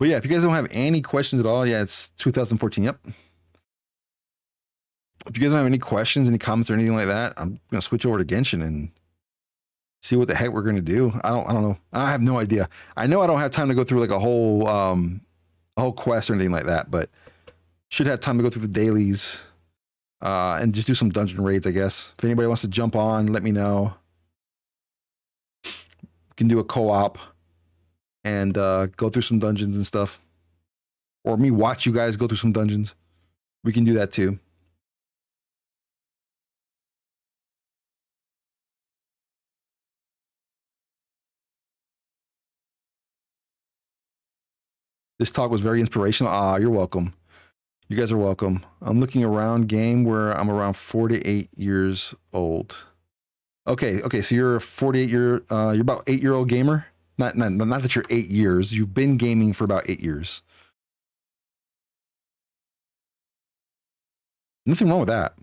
But yeah, if you guys don't have any questions at all, yeah, it's 2014. Yep. If you guys don't have any questions, any comments, or anything like that, I'm gonna switch over to Genshin and see what the heck we're gonna do. I don't know. I have no idea. I know I don't have time to go through like a whole quest or anything like that, but should have time to go through the dailies and just do some dungeon raids, I guess. If anybody wants to jump on, let me know. We can do a co-op and go through some dungeons and stuff. Or me watch you guys go through some dungeons. We can do that too. This talk was very inspirational. Ah, you're welcome. You guys are welcome. I'm looking around game where I'm around 48 years old. Okay, so you're a 48 year, you're about 8-year-old gamer. Not that you're 8 years. You've been gaming for about 8 years. Nothing wrong with that.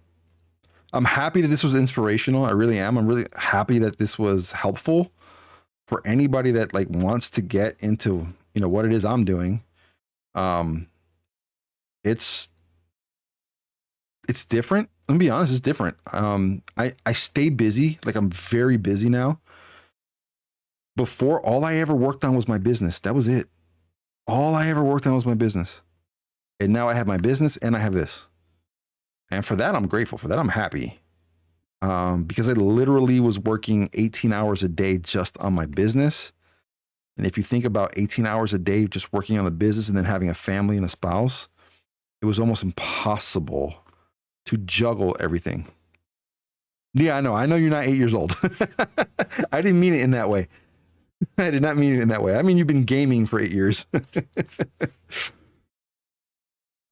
I'm happy that this was inspirational. I really am. I'm really happy that this was helpful for anybody that like wants to get into, you know, what it is I'm doing. It's different. Let me be honest, it's different. I stay busy. Like I'm very busy now. Before, all I ever worked on was my business. That was it. All I ever worked on was my business. And now I have my business and I have this. And for that, I'm grateful. For that, I'm happy. Because I literally was working 18 hours a day just on my business. And if you think about 18 hours a day just working on the business and then having a family and a spouse, it was almost impossible to juggle everything. Yeah, I know you're not 8 years old. I didn't mean it in that way. I did not mean it in that way. I mean, you've been gaming for 8 years.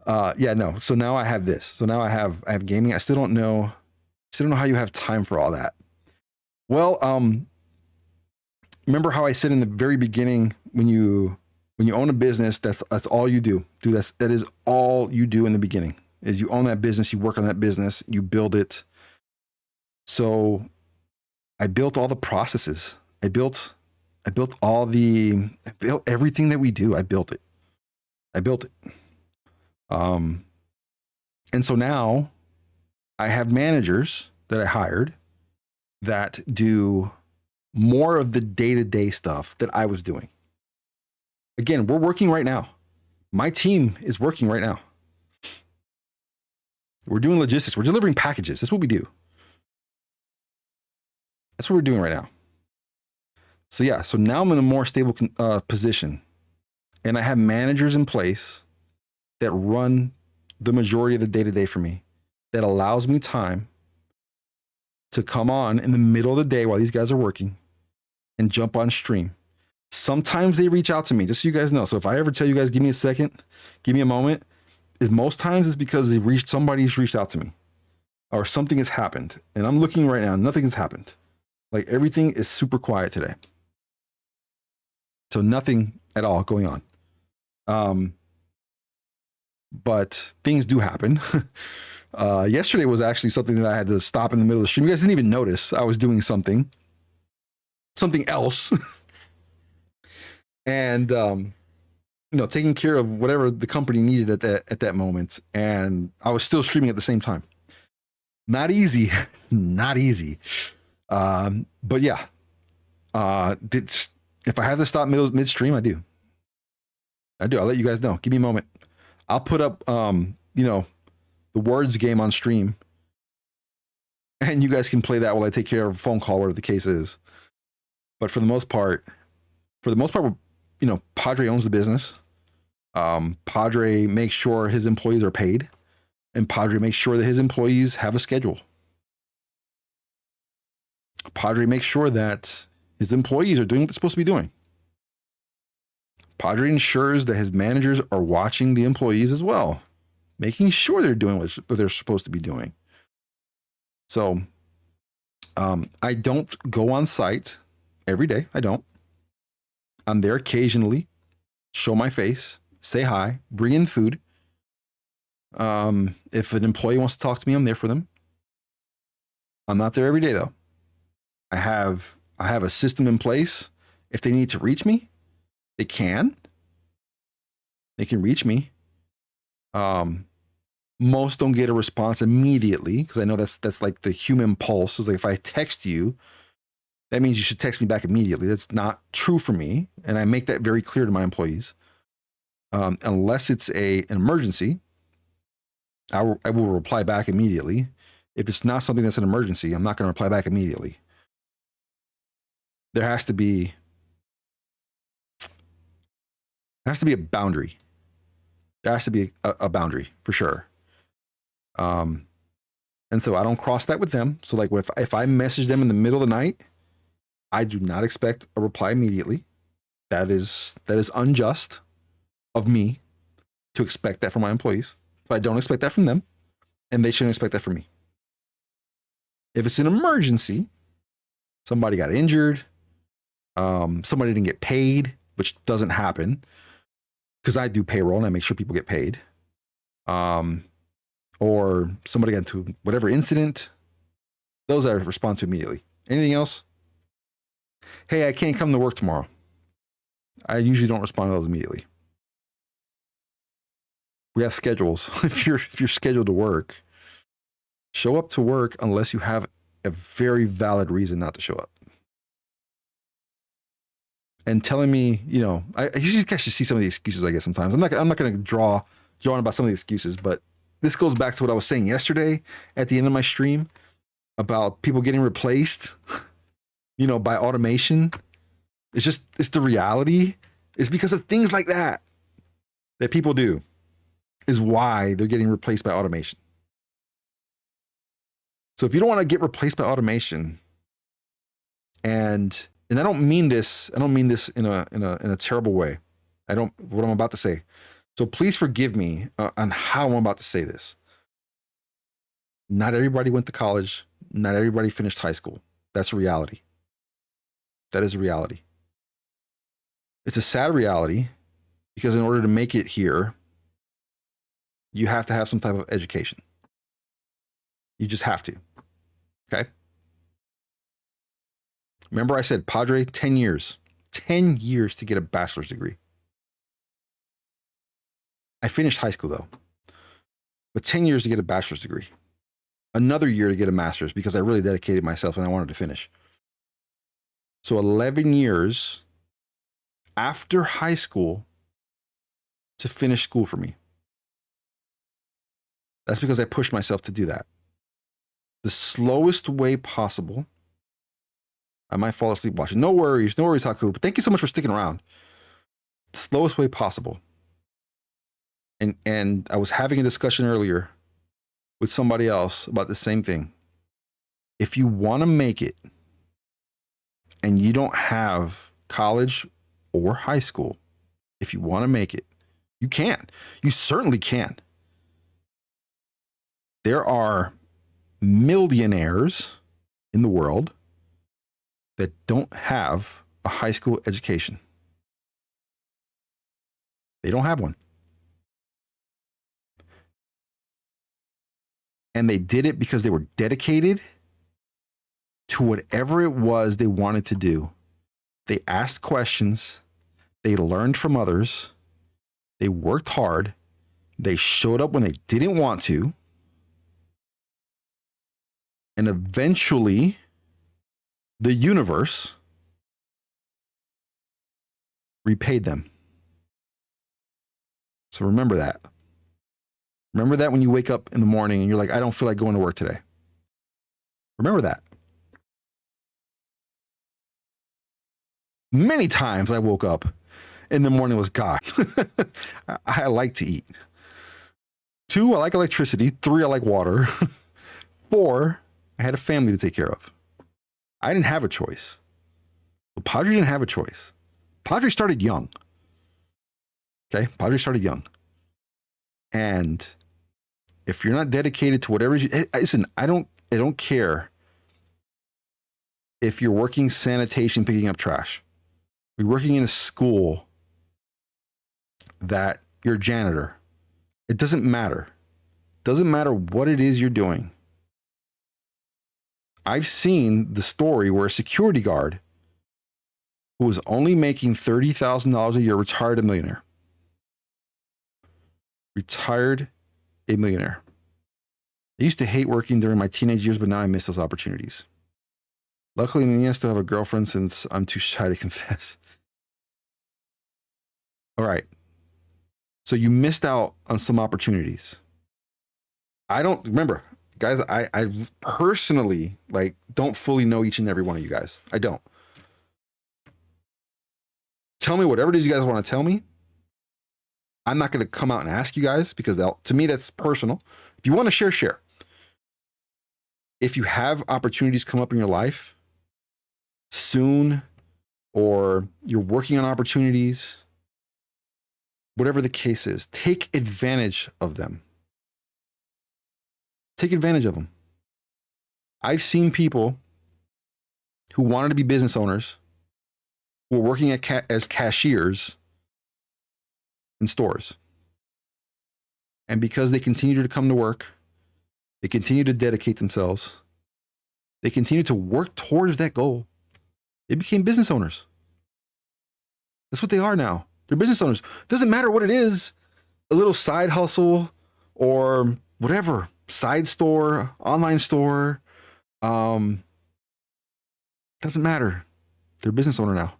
Yeah, no. So now I have this. So now I have gaming. I still don't know how you have time for all that. Well, remember how I said in the very beginning, when you own a business, that's all you do. That is all you do in the beginning. Is you own that business, you work on that business, you build it. So I built all the processes. I built everything that we do. I built it. And so now I have managers that I hired that do more of the day-to-day stuff that I was doing. Again, we're working right now. My team is working right now. We're doing logistics. We're delivering packages. That's what we do. That's what we're doing right now. So yeah, so now I'm in a more stable position. And I have managers in place that run the majority of the day-to-day for me. That allows me time to come on in the middle of the day while these guys are working and jump on stream. Sometimes they reach out to me, just so you guys know. So if I ever tell you guys, give me a second, give me a moment, most times it's because somebody's reached out to me or something has happened. And I'm looking right now, nothing has happened. Like everything is super quiet today. So nothing at all going on. But things do happen. Yesterday was actually something that I had to stop in the middle of the stream. You guys didn't even notice I was doing something else. And, taking care of whatever the company needed at that moment. And I was still streaming at the same time. Not easy. Not easy. But yeah, if I have to stop midstream, I do. I'll let you guys know. Give me a moment. I'll put up, the words game on stream, and you guys can play that while I take care of a phone call, whatever the case is. But for the most part, Padre owns the business. Padre makes sure his employees are paid, and Padre makes sure that his employees have a schedule. Padre makes sure that his employees are doing what they're supposed to be doing. Padre ensures that his managers are watching the employees as well, making sure they're doing what they're supposed to be doing. So I don't go on site every day. I don't. I'm there occasionally, show my face, say hi, bring in food. If an employee wants to talk to me, I'm there for them. I'm not there every day though. I have a system in place. If they need to reach me, they can. They can reach me. Most don't get a response immediately because I know that's like the human pulse. Is like if I text you, that means you should text me back immediately. That's not true for me, and I make that very clear to my employees. Unless it's an emergency, I will reply back immediately. If it's not something that's an emergency, I'm not going to reply back immediately. There has to be a boundary. There has to be a boundary for sure. And so I don't cross that with them. So like if I message them in the middle of the night, I do not expect a reply immediately. That is unjust of me to expect that from my employees. But I don't expect that from them, and they shouldn't expect that from me. If it's an emergency, somebody got injured, somebody didn't get paid, which doesn't happen because I do payroll and I make sure people get paid. Or somebody got into whatever incident, those I respond to immediately. Anything else? Hey, I can't come to work tomorrow. I usually don't respond to those immediately. We have schedules. If you're scheduled to work, show up to work unless you have a very valid reason not to show up. And telling me, I usually guys should see some of the excuses I get sometimes. I'm not going to draw on about some of the excuses, but this goes back to what I was saying yesterday at the end of my stream about people getting replaced, by automation. It's the reality. It's because of things like that people do is why they're getting replaced by automation. So if you don't want to get replaced by automation, and I don't mean this in a terrible way. What I'm about to say. So please forgive me on how I'm about to say this. Not everybody went to college. Not everybody finished high school. That's a reality. That is a reality. It's a sad reality because in order to make it here, you have to have some type of education. You just have to. Okay? Remember I said, Padre, 10 years. 10 years to get a bachelor's degree. I finished high school though, but 10 years to get a bachelor's degree. Another year to get a master's because I really dedicated myself and I wanted to finish. So 11 years after high school to finish school for me. That's because I pushed myself to do that. The slowest way possible. I might fall asleep watching. No worries, Haku. But thank you so much for sticking around. The slowest way possible. And I was having a discussion earlier with somebody else about the same thing. If you want to make it and you don't have college or high school, if you want to make it, you can. You certainly can. There are millionaires in the world that don't have a high school education. They don't have one. And they did it because they were dedicated to whatever it was they wanted to do. They asked questions. They learned from others. They worked hard. They showed up when they didn't want to. And eventually, the universe repaid them. So remember that. Remember that when you wake up in the morning and you're like, I don't feel like going to work today. Remember that. Many times I woke up in the morning was God. I like to eat. 2, I like electricity. 3, I like water. 4, I had a family to take care of. I didn't have a choice. But Padre didn't have a choice. Padre started young. Okay? Padre started young. And if you're not dedicated to whatever listen, I don't care if you're working sanitation, picking up trash. You're working in a school that you're a janitor. It doesn't matter. It doesn't matter what it is you're doing. I've seen the story where a security guard who was only making $30,000 a year retired a millionaire. Retired a millionaire. I used to hate working during my teenage years, but now I miss those opportunities. Luckily, I still have a girlfriend since I'm too shy to confess. All right. So you missed out on some opportunities. I don't remember, guys. I personally like don't fully know each and every one of you guys. I don't. Tell me whatever it is you guys want to tell me. I'm not going to come out and ask you guys because to me that's personal. If you want to share, share. If you have opportunities come up in your life soon, or you're working on opportunities, whatever the case is, take advantage of them. Take advantage of them. I've seen people who wanted to be business owners who were working as cashiers in stores. And because they continued to come to work, they continue to dedicate themselves, they continue to work towards that goal, they became business owners. That's what they are now. They're business owners. Doesn't matter what it is, a little side hustle or whatever, side store, online store, doesn't matter. They're a business owner now.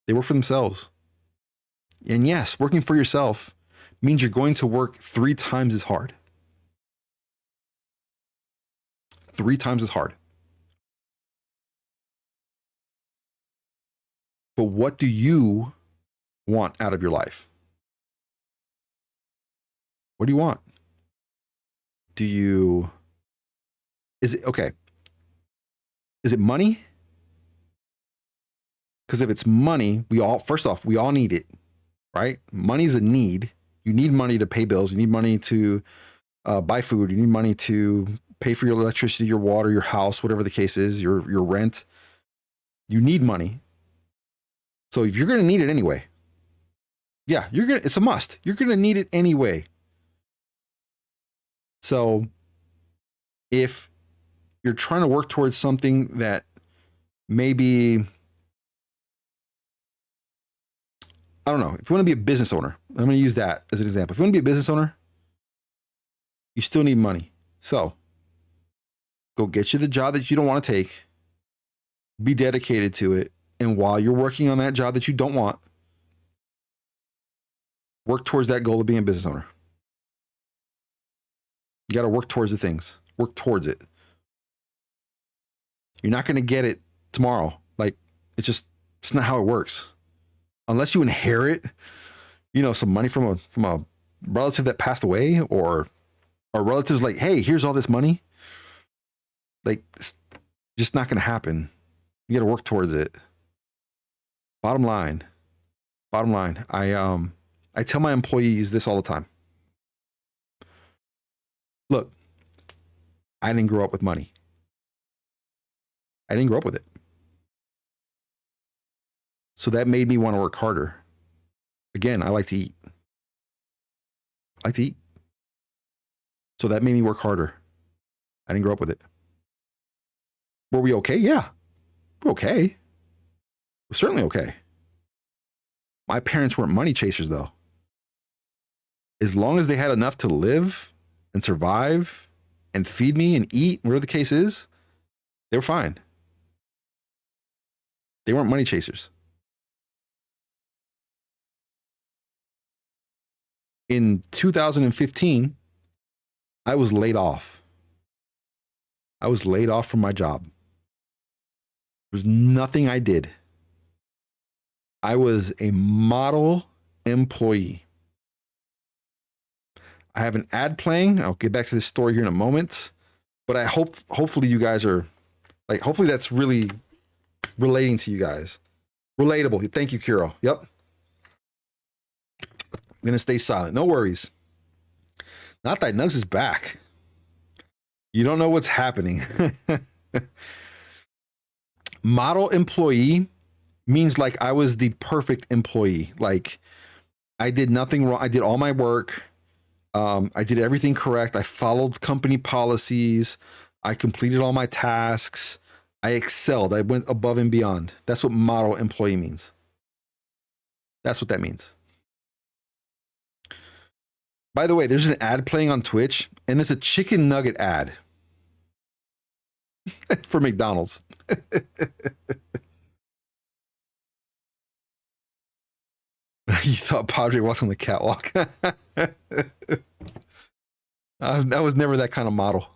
They work for themselves. And yes, working for yourself means you're going to work 3 times as hard. 3 times as hard. But what do you want out of your life? What do you want? Is it money? Because if it's money, first off, we all need it, right? Money is a need. You need money to pay bills. You need money to buy food. You need money to pay for your electricity, your water, your house, whatever the case is, your rent. You need money. So if you're going to need it anyway, it's a must. You're going to need it anyway. So if you're trying to work towards something that maybe, I don't know, if you want to be a business owner, I'm going to use that as an example. If you want to be a business owner, you still need money. So go get you the job that you don't want to take, be dedicated to it. And while you're working on that job that you don't want, work towards that goal of being a business owner. You got to work towards the things. Work towards it. You're not going to get it tomorrow. Like, it's not how it works. Unless you inherit, some money from a relative that passed away, or relatives like, hey, here's all this money. Like, it's just not going to happen. You got to work towards it. Bottom line, I tell my employees this all the time. Look, I didn't grow up with money. I didn't grow up with it. So that made me want to work harder. Again, I like to eat. So that made me work harder. I didn't grow up with it. Were we okay? Yeah, we're okay. We're certainly okay. My parents weren't money chasers, though. As long as they had enough to live and survive and feed me and eat, whatever the case is, they were fine. They weren't money chasers. In 2015, I was laid off. I was laid off from my job. There's nothing I did. I was a model employee. I have an ad playing. I'll get back to this story here in a moment. But hopefully you guys are like, hopefully that's really relating to you guys. Relatable. Thank you, Kiro. Yep. I'm going to stay silent. No worries. Not that Nugs is back. You don't know what's happening. Model employee means like I was the perfect employee. Like I did nothing wrong. I did all my work. I did everything correct. I followed company policies. I completed all my tasks. I excelled. I went above and beyond. That's what model employee means. That's what that means. By the way, there's an ad playing on Twitch, and it's a chicken nugget ad for McDonald's. You thought Padre walked on the catwalk. I was never that kind of model.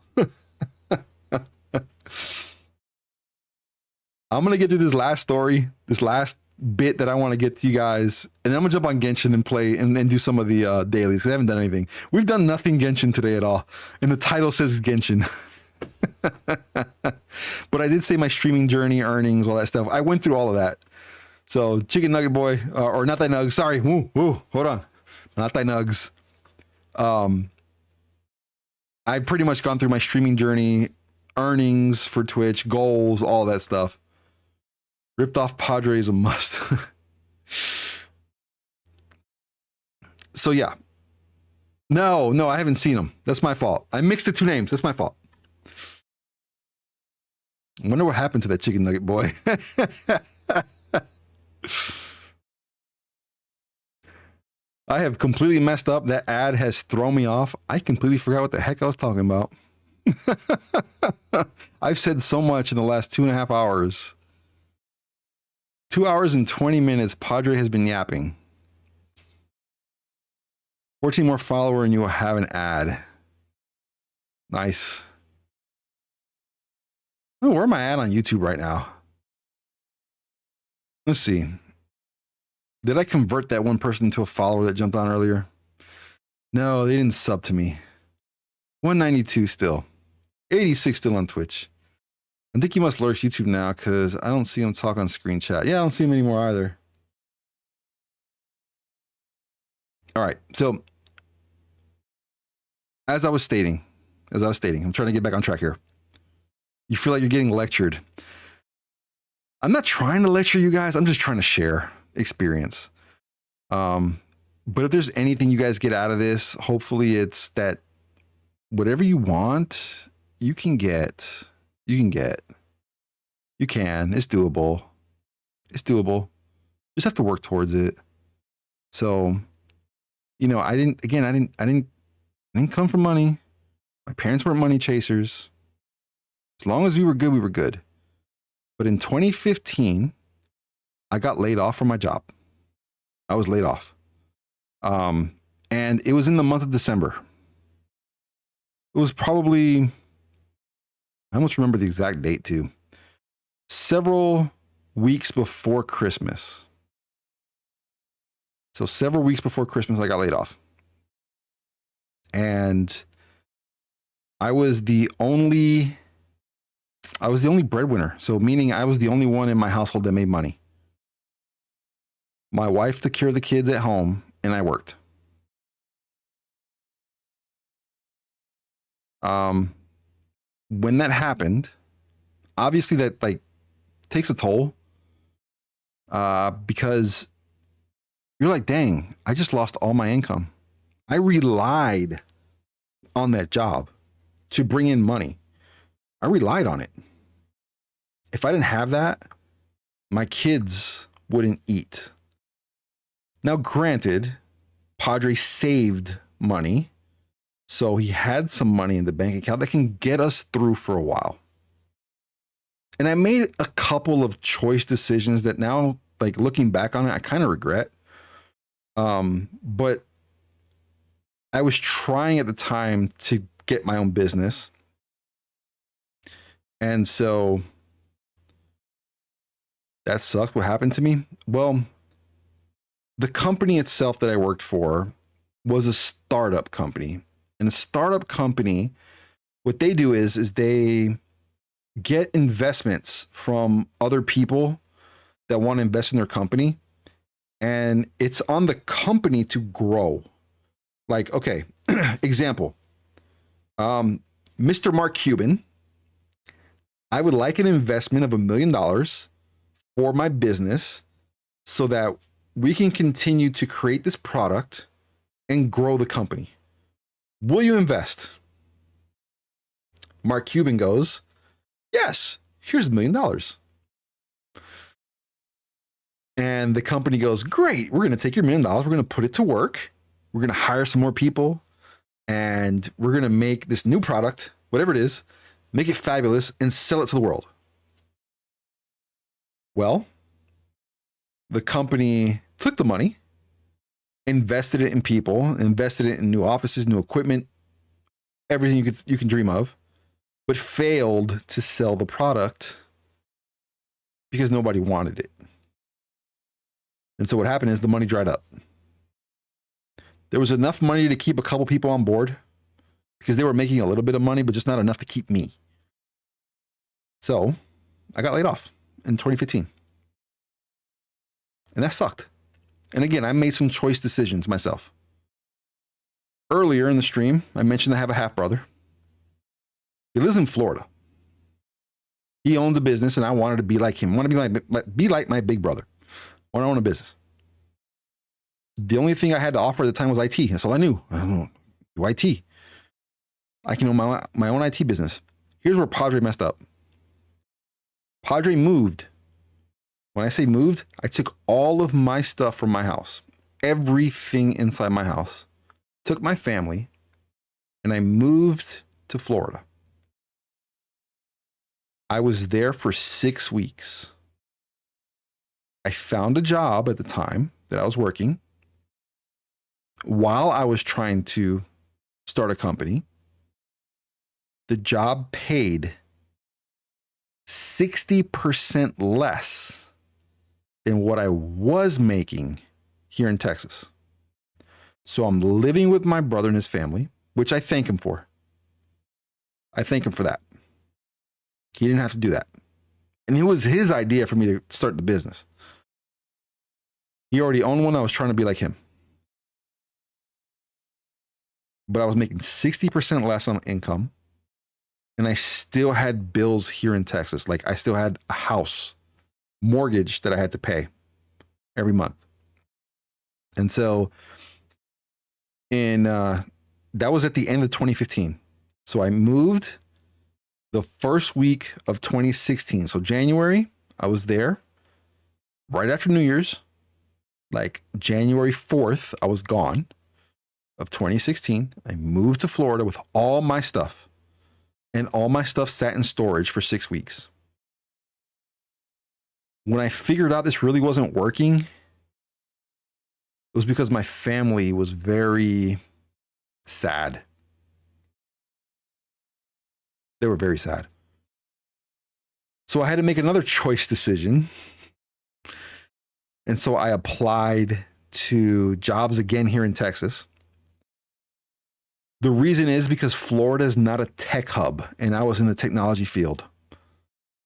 I'm going to get through this last story, this last bit that I want to get to you guys, and then I'm going to jump on Genshin and play and do some of the dailies, because I haven't done anything. We've done nothing Genshin today at all, and the title says Genshin. But I did say my streaming journey, earnings, all that stuff. I went through all of that. So Chicken Nugget Boy, or Not Thy Nugs, sorry, hold on. Not Thy Nugs. I've pretty much gone through my streaming journey, earnings for Twitch, goals, all that stuff. Ripped off Padre is a must. So yeah. No, I haven't seen him. That's my fault. I mixed the two names. That's my fault. I wonder what happened to that Chicken Nugget Boy. I have completely messed up. That ad has thrown me off. I completely forgot what the heck I was talking about. I've said so much in the last 2.5 hours. 2 hours and 20 minutes, Padre has been yapping. 14 more follower and you will have an ad. Nice. Oh, where am I at on YouTube right now? Let's see. Did I convert that one person to a follower that jumped on earlier? No, they didn't sub to me. 192 still. 86 still on Twitch. I think he must lurch YouTube now because I don't see him talk on screen chat. Yeah, I don't see him anymore either. All right, so as I was stating, I'm trying to get back on track here. You feel like you're getting lectured. I'm not trying to lecture you guys. I'm just trying to share experience. But if there's anything you guys get out of this, hopefully it's that whatever you want, you can get. You can. It's doable. Just have to work towards it. So, I didn't come from money. My parents weren't money chasers. As long as we were good, we were good. But in 2015, I got laid off from my job. I was laid off. And it was in the month of December. It was probably, I almost remember the exact date too. Several weeks before Christmas. So several weeks before Christmas, I got laid off. And I was the only breadwinner. So meaning I was the only one in my household that made money. My wife took care of the kids at home and I worked. When that happened, obviously that takes a toll. Because you're like, dang, I just lost all my income. I relied on that job to bring in money. I relied on it. If I didn't have that, my kids wouldn't eat. Now, granted, Padre saved money, so he had some money in the bank account that can get us through for a while. And I made a couple of choice decisions that now, looking back on it, I kind of regret. But I was trying at the time to get my own business. And so that sucked. What happened to me? Well, the company itself that I worked for was a startup company. And a startup company, what they do is they get investments from other people that want to invest in their company. And it's on the company to grow. Okay, example. Mr. Mark Cuban, I would like an investment of $1 million for my business so that we can continue to create this product and grow the company. Will you invest? Mark Cuban goes, yes, here's $1 million. And the company goes, great, we're going to take your $1 million. We're going to put it to work. We're going to hire some more people. and we're going to make this new product, whatever it is, make it fabulous and sell it to the world. Well, the company took the money, invested it in people, invested it in new offices, new equipment, everything you can dream of, but failed to sell the product because nobody wanted it. And so what happened is the money dried up. There was enough money to keep a couple people on board because they were making a little bit of money, but just not enough to keep me. So I got laid off in 2015. And that sucked. And again, I made some choice decisions myself. Earlier in the stream, I mentioned I have a half brother. He lives in Florida. He owns a business, and I wanted to be like him. I want to be like my big brother. I want to own a business. The only thing I had to offer at the time was IT. That's all I knew. I don't know, do IT. I can own my own IT business. Here's where Padre messed up. Padre moved. When I say moved, I took all of my stuff from my house, everything inside my house, took my family, and I moved to Florida. I was there for 6 weeks. I found a job at the time that I was working while I was trying to start a company. The job paid 60% less than what I was making here in Texas. So I'm living with my brother and his family, which I thank him for. I thank him for that. He didn't have to do that. And it was his idea for me to start the business. He already owned one. I was trying to be like him. But I was making 60% less on income. And I still had bills here in Texas. Like I still had a house mortgage that I had to pay every month. And so that was at the end of 2015. So I moved the first week of 2016. So January, I was there right after New Year's. Like January 4th, I was gone of 2016. I moved to Florida with all my stuff. And all my stuff sat in storage for 6 weeks. When I figured out this really wasn't working, it was because my family was very sad. They were very sad. So I had to make another choice decision. And so I applied to jobs again here in Texas. The reason is because Florida is not a tech hub, and I was in the technology field.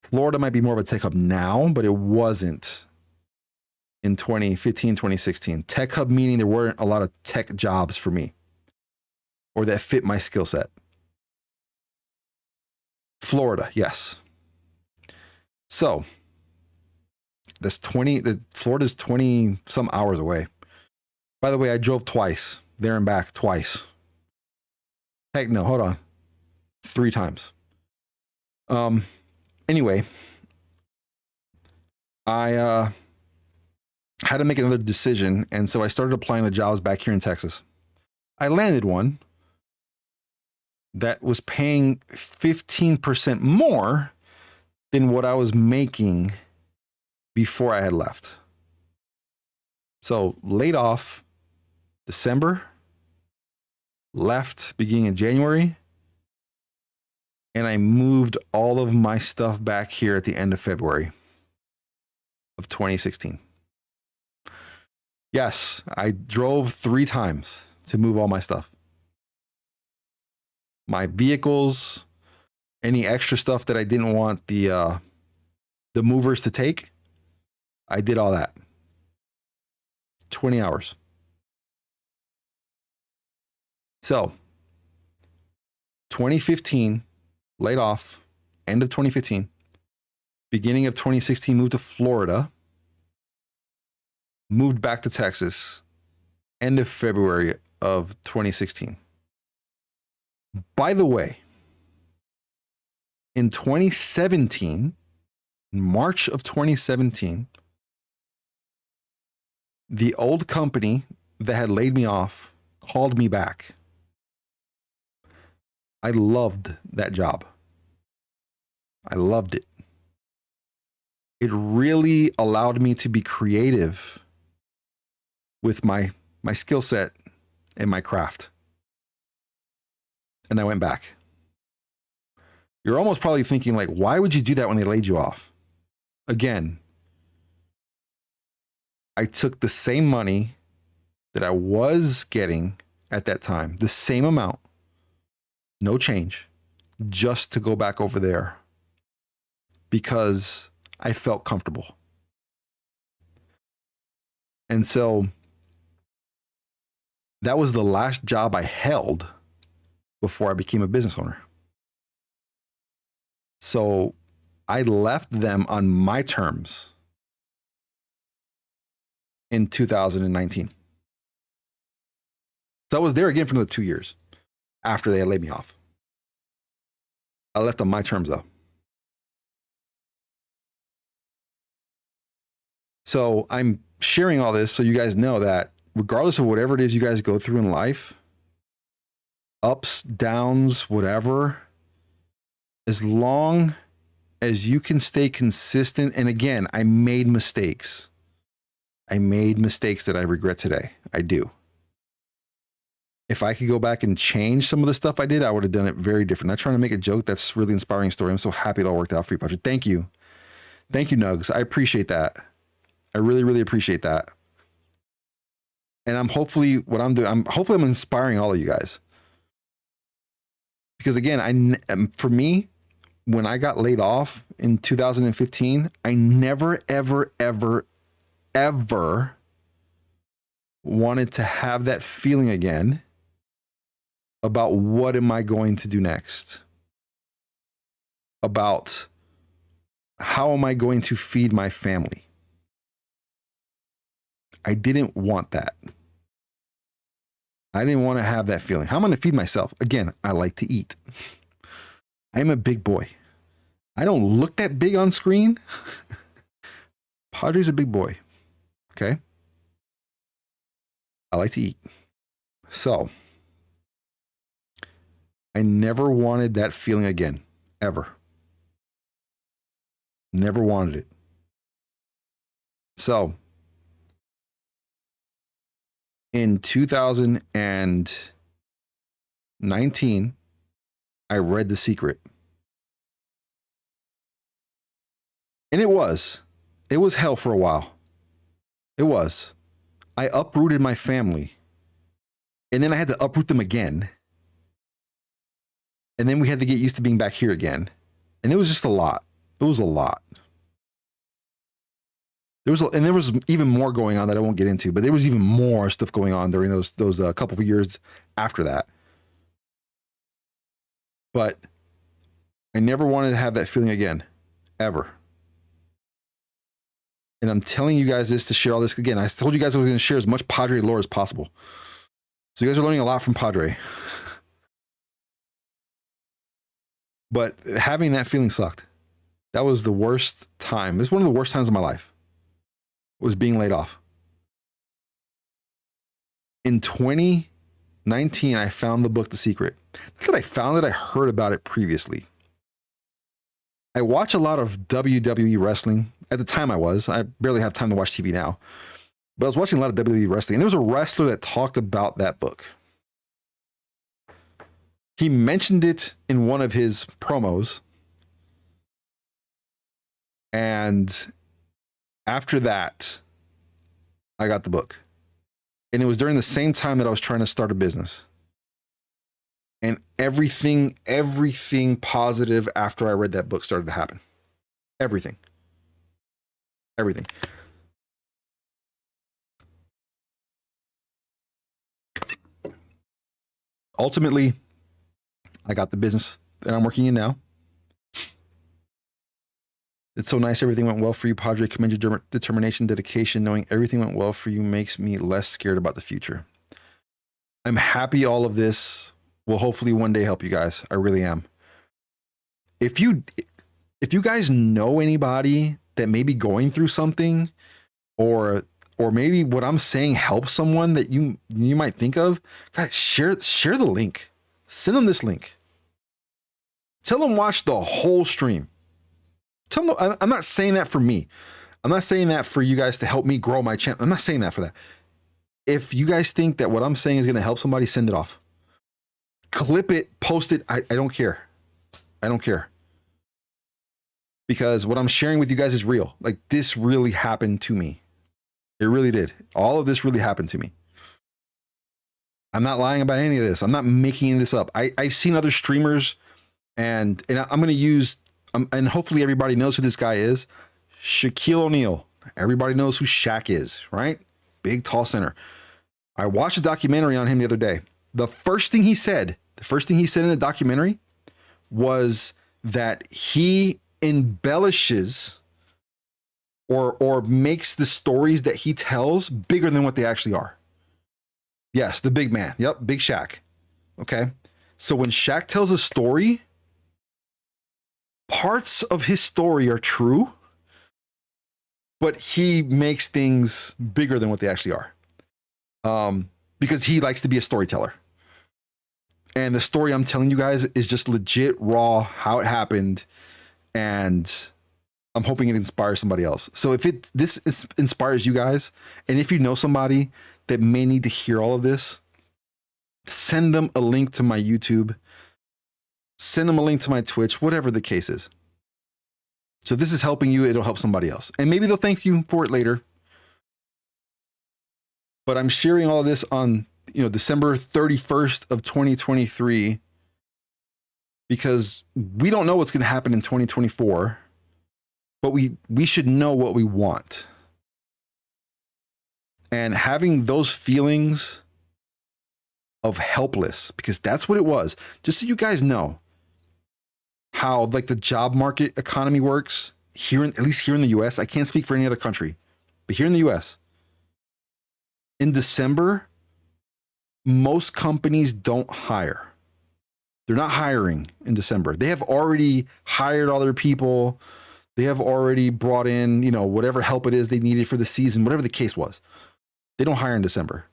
Florida might be more of a tech hub now, but it wasn't in 2015, 2016. Tech hub meaning there weren't a lot of tech jobs for me or that fit my skill set. Florida, yes. So Florida's 20 some hours away. By the way, I drove twice, there and back twice. Heck no, hold on. 3 times. Anyway, I had to make another decision, and so I started applying to jobs back here in Texas. I landed one that was paying 15% more than what I was making before I had left. So laid off December, left beginning in January, and I moved all of my stuff back here at the end of February of 2016. Yes, I drove 3 times to move all my stuff. My vehicles, any extra stuff that I didn't want the movers to take, I did all that. 20 hours. So, 2015, laid off, end of 2015, beginning of 2016, moved to Florida, moved back to Texas, end of February of 2016. By the way, in 2017, in March of 2017, the old company that had laid me off called me back I loved that job. I loved it. It really allowed me to be creative with my skill set and my craft. And I went back. You're almost probably thinking, like, why would you do that when they laid you off? Again, I took the same money that I was getting at that time, the same amount, no change, just to go back over there because I felt comfortable. And so that was the last job I held before I became a business owner. So I left them on my terms in 2019. So I was there again for another 2 years after they had laid me off. I left on my terms though. So I'm sharing all this so you guys know that regardless of whatever it is you guys go through in life, ups, downs, whatever, as long as you can stay consistent. And again, I made mistakes. I made mistakes that I regret today. I do. If I could go back and change some of the stuff I did, I would have done it very different. Not trying to make a joke. That's a really inspiring story. I'm so happy it all worked out for you, Patrick. Thank you. Thank you, Nugs. I appreciate that. I really, really appreciate that. And I'm hopefully what I'm doing, I'm inspiring all of you guys. Because again, for me, when I got laid off in 2015, I never, ever, ever, ever wanted to have that feeling again about what am I going to do next? About how am I going to feed my family? I didn't want that. I didn't want to have that feeling. How am I going to feed myself? Again, I like to eat. I'm a big boy. I don't look that big on screen. Padre's a big boy. Okay. I like to eat. So I never wanted that feeling again, ever. Never wanted it. So in 2019, I read The Secret. And it was hell for a while. It was. I uprooted my family. And then I had to uproot them again. And then we had to get used to being back here again. And it was just a lot. It was a lot. There was even more going on that I won't get into, but there was even more stuff going on during those couple of years after that. But I never wanted to have that feeling again, ever. And I'm telling you guys this to share all this again. I told you guys I was going to share as much Padre lore as possible. So you guys are learning a lot from Padre. But having that feeling sucked. That was the worst time. It's one of the worst times of my life. Was being laid off. In 2019, I found the book, The Secret. Not that I found it, I heard about it previously. I watch a lot of WWE wrestling. At the time I barely have time to watch TV now. But I was watching a lot of WWE wrestling. And there was a wrestler that talked about that book. He mentioned it in one of his promos. And after that, I got the book. And it was during the same time that I was trying to start a business. And everything positive after I read that book started to happen. Everything. Ultimately, I got the business that I'm working in now. It's so nice. Everything went well for you, Padre. Commend your determination, dedication. Knowing everything went well for you makes me less scared about the future. I'm happy all of this will hopefully one day help you guys. I really am. If you guys know anybody that may be going through something, or maybe what I'm saying helps someone that you might think of, guys, share the link. Send them this link. Tell them watch the whole stream. Tell them, I'm not saying that for me. I'm not saying that for you guys to help me grow my channel. I'm not saying that for that. If you guys think that what I'm saying is going to help somebody, send it off. Clip it, post it. I don't care. I don't care. Because what I'm sharing with you guys is real. Like, this really happened to me. It really did. All of this really happened to me. I'm not lying about any of this. I'm not making this up. I've seen other streamers, and I'm going to use, and hopefully everybody knows who this guy is. Shaquille O'Neal. Everybody knows who Shaq is, right? Big, tall center. I watched a documentary on him the other day. The first thing he said in the documentary was that he embellishes or makes the stories that he tells bigger than what they actually are. Yes, the big man. Yep, Big Shaq. Okay. So when Shaq tells a story, parts of his story are true, but he makes things bigger than what they actually are. Because he likes to be a storyteller. And the story I'm telling you guys is just legit, raw, how it happened. And I'm hoping it inspires somebody else. So if this inspires you guys, and if you know somebody that may need to hear all of this, send them a link to my YouTube, send them a link to my Twitch, whatever the case is. So if this is helping you, it'll help somebody else. And maybe they'll thank you for it later. But I'm sharing all of this on, December 31st of 2023, because we don't know what's going to happen in 2024, but we should know what we want. And having those feelings of helpless, because that's what it was. Just so you guys know how like the job market economy works here, at least here in the US. I can't speak for any other country, but here in the US, in December, most companies don't hire. They're not hiring in December. They have already hired all their people. They have already brought in, whatever help it is they needed for the season, whatever the case was. They don't hire in December.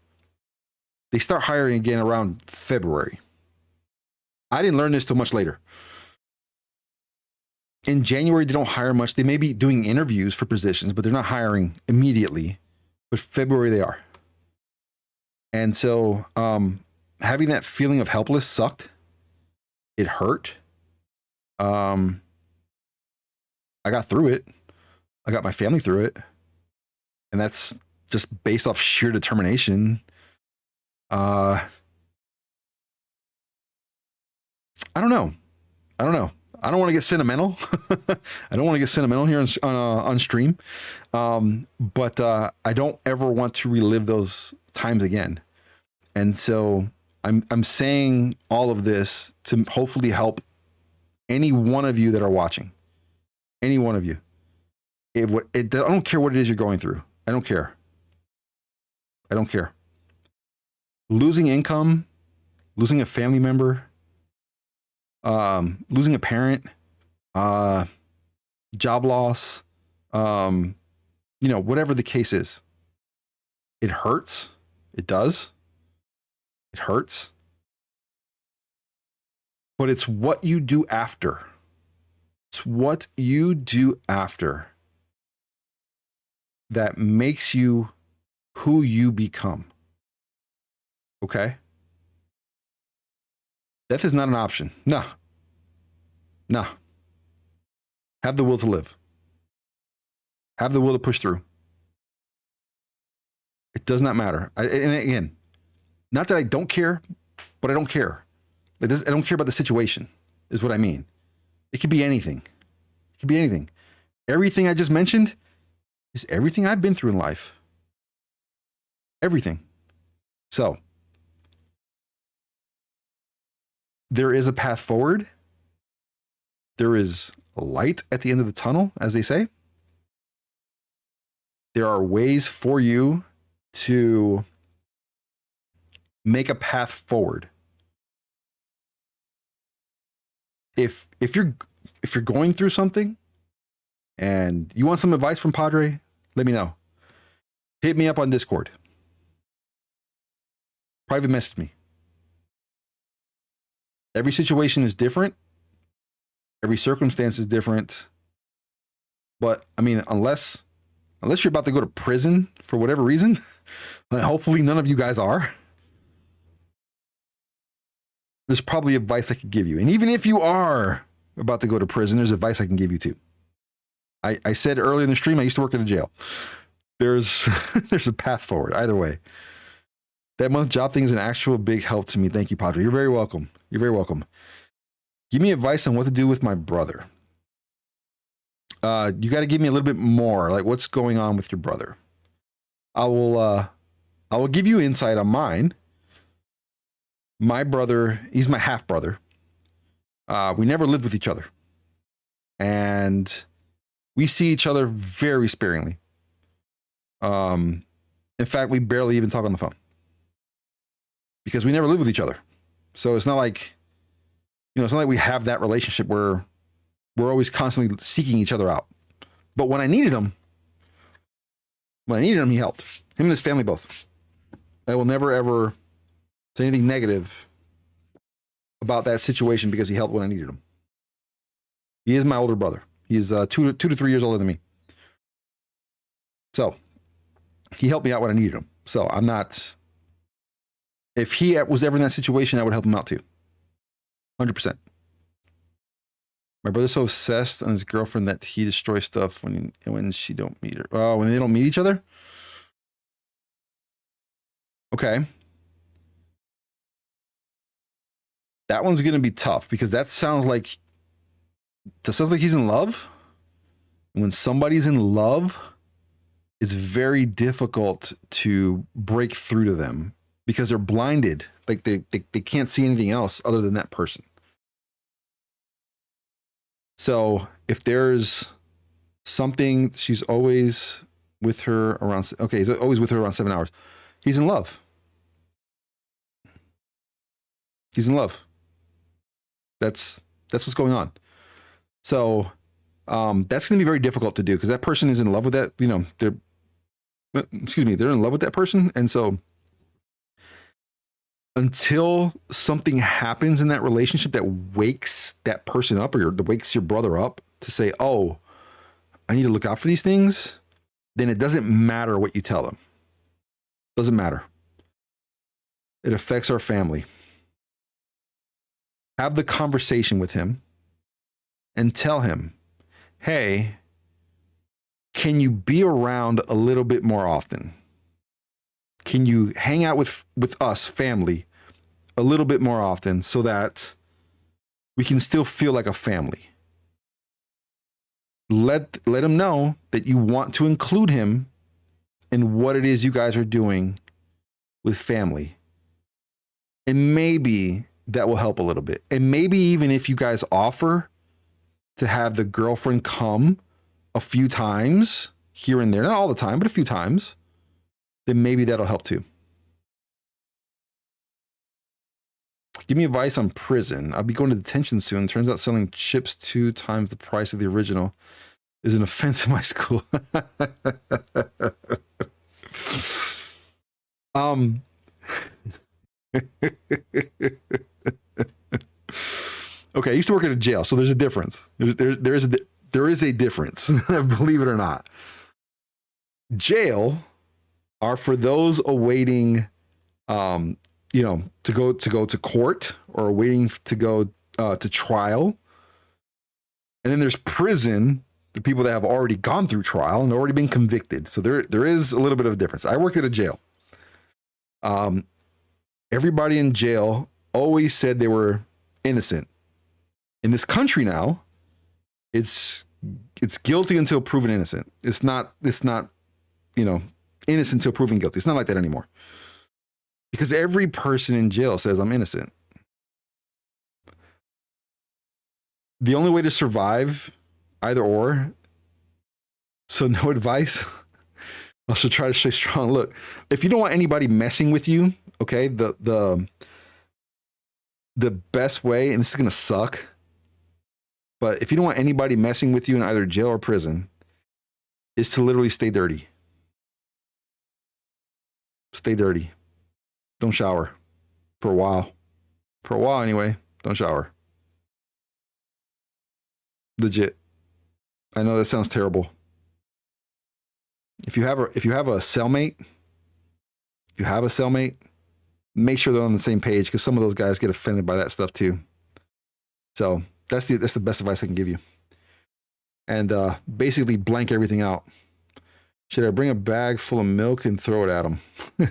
They start hiring again around February. I didn't learn this till much later. In January, they don't hire much. They may be doing interviews for positions, but they're not hiring immediately. But February, they are. And so having that feeling of helpless sucked. It hurt. I got through it. I got my family through it. And that's just based off sheer determination. I don't know. I don't want to get sentimental. I don't want to get sentimental here on stream. But I don't ever want to relive those times again. And so I'm saying all of this to hopefully help any one of you that are watching. Any one of you. I don't care what it is you're going through. I don't care. Losing income, losing a family member, losing a parent, job loss, whatever the case is. It hurts. It does. It hurts. But it's what you do after. It's what you do after that makes you who you become. Okay? Death is not an option. No. Have the will to live. Have the will to push through. It does not matter. And again, not that I don't care, but I don't care. I don't care about the situation, is what I mean. It could be anything. Everything I just mentioned is everything I've been through in life. Everything. So, there is a path forward. There is a light at the end of the tunnel, as they say. There are ways for you to make a path forward. If you're going through something and you want some advice from Padre, let me know. Hit me up on Discord. Private message me. Every situation is different. Every circumstance is different. But I mean, unless you're about to go to prison for whatever reason, hopefully none of you guys are. There's probably advice I could give you. And even if you are about to go to prison, there's advice I can give you too. I said earlier in the stream, I used to work in a jail. There's there's a path forward either way. That month job thing is an actual big help to me. Thank you, Padre. You're very welcome. You're very welcome. Give me advice on what to do with my brother. You got to give me a little bit more, like what's going on with your brother. I will give you insight on mine. My brother, he's my half brother. We never lived with each other, and we see each other very sparingly. In fact, we barely even talk on the phone because we never live with each other. So it's not like, it's not like we have that relationship where we're always constantly seeking each other out. But when I needed him, he helped. Him and his family both. I will never, ever say anything negative about that situation because he helped when I needed him. He is my older brother. He's 2 to 3 years older than me. So he helped me out when I needed him. So I'm not, if he was ever in that situation, I would help him out too. 100%. My brother's so obsessed on his girlfriend that he destroys stuff when she don't meet her. Oh, when they don't meet each other? Okay. That one's going to be tough because that sounds like he's in love. When somebody's in love, it's very difficult to break through to them because they're blinded. Like they can't see anything else other than that person. So if there's something, she's always with her around, okay, he's always with her around 7 hours. He's in love. He's in love. That's what's going on. So that's going to be very difficult to do because that person is in love with that, they're in love with that person. And so until something happens in that relationship that wakes that person up or wakes your brother up to say, oh, I need to look out for these things, then it doesn't matter what you tell them. Doesn't matter. It affects our family. Have the conversation with him and tell him, hey, can you be around a little bit more often? Can you hang out with us, family, a little bit more often so that we can still feel like a family? Let him know that you want to include him in what it is you guys are doing with family. And maybe that will help a little bit. And maybe even if you guys offer to have the girlfriend come a few times here and there, not all the time, but a few times, then maybe that'll help too. Give me advice on prison. I'll be going to detention soon. Turns out selling chips 2 times the price of the original is an offense in my school. Okay, I used to work at a jail, so there's a difference. There is a difference, believe it or not. Jail are for those awaiting, to go to court or waiting to go to trial. And then there's prison, the people that have already gone through trial and already been convicted. So there is a little bit of a difference. I worked at a jail. Everybody in jail always said they were innocent. In this country now, it's guilty until proven innocent. It's not innocent until proven guilty. It's not like that anymore. Because every person in jail says I'm innocent. The only way to survive either or, so no advice. I should try to stay strong. Look, if you don't want anybody messing with you, okay, the best way, and this is gonna suck, but if you don't want anybody messing with you in either jail or prison, is to literally stay dirty. Stay dirty. Don't shower for a while. For a while anyway, don't shower. Legit. I know that sounds terrible. If you have a cellmate, make sure they're on the same page, because some of those guys get offended by that stuff too. So that's the best advice I can give you. And basically blank everything out. Should I bring a bag full of milk and throw it at them? You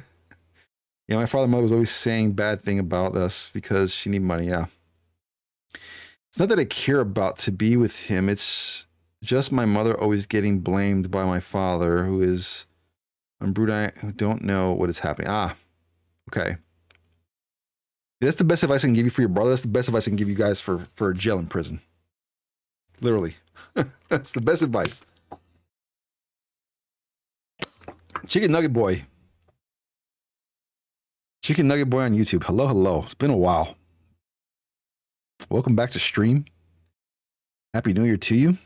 know, my father and mother was always saying bad thing about us because she need money. Yeah. It's not that I care about to be with him. It's just my mother always getting blamed by my father, who is unbrute, who don't know what is happening. Ah, okay. That's the best advice I can give you for your brother. That's the best advice I can give you guys for jail and prison. Literally. That's the best advice. Chicken Nugget Boy. Chicken Nugget Boy on YouTube. Hello, hello. It's been a while. Welcome back to stream. Happy New Year to you.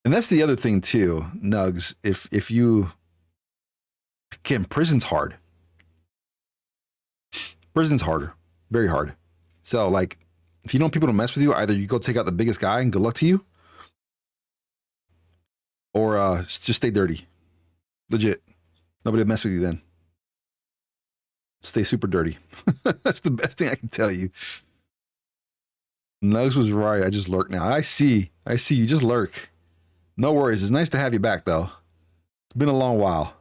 And that's the other thing too, Nugs. If you, again, prison's hard. Prison's harder. Very hard. So like, if you don't want people to mess with you, either you go take out the biggest guy and good luck to you, or just stay dirty. Legit. Nobody will mess with you then. Stay super dirty. That's the best thing I can tell you. Nugs was right. I just lurk now. I see. You just lurk. No worries. It's nice to have you back, though. It's been a long while.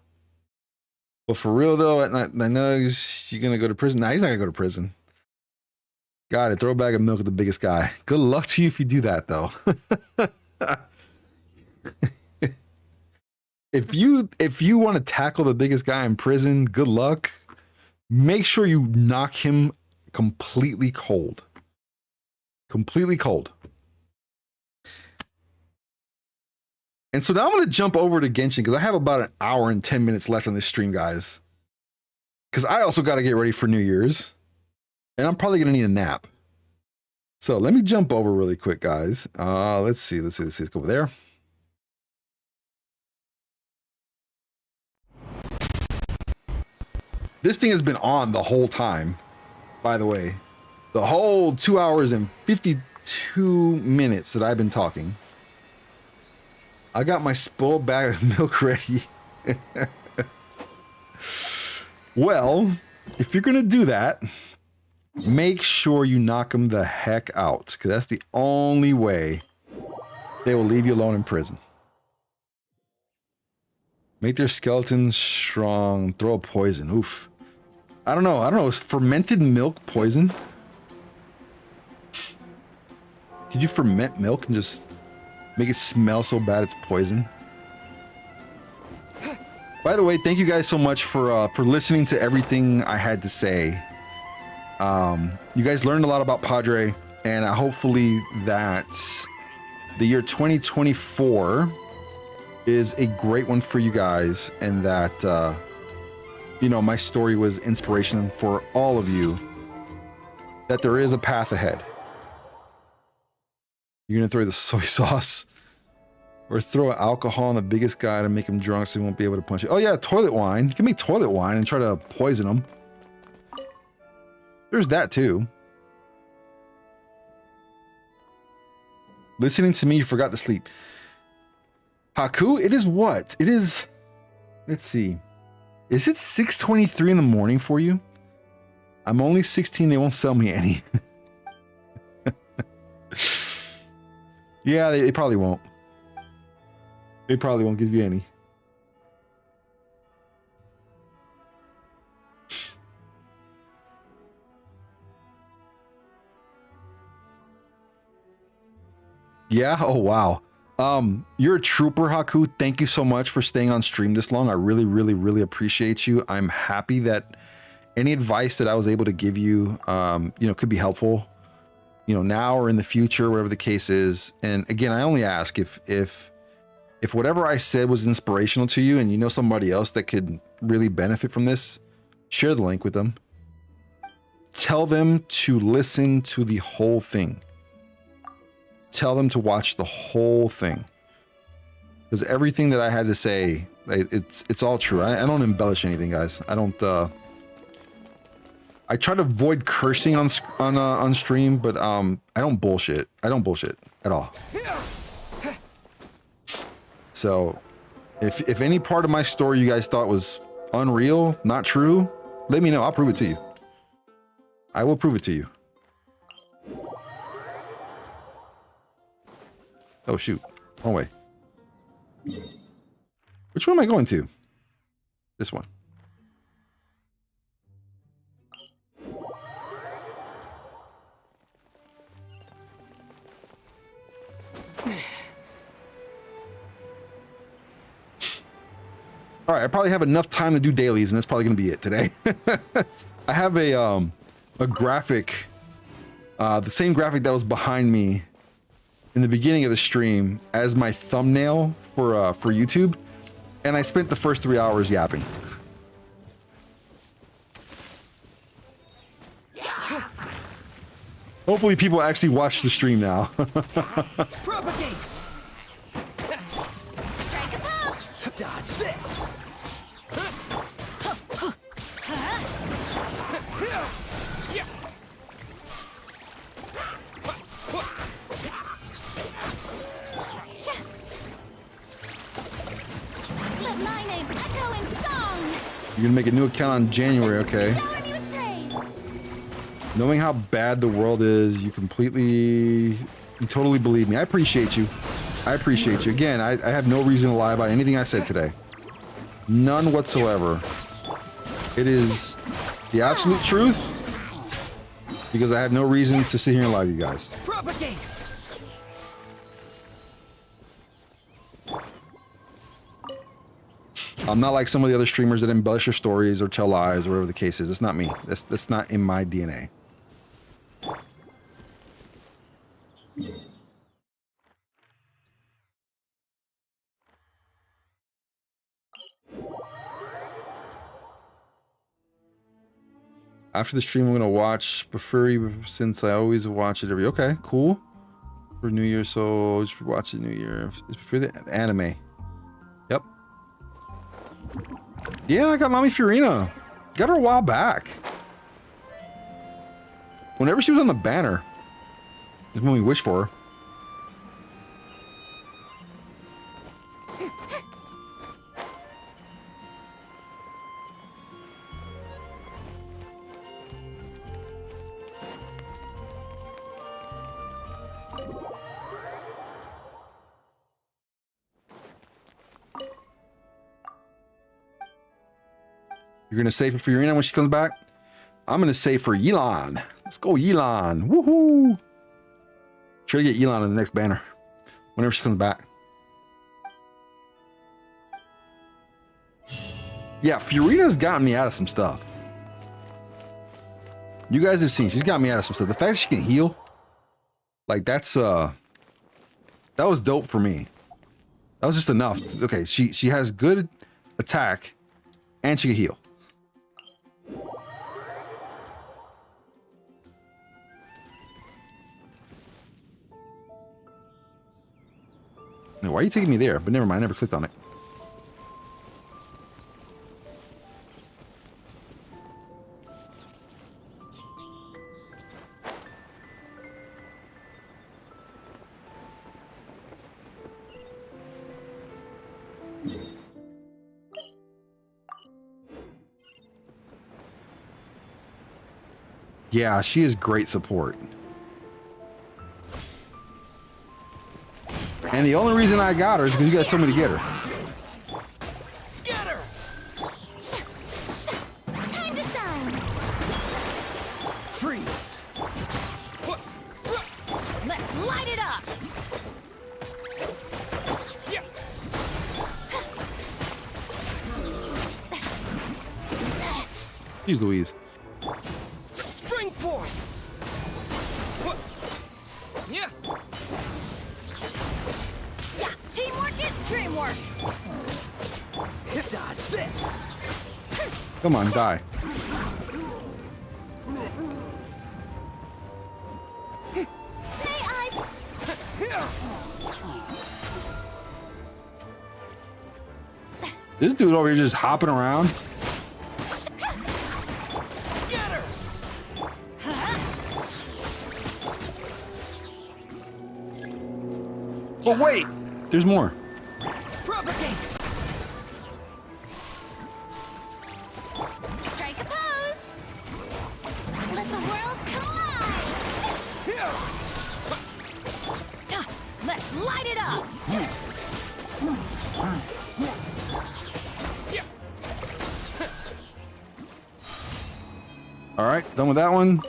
But for real, though, at night, Nugs, you're going to go to prison? Nah, he's not going to go to prison. Got it. Throw a bag of milk at the biggest guy. Good luck to you if you do that, though. If you want to tackle the biggest guy in prison, good luck. Make sure you knock him completely cold. Completely cold. And so now I'm going to jump over to Genshin, because I have about an hour and 10 minutes left on this stream, guys. Because I also got to get ready for New Year's. And I'm probably going to need a nap. So let me jump over really quick, guys. Let's see. Let's go over there. This thing has been on the whole time, by the way. The whole 2 hours and 52 minutes that I've been talking. I got my spoiled bag of milk ready. Well, if you're going to do that, make sure you knock them the heck out, because that's the only way they will leave you alone in prison. Make their skeletons strong. Throw a poison. Oof. I don't know. Is fermented milk poison? Could you ferment milk and just make it smell so bad it's poison? By the way, thank you guys so much for listening to everything I had to say. You guys learned a lot about Padre, and hopefully that the year 2024 is a great one for you guys, and that my story was inspiration for all of you, that there is a path ahead. You're gonna throw the soy sauce, or throw alcohol on the biggest guy to make him drunk so he won't be able to punch you. Oh yeah, toilet wine. You can make toilet wine and try to poison him. There's that too. Listening to me, you forgot to sleep. Haku, it is what? It is, let's see. Is it 6:23 in the morning for you? I'm only 16, they won't sell me any. Yeah, they probably won't. They probably won't give you any. Yeah? Oh, wow. You're a trooper, Haku. Thank you so much for staying on stream this long. I really, really, really appreciate you. I'm happy that any advice that I was able to give you, could be helpful, now or in the future, whatever the case is. And again, I only ask if whatever I said was inspirational to you and you know somebody else that could really benefit from this, share the link with them. Tell them to listen to the whole thing. Tell them to watch the whole thing, because everything that I had to say, it's all true. I don't embellish anything, guys. I I try to avoid cursing on stream, but I don't bullshit. I don't bullshit at all. So if any part of my story you guys thought was unreal, not true, let me know. I'll prove it to you. I will prove it to you. Oh shoot. Wrong way. Which one am I going to? This one. All right, I probably have enough time to do dailies, and that's probably going to be it today. I have a graphic, the same graphic that was behind me in the beginning of the stream as my thumbnail for YouTube, and I spent the first 3 hours yapping. Hopefully, people actually watch the stream now. Propagate. Strike a pop. Dodge this. Let my name echo in song. You're gonna make a new account on January, okay? Shower me with praise. Knowing how bad the world is, you totally believe me. I appreciate you. I appreciate you. Again, I have no reason to lie about anything I said today. None whatsoever. It is the absolute truth, because I have no reason to sit here and lie to you guys. Propagate. I'm not like some of the other streamers that embellish their stories or tell lies or whatever the case is. It's not me. That's not in my DNA. After the stream, I'm gonna watch Befurry since I always watch it every. Okay, cool. For New Year, so just watch it New Year. It's for the anime. Yep. Yeah, I got Mommy Fiorina. Got her a while back. Whenever she was on the banner, is when we wish for her. You're gonna save it for Fiorina when she comes back? I'm gonna save for Yelan. Let's go, Yelan. Woohoo! Try to get Yelan in the next banner whenever she comes back. Yeah, Fiorina's gotten me out of some stuff. You guys have seen she's got me out of some stuff. The fact that she can heal, like that was dope for me. That was just enough. Okay, she has good attack and she can heal. Now, why are you taking me there? But never mind, I never clicked on it. Yeah, she is great support. And the only reason I got her is because you guys told me to get her. Scatter. Time to shine. Freeze. Let's light it up. Jeez Louise. Spring forth. Yeah. Teamwork is dreamwork. Dodge this. Come on, die. May I? This dude over here just hopping around. Scatter. There's more. Propagate. Strike a pose. Let the world come alive. Let's light it up. All right, done with that one.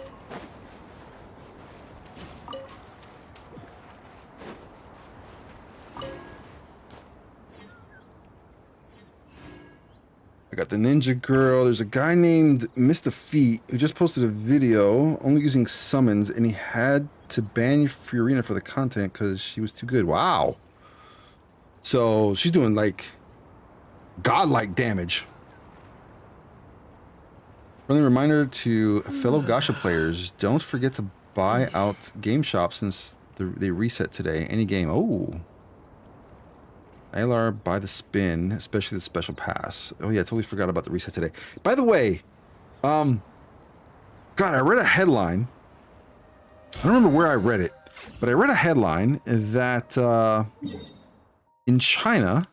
I got the ninja girl. There's a guy named Mr. Feet who just posted a video only using summons, and he had to ban Fiorina for the content because she was too good. Wow. So she's doing like godlike damage. Friendly reminder to fellow Gacha players, don't forget to buy out Game Shop since they reset today. Any game. Oh. ALR, buy the spin, especially the special pass. Oh yeah, I totally forgot about the reset today. By the way, God, I read a headline. I don't remember where I read it, but I read a headline that in China,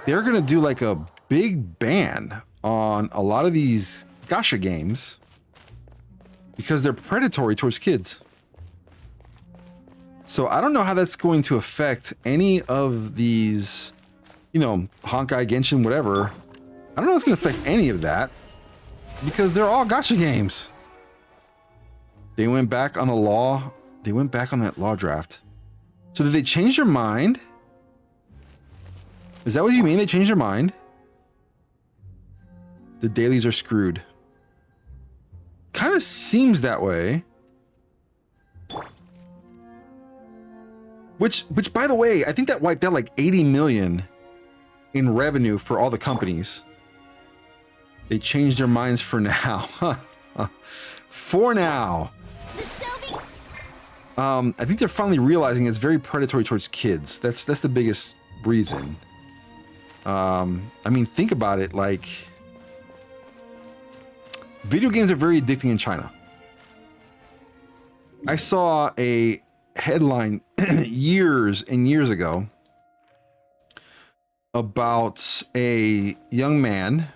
they're going to do like a big ban on a lot of these gacha games because they're predatory towards kids. So I don't know how that's going to affect any of these, you know, Honkai, Genshin, whatever. I don't know if it's going to affect any of that because they're all gacha games. They went back on the law. They went back on that law draft. So did they change their mind? Is that what you mean? They changed their mind? The dailies are screwed. Kind of seems that way. Which, by the way, I think that wiped out like 80 million in revenue for all the companies. They changed their minds for now. For now. I think they're finally realizing it's very predatory towards kids. That's the biggest reason. I mean, think about it. Like, video games are very addicting in China. I saw a headline years and years ago about a young man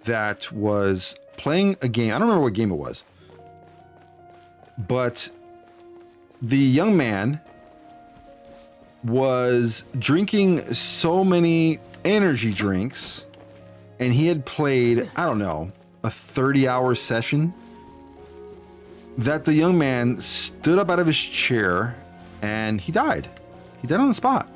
that was playing a game. I don't remember what game it was, but the young man was drinking so many energy drinks, and he had played, I don't know, a 30-hour session, that the young man stood up out of his chair and he died. He died on the spot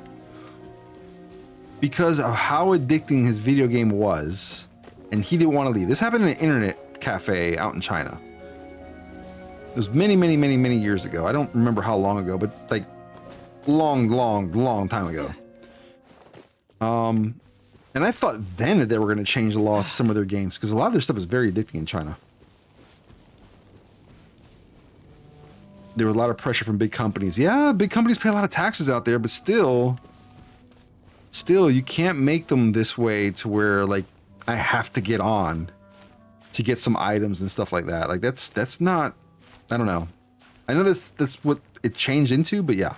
because of how addicting his video game was, and he didn't want to leave. This happened in an internet cafe out in China. It was many years ago. I don't remember how long ago, but like long time ago. And I thought then that they were going to change the laws to some of their games because a lot of their stuff is very addicting in China. There was a lot of pressure from big companies. Yeah, big companies pay a lot of taxes out there, but still, you can't make them this way to where like I have to get on to get some items and stuff like that. Like that's not, I don't know. I know that's what it changed into, but yeah.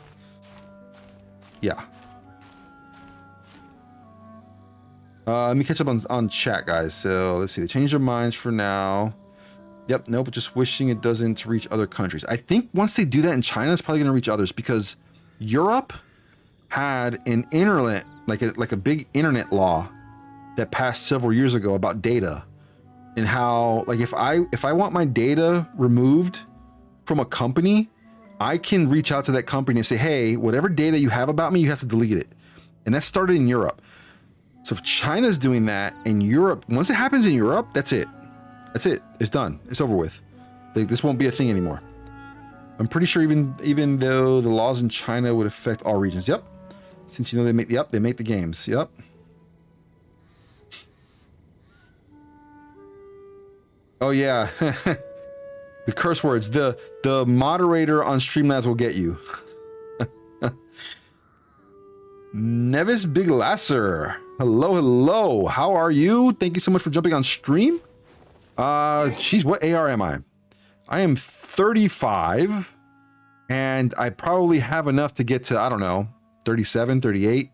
Let me catch up on chat, guys. So let's see. They changed their minds for now. Yep, nope, just wishing it doesn't reach other countries. I think once they do that in China, it's probably going to reach others because Europe had an internet, like a big internet law that passed several years ago about data and how, like, if I want my data removed from a company, I can reach out to that company and say, hey, whatever data you have about me, you have to delete it. And that started in Europe. So if China's doing that in Europe, once it happens in Europe, that's it. That's it. It's done. It's over with. Like, this won't be a thing anymore. I'm pretty sure even though the laws in China would affect all regions. Yep. Since you know they make the games. Yep. Oh yeah. The curse words. The moderator on Streamlabs will get you. Nevis Big Lasser. Hello. How are you? Thank you so much for jumping on stream. Geez, what AR am I? I am 35. And I probably have enough to get to, I don't know, 37, 38.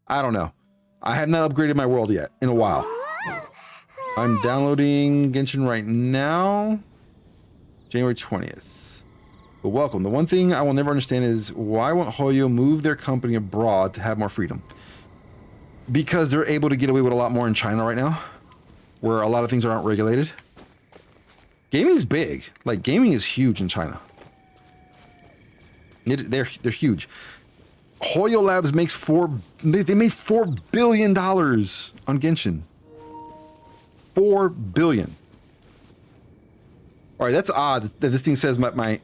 I don't know. I have not upgraded my world yet in a while. I'm downloading Genshin right now. January 20th. But welcome. The one thing I will never understand is why won't Hoyo move their company abroad to have more freedom? Because they're able to get away with a lot more in China right now, where a lot of things aren't regulated. Gaming's big. Like, gaming is huge in China. They're huge. Hoyo Labs makes they made $4 billion on Genshin. $4 billion. All right, that's odd that this thing says my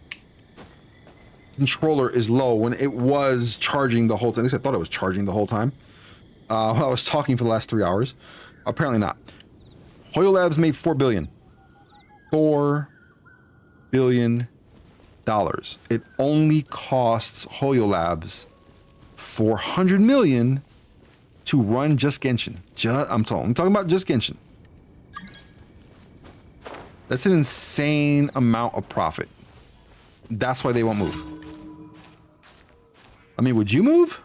controller is low when it was charging the whole time. At least I thought it was charging the whole time. While I was talking for the last 3 hours. Apparently not. Hoyo Labs made $4 billion. $4 billion. It only costs Hoyo Labs $400 million to run just Genshin. I'm talking about just Genshin. That's an insane amount of profit. That's why they won't move. I mean, would you move?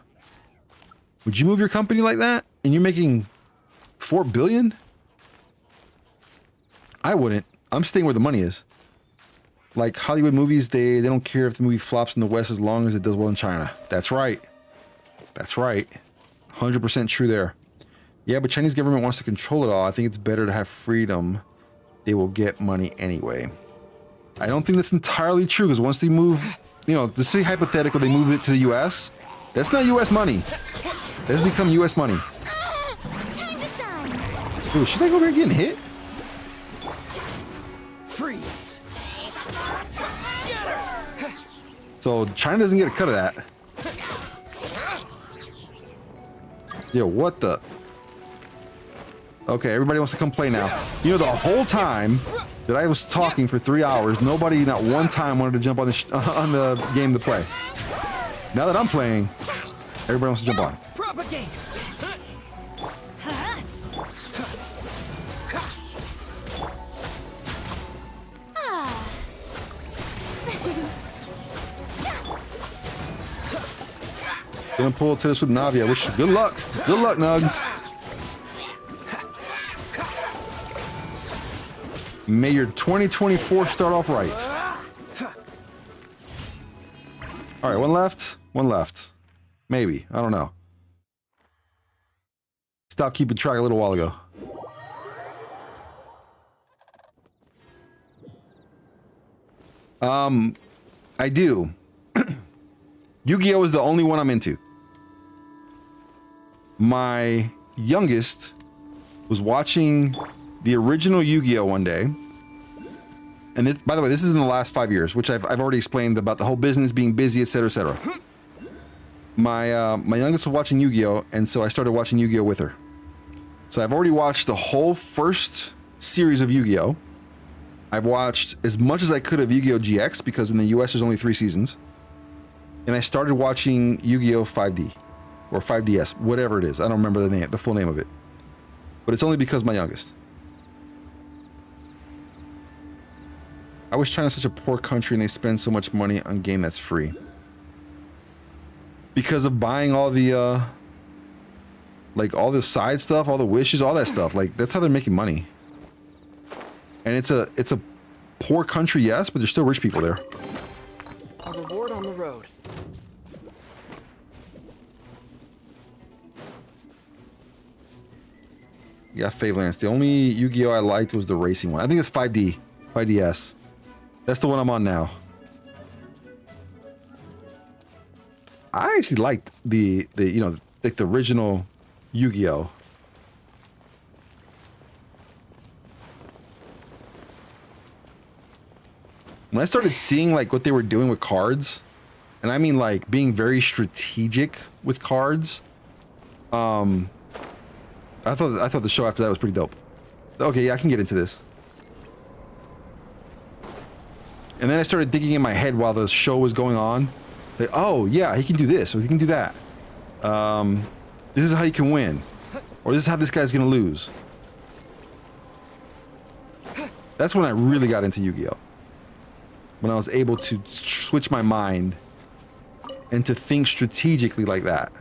Would you move your company like that? And you're making $4 billion? I wouldn't. I'm staying where the money is. Like Hollywood movies, they don't care if the movie flops in the West as long as it does well in China. That's right. That's right. 100% true there. Yeah, but Chinese government wants to control it all. I think it's better to have freedom. They will get money anyway. I don't think that's entirely true because once they move, you know, to say hypothetical, they move it to the US. That's not US money. That's become US money. Time to shine. Ooh, is she like over here getting hit? Freeze. Scatter. So China doesn't get a cut of that. Yo, what the? Okay, everybody wants to come play now. You know, the whole time that I was talking for 3 hours, nobody, not one time, wanted to jump on the game to play. Now that I'm playing, everybody wants to jump on. Propagate. Gonna pull to this with Navi. I wish good luck. Good luck, Nugs. May your 2024 start off right. All right, one left. One left. Maybe. I don't know. Stopped keeping track a little while ago. I do. Yu-Gi-Oh! Is the only one I'm into. My youngest was watching the original Yu-Gi-Oh! One day. And this, by the way, this is in the last 5 years, which I've already explained about the whole business being busy, etc., etc. My youngest was watching Yu-Gi-Oh! And so I started watching Yu-Gi-Oh! With her. So I've already watched the whole first series of Yu-Gi-Oh! I've watched as much as I could of Yu-Gi-Oh! GX because in the US there's only 3 seasons. And I started watching Yu-Gi-Oh! 5D or 5DS, whatever it is. I don't remember the full name of it. But it's only because my youngest. I wish China's such a poor country and they spend so much money on a game that's free. Because of buying all the like all the side stuff, all the wishes, all that stuff. Like that's how they're making money. And it's a poor country, yes, but there's still rich people there. A reward on the road. Yeah, Favelance. The only Yu-Gi-Oh! I liked was the racing one. I think it's 5D, 5DS. That's the one I'm on now. I actually liked the you know, like the original Yu-Gi-Oh! When I started seeing like what they were doing with cards, and I mean like being very strategic with cards, I thought the show after that was pretty dope. Okay, yeah, I can get into this. And then I started thinking in my head while the show was going on, like, oh yeah, he can do this or he can do that. This is how you can win, or this is how this guy's gonna lose. That's when I really got into Yu-Gi-Oh! when I was able to switch my mind and to think strategically like that.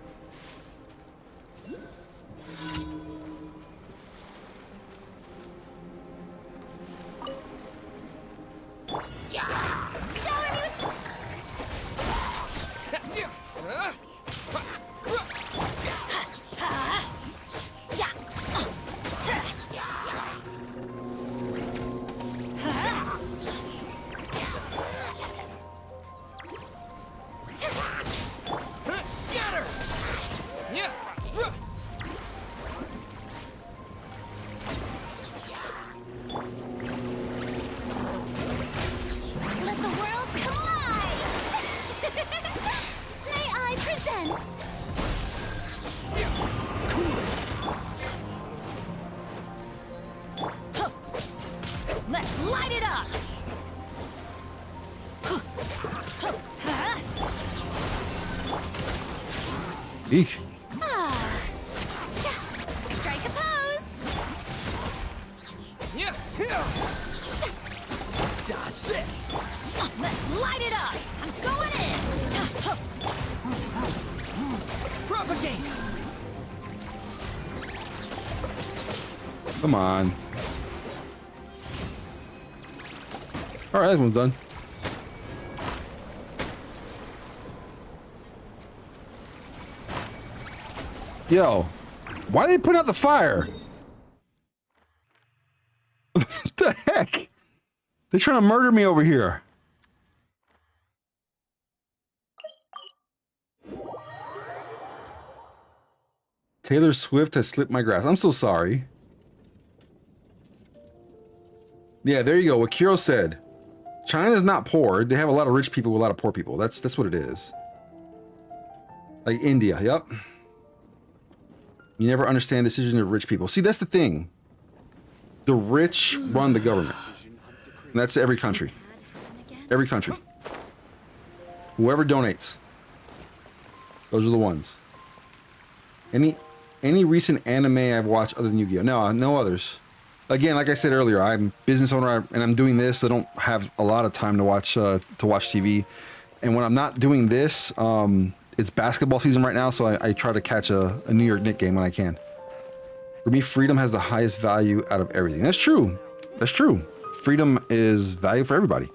Let the world collide! May I present? Let's light it up! Eek. Strike a pose! Dodge this. Let's light it up! I'm going in! Propagate. Come on. All right, that one's done. Yo, why they put out the fire? What the heck? They're trying to murder me over here. Taylor Swift has slipped my grass. I'm so sorry. Yeah, there you go. What Kiro said. China's not poor. They have a lot of rich people with a lot of poor people. That's what it is. Like India. Yep. You never understand the decisions of rich people. See, that's the thing. The rich run the government. And that's every country. Every country. Whoever donates. Those are the ones. Any recent anime I've watched other than Yu-Gi-Oh? No, no others. Again, like I said earlier, I'm a business owner and I'm doing this. I don't have a lot of time to watch TV. And when I'm not doing this, it's basketball season right now, so I try to catch a New York Knicks game when I can. For me, freedom has the highest value out of everything. That's true. That's true. Freedom is value for everybody.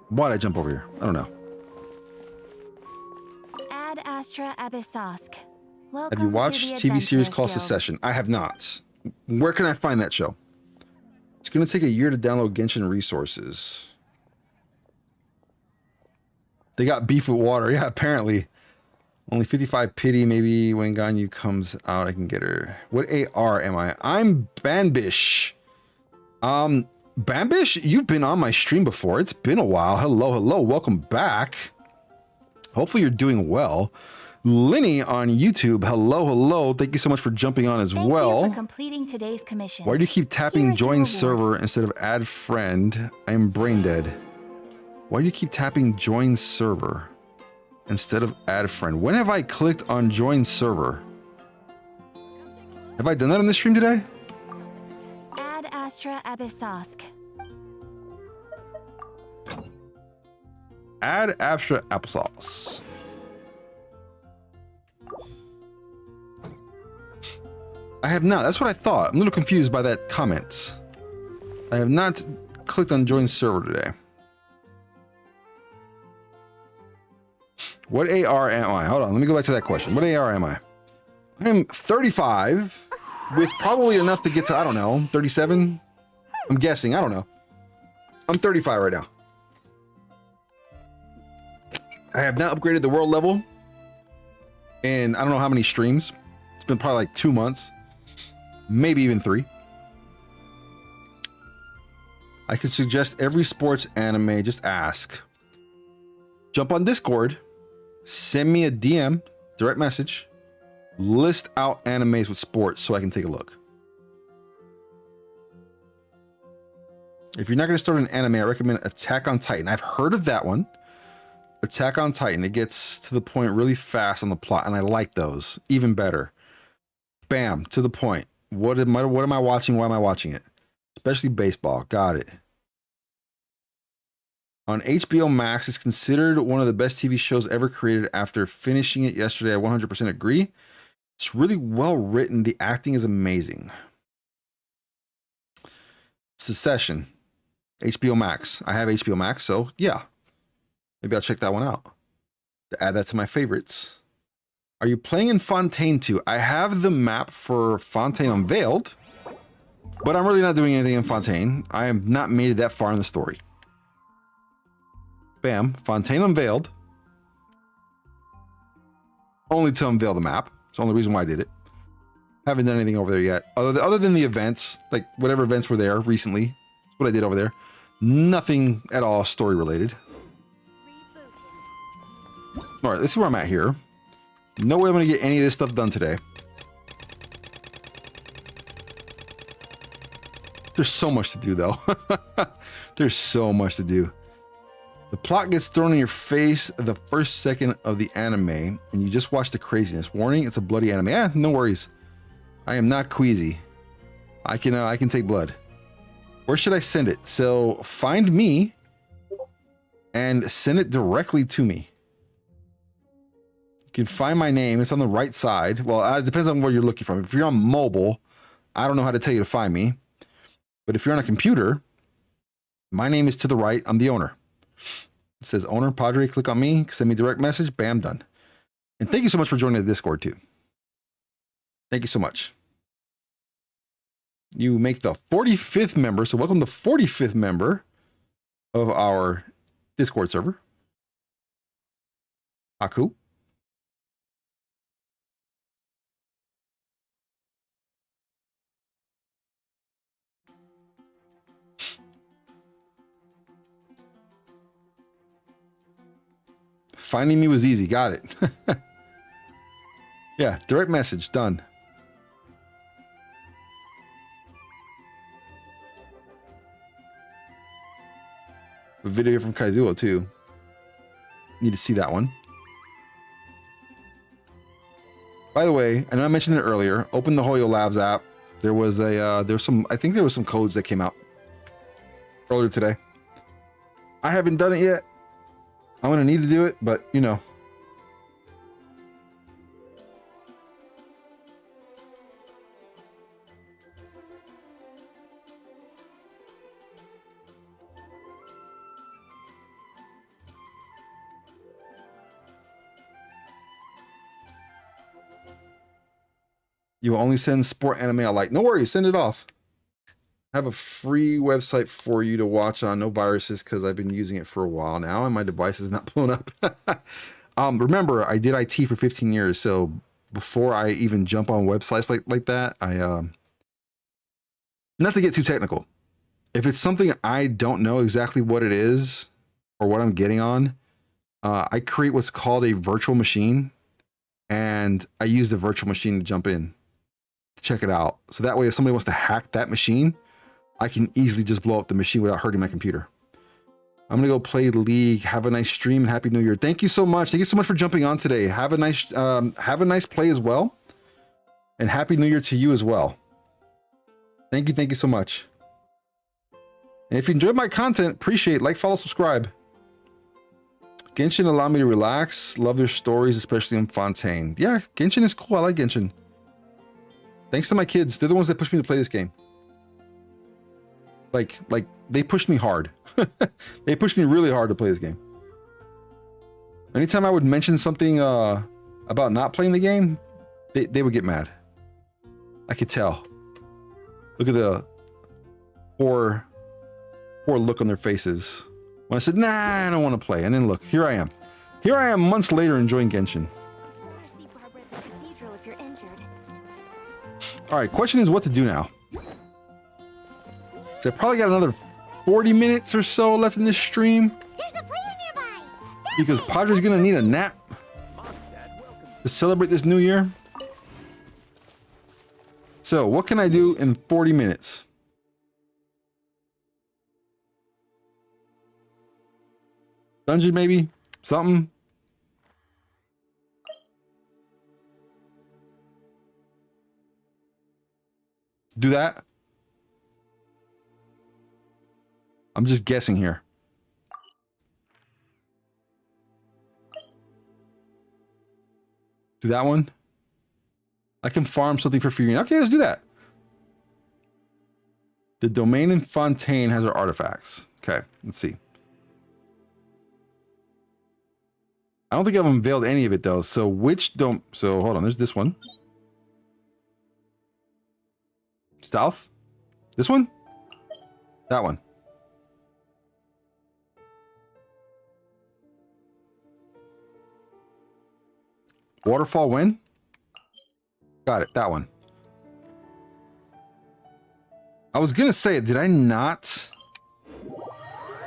Why'd I jump over here? I don't know. Ad Astra Abyssosk. Have you watched TV series called Secession? I have not. Where can I find that show? It's going to take a year to download Genshin resources. They got beef with water. Yeah, apparently. Only 55 pity. Maybe when Ganyu comes out, I can get her. What AR am I? I'm Banbish. Banbish, you've been on my stream before. It's been a while. Hello, hello. Welcome back. Hopefully you're doing well. Linny on YouTube. Hello, hello. Thank you so much for jumping on as well. Thank you for completing today's commission. Why do you keep tapping join server instead of add friend? I am brain dead. Why do you keep tapping join server instead of add friend? When have I clicked on join server? Have I done that on this stream today? Ad Astra Abyssosk. Add Astra applesauce. I have not. That's what I thought. I'm a little confused by that comment. I have not clicked on join server today. What AR am I? Hold on. Let me go back to that question. What AR am I? I'm 35 with probably enough to get to, I don't know, 37. I'm guessing. I don't know. I'm 35 right now. I have not upgraded the world level in I don't know how many streams. It's been probably like 2 months. Maybe even 3. I could suggest every sports anime. Just ask. Jump on Discord. Send me a DM, direct message. List out animes with sports so I can take a look. If you're not going to start an anime, I recommend Attack on Titan. I've heard of that one. Attack on Titan. It gets to the point really fast on the plot, and I like those even better. Bam, to the point. What am I watching? Why am I watching it? especially baseball. Got it. On HBO Max, it's considered one of the best TV shows ever created. After finishing it yesterday, I 100% agree. It's really well written. The acting is amazing. Succession, HBO Max. I have HBO Max, so yeah. Maybe I'll check that one out. To add that to my favorites. Are you playing in Fontaine 2? I have the map for Fontaine unveiled, but I'm really not doing anything in Fontaine. I have not made it that far in the story. Bam, Fontaine unveiled. Only to unveil the map. It's the only reason why I did it. Haven't done anything over there yet. Other than the events, like whatever events were there recently. That's what I did over there. Nothing at all story related. All right, let's see where I'm at here. No way I'm going to get any of this stuff done today. There's so much to do, though. There's so much to do. The plot gets thrown in your face the first second of the anime, and you just watch the craziness. Warning, it's a bloody anime. No worries. I am not queasy. I can take blood. Where should I send it? So find me and send it directly to me. You can find my name. It's on the right side. Well, it depends on where you're looking from. If you're on mobile, I don't know how to tell you to find me. But if you're on a computer, my name is to the right. I'm the owner. It says owner, Padre, click on me, send me direct message, bam, done. And thank you so much for joining the Discord too. Thank you so much. You make the 45th member, so welcome the 45th member of our Discord server. Aku. Finding me was easy. Got it. Yeah, direct message. Done. A video here from Kaizuo too. Need to see that one. By the way, I know I mentioned it earlier. Open the Hoyo Labs app. There was some codes that came out earlier today. I haven't done it yet. I'm gonna need to do it, but you know. You will only send sport anime I like. No worries, send it off. I have a free website for you to watch on, no viruses, because I've been using it for a while now and my device is not blown up. Remember, I did IT for 15 years, so before I even jump on websites like that, not to get too technical. If it's something I don't know exactly what it is or what I'm getting on, I create what's called a virtual machine, and I use the virtual machine to jump in to check it out. So that way, if somebody wants to hack that machine, I can easily just blow up the machine without hurting my computer. I'm gonna go play League. Have a nice stream and Happy New Year. Thank you so much. Thank you so much for jumping on today. Have a nice play as well, and Happy New Year to you as well. Thank you so much. And if you enjoyed my content, appreciate, like, follow, subscribe. Genshin allowed me to relax. Love their stories, especially in Fontaine. Yeah, Genshin is cool. I like Genshin. Thanks to my kids. They're the ones that pushed me to play this game. Like they pushed me hard. They pushed me really hard to play this game. Anytime I would mention something about not playing the game, they would get mad. I could tell. Look at the poor look on their faces when I said, nah, I don't want to play. And then look, here I am. Here I am months later enjoying Genshin. All right, question is what to do now. So I probably got another 40 minutes or so left in this stream. There's a player nearby. Because Padre's gonna need a nap to celebrate this new year. So what can I do in 40 minutes? Dungeon maybe? Something? Do that? I'm just guessing here. Do that one. I can farm something for Fiorina. Okay, let's do that. The domain in Fontaine has our artifacts. Okay, let's see. I don't think I've unveiled any of it though. So which don't? So hold on. There's this one. South. This one. That one. Waterfall when? Got it. That one. I was gonna say, did I not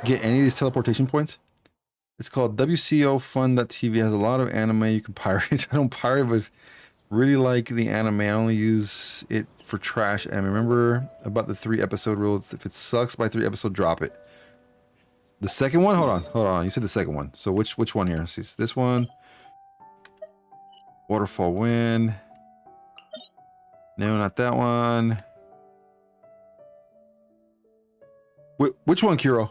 get any of these teleportation points? It's called WCOFun.tv. Has a lot of anime you can pirate. I don't pirate, but really like the anime. I only use it for trash anime. Remember about the 3-episode rule? If it sucks by 3 episodes, drop it. The second one? Hold on. You said the second one. So which one here? See, this one. Waterfall Wind. No, not that one. Which one, Kiro?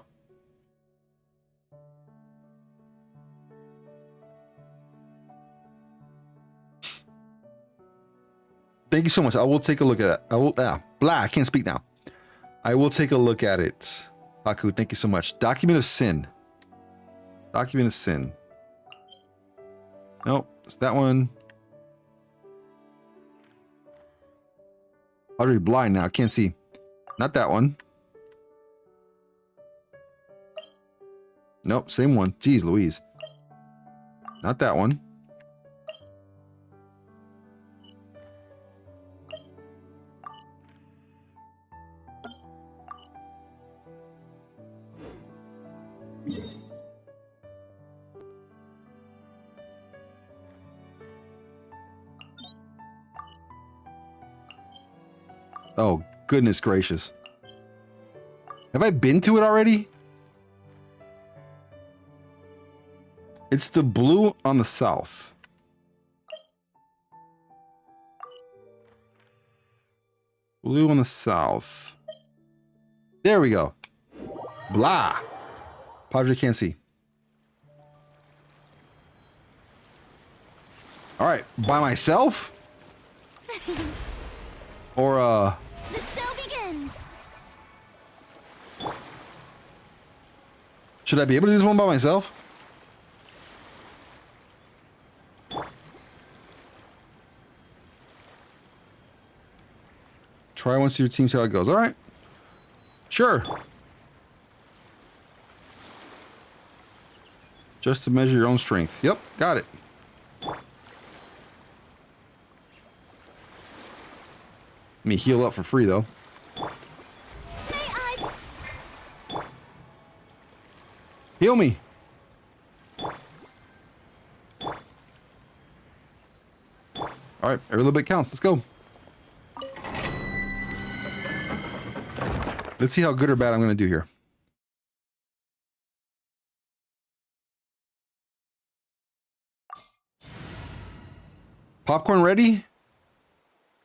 Thank you so much. I will take a look at that. I can't speak now. I will take a look at it. Haku, thank you so much. Document of Sin. Document of Sin. Nope, it's that one. Already blind now. Can't see. Not that one. Nope, same one. Jeez Louise. Not that one. Oh, goodness gracious. Have I been to it already? It's the blue on the south. Blue on the south. There we go. Blah. Padre can't see. All right, by myself? Or The show begins. should I be able to do this one by myself? Try once to your team, see how it goes. All right. Sure. Just to measure your own strength. Yep, got it. Let me heal up for free, though. May I? Heal me. All right, every little bit counts. Let's go. Let's see how good or bad I'm going to do here. Popcorn ready?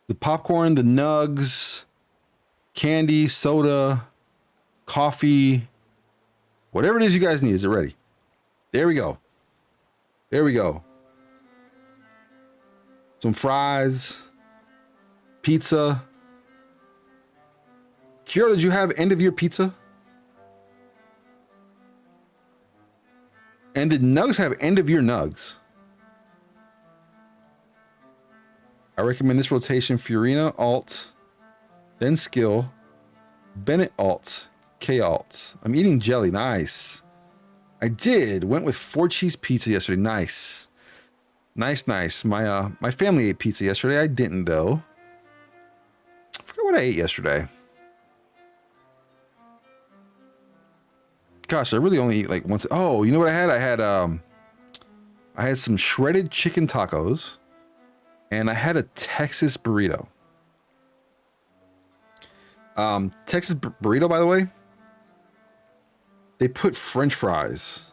The popcorn, the nugs, candy, soda, coffee, whatever it is you guys need. Is it ready? There we go. There we go. Some fries, pizza. Kira, did you have end of year pizza? And did Nugs have end of year Nugs? I recommend this rotation: Fiorina alt, then skill, Bennett alt, K alt. I'm eating jelly. Nice. I did. Went with 4 cheese pizza yesterday. Nice. Nice, nice. My family ate pizza yesterday. I didn't though. I forgot what I ate yesterday. Gosh, I really only eat like once. Oh, you know what I had? I had some shredded chicken tacos, and I had a Texas burrito. Texas burrito, by the way, they put French fries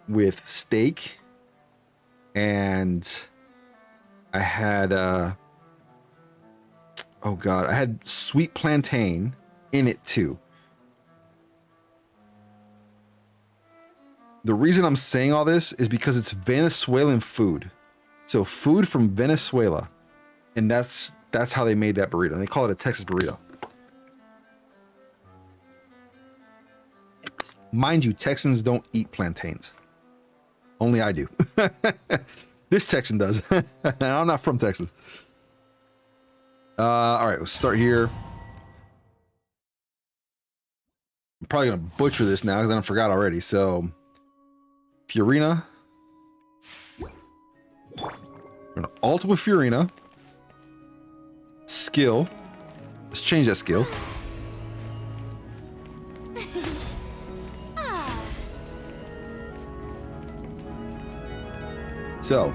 with steak, and I had oh god, I had sweet plantain in it too. The reason I'm saying all this is because it's Venezuelan food. So food from Venezuela. And that's how they made that burrito. And they call it a Texas burrito. Mind you, Texans don't eat plantains. Only I do. This Texan does. I'm not from Texas. All right, let's start here. I'm probably gonna butcher this now because I forgot already. So, Fiorina. We're gonna alt with Fiorina. Skill. Let's change that skill. So,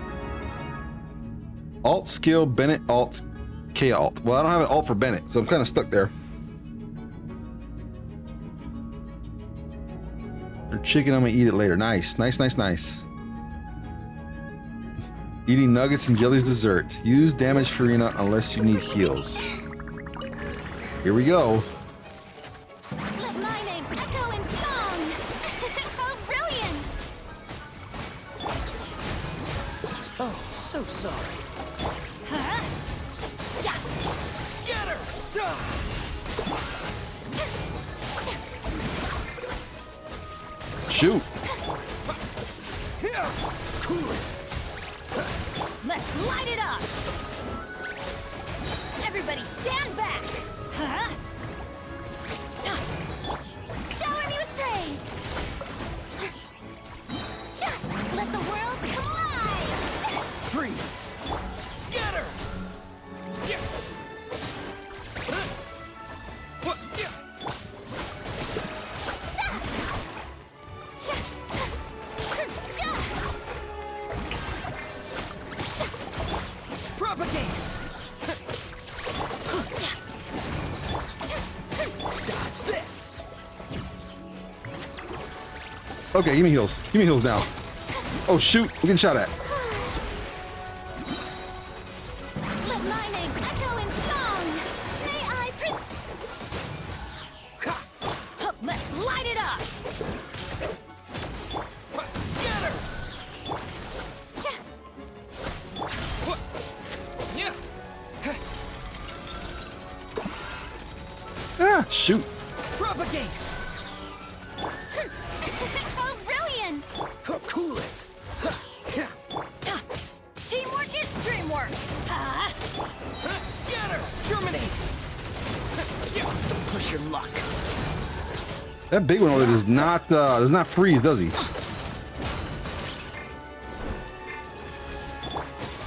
alt skill, Bennett, alt, K alt. Well, I don't have an alt for Bennett, so I'm kind of stuck there. Or chicken, I'm gonna eat it later. Nice, nice, nice, nice. Eating nuggets and jellies dessert. Use damage Fiorina unless you need heals. Here we go. Let my name echo in song. How brilliant! Oh, so sorry. Huh? Yeah. Scatter! Stop! Shoot. Here! Cool it! Let's light it up! Everybody stand back! Huh? Shower me with praise! Let the world come alive! Freeze! Scatter! Yeah. What? Yeah. Propagate! Dodge this! Okay, give me heals. Give me heals now. Oh shoot, we're getting shot at. Let my name echo in song! May I let's light it up! Scatter! What? Yeah. Ah, shoot. Propagate! How brilliant! Cool it! Yeah. Teamwork is dreamwork! Huh? Scatter! Terminate! Don't push your luck. That big one over there does not freeze, does he?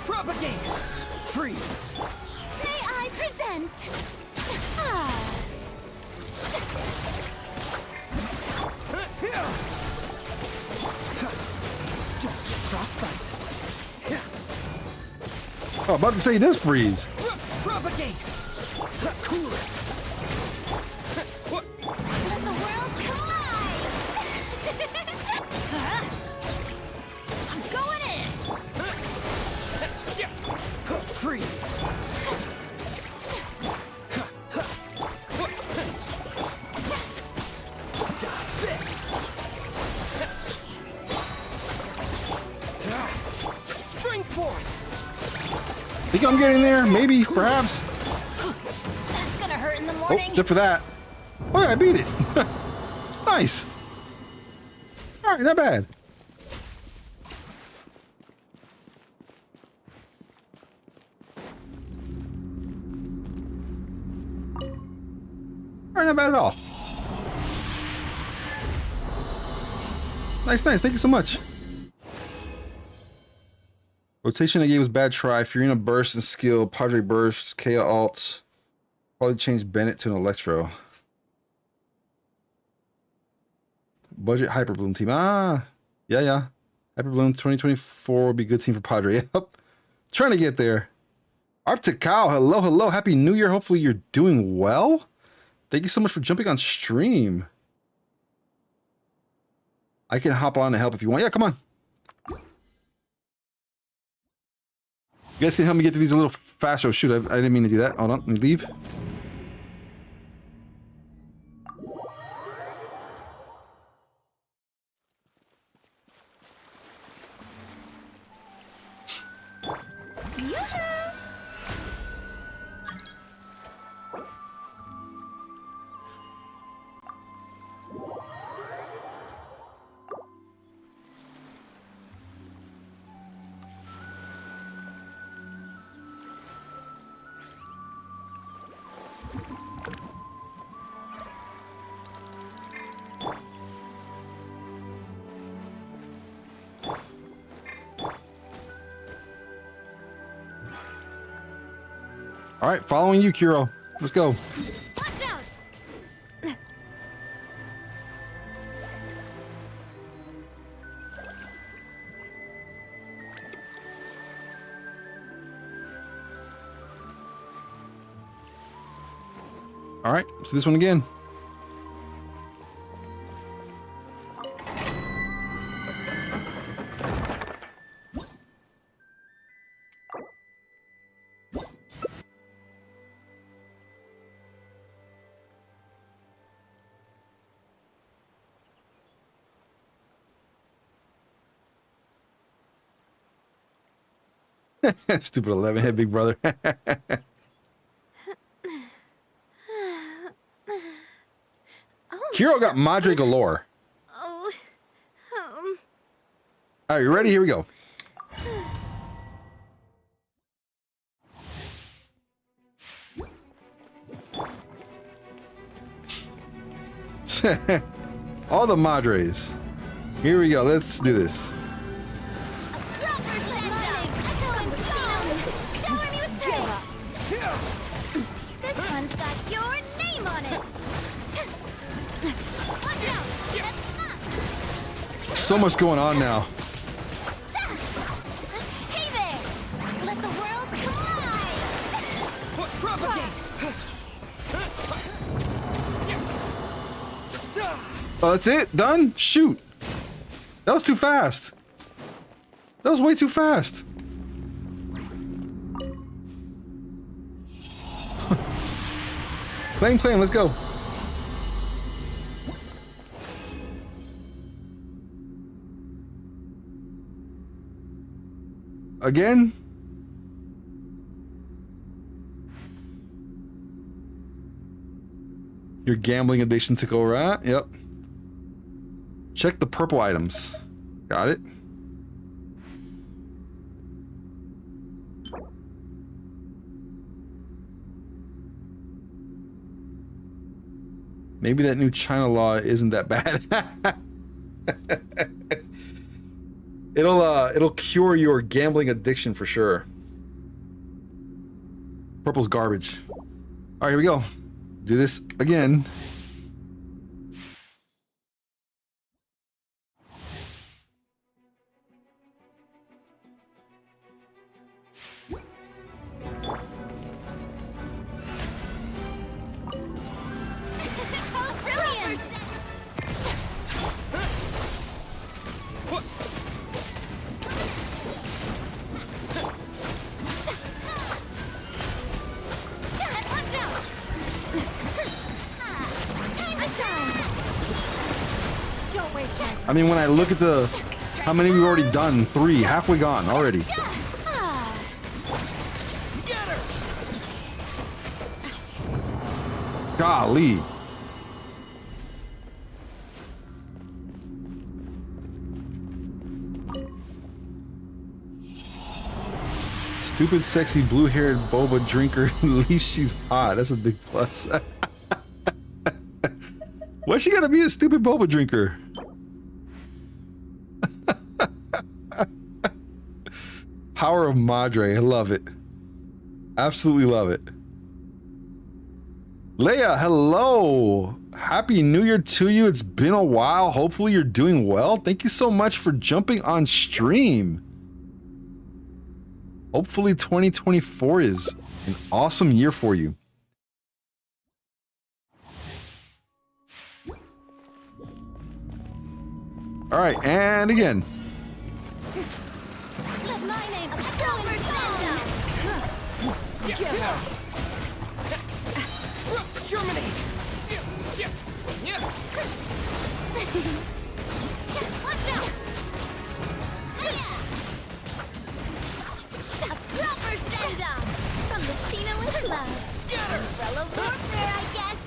Propagate! Freeze! May I present? Ah. Here! Don't get frostbite. Oh, about to say he does freeze. Propagate! Cool it! What? Let the world collide! Huh? I'm going in! Freeze! Dodge this! Spring forth! Think I'm getting there? Maybe, perhaps. That's gonna hurt in the Oh, morning. except for that. Oh yeah, I beat it. Nice. All right, not bad. All right, not bad at all. Nice, nice. Thank you so much. Rotation I gave was bad try. Fiorina burst and skill. Padre burst. Kea alts. Probably change Bennett to an Electro. Budget Hyper Bloom team. Ah, yeah. Hyper Bloom 2024 will be a good team for Padre. Yep. Trying to get there. Arctic Cow, hello. Happy New Year. Hopefully you're doing well. Thank you so much for jumping on stream. I can hop on to help if you want. Yeah, come on. You guys can help me get to these a little faster. Oh, shoot, I didn't mean to do that. Hold on, let me leave. Yoo-hoo! All right, following you, Kiro. Let's go. Watch out! All right, so this one again. Stupid 11 head big brother. Kiro got Madre galore. Oh, All right, you ready? Here we go. All the Madres. Here we go. Let's do this. proper send-up! Echo and song! Shower me with praise! This one's got your name on it! Watch out! That's not! So much going on now. Hey there! Let the world collide! What? Propagate! Oh, that's it? Done? Shoot. That was too fast. That was way too fast. Playing, let's go. Again? Your gambling addiction took over, right? Yep. Check the purple items. Got it. Maybe that new China law isn't that bad. It'll cure your gambling addiction for sure. Purple's garbage. All right, here we go. Do this again. Oh, brilliant! Watch out! Time to shine! Don't waste time. I mean, when I look at the how many we've already done, 3, halfway gone already. Scatter! Golly. Stupid, sexy, blue-haired boba drinker. At least she's hot. That's a big plus. Why's she gotta be a stupid boba drinker? Power of Madre. I love it. Absolutely love it. Leia, hello. Happy New Year to you. It's been a while. Hopefully you're doing well. Thank you so much for jumping on stream. Hopefully 2024 is an awesome year for you. All right, and again. Let my name echo and sound! Germinate! Watch out! A proper love. Scatter! Umbrella warfare, I guess.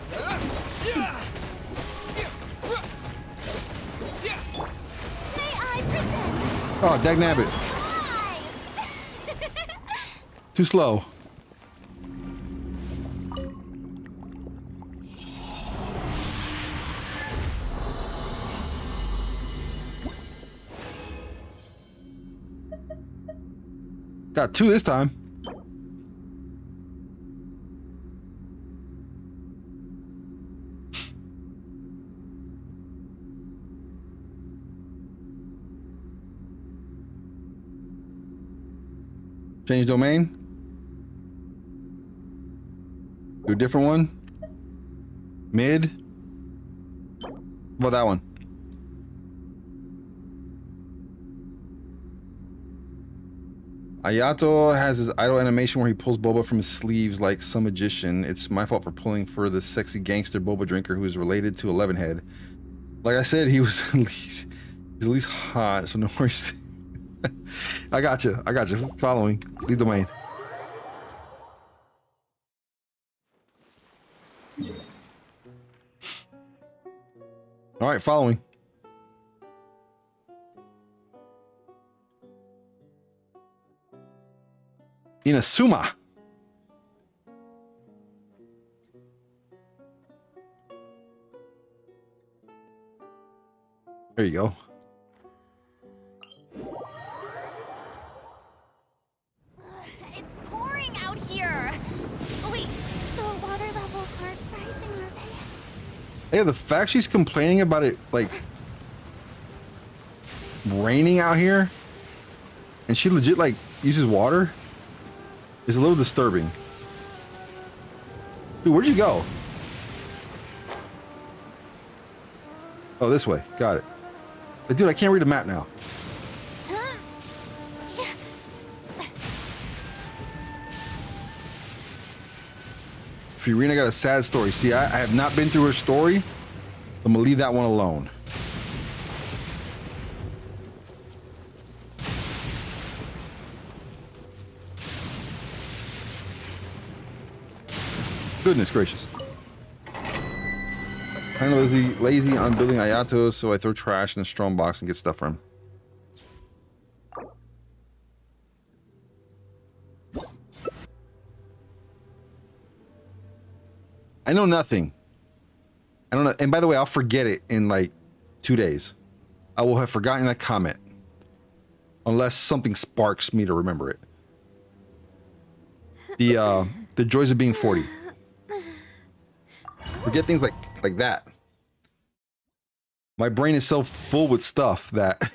May I present? Oh, dagnabbit. Hi! Too slow. Got 2 this time. Change domain. Do a different one. Mid. How about that one? Ayato has his idle animation where he pulls boba from his sleeves like some magician. It's my fault for pulling for the sexy gangster boba drinker who is related to Elevenhead. Like I said, he was he's at least hot, so no worries. I got you. Following. Leave domain. All right, following. Inazuma. There you go. It's pouring out here. Wait, the water levels aren't rising, are they? Yeah, the fact she's complaining about it, like, raining out here, and she legit, like, uses water, is a little disturbing. Dude, where'd you go? Oh, this way. Got it. But dude, I can't read the map now. Fiorina got a sad story. See, I have not been through her story. I'm gonna leave that one alone. Goodness gracious. I'm lazy on building Ayato, so I throw trash in a strong box and get stuff from him. I know nothing. I don't know. And by the way, I'll forget it in like 2 days. I will have forgotten that comment. Unless something sparks me to remember it. The joys of being 40. Forget things like that. My brain is so full with stuff that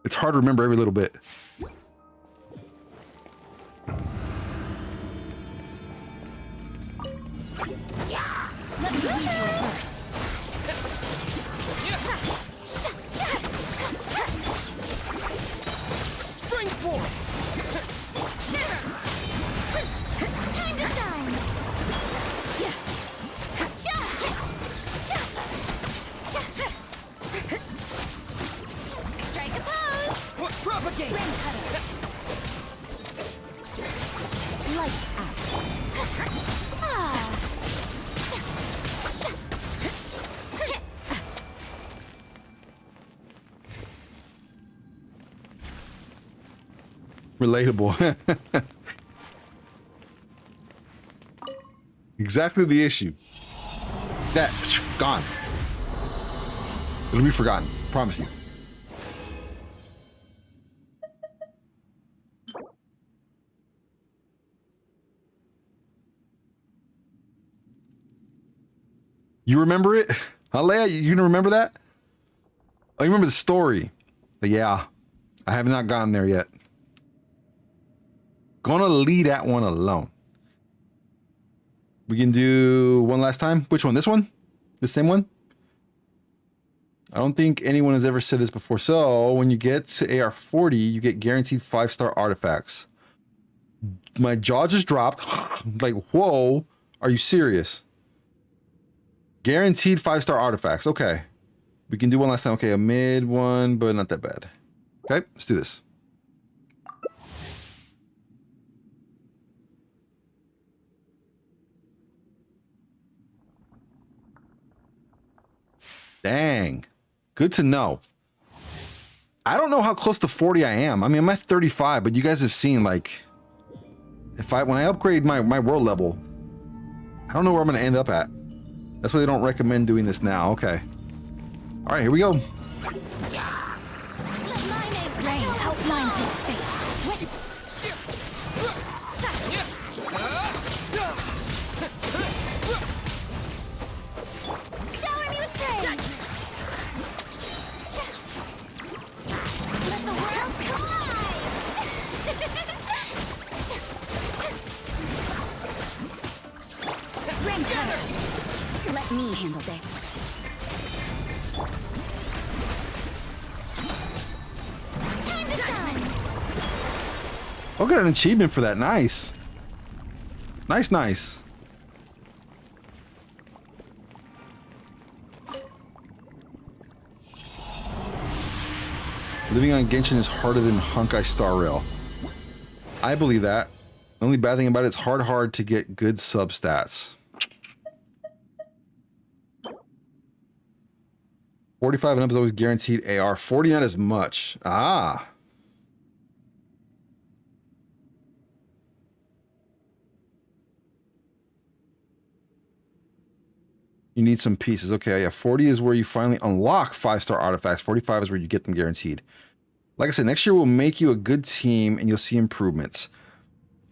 it's hard to remember every little bit. Let's leave you first. Spring forth! Time to shine. Strike a pose. What propagate? Lights out. Ah. Relatable. Exactly the issue. That gone. It'll be forgotten. Promise you. You remember it? Alea, you gonna remember that? Oh, you remember the story. But yeah, I have not gotten there yet. Gonna leave that one alone. We can do one last time. Which one? This one? The same one? I don't think anyone has ever said this before. So when you get to AR 40, you get guaranteed 5-star artifacts. My jaw just dropped. Like, whoa, are you serious? Guaranteed 5-star artifacts. Okay. We can do one last time. Okay, a mid one, but not that bad. Okay, let's do this. Dang. Good to know. I don't know how close to 40 I am. I mean, I'm at 35, but you guys have seen, like, when I upgrade my world level, I don't know where I'm going to end up at. That's why they don't recommend doing this now. Okay. All right, here we go. Let my name rain outlines your fate. Shower me with praise. Let the world collide. Rain cutter. Let me handle this. Time to shine. Oh, got an achievement for that. Nice. Nice, nice. Living on Genshin is harder than Honkai Star Rail. I believe that. The only bad thing about it is hard to get good sub stats. 45 and up is always guaranteed AR. 40 not as much. Ah. You need some pieces. Okay, yeah. 40 is where you finally unlock 5-star artifacts. 45 is where you get them guaranteed. Like I said, next year we'll make you a good team and you'll see improvements.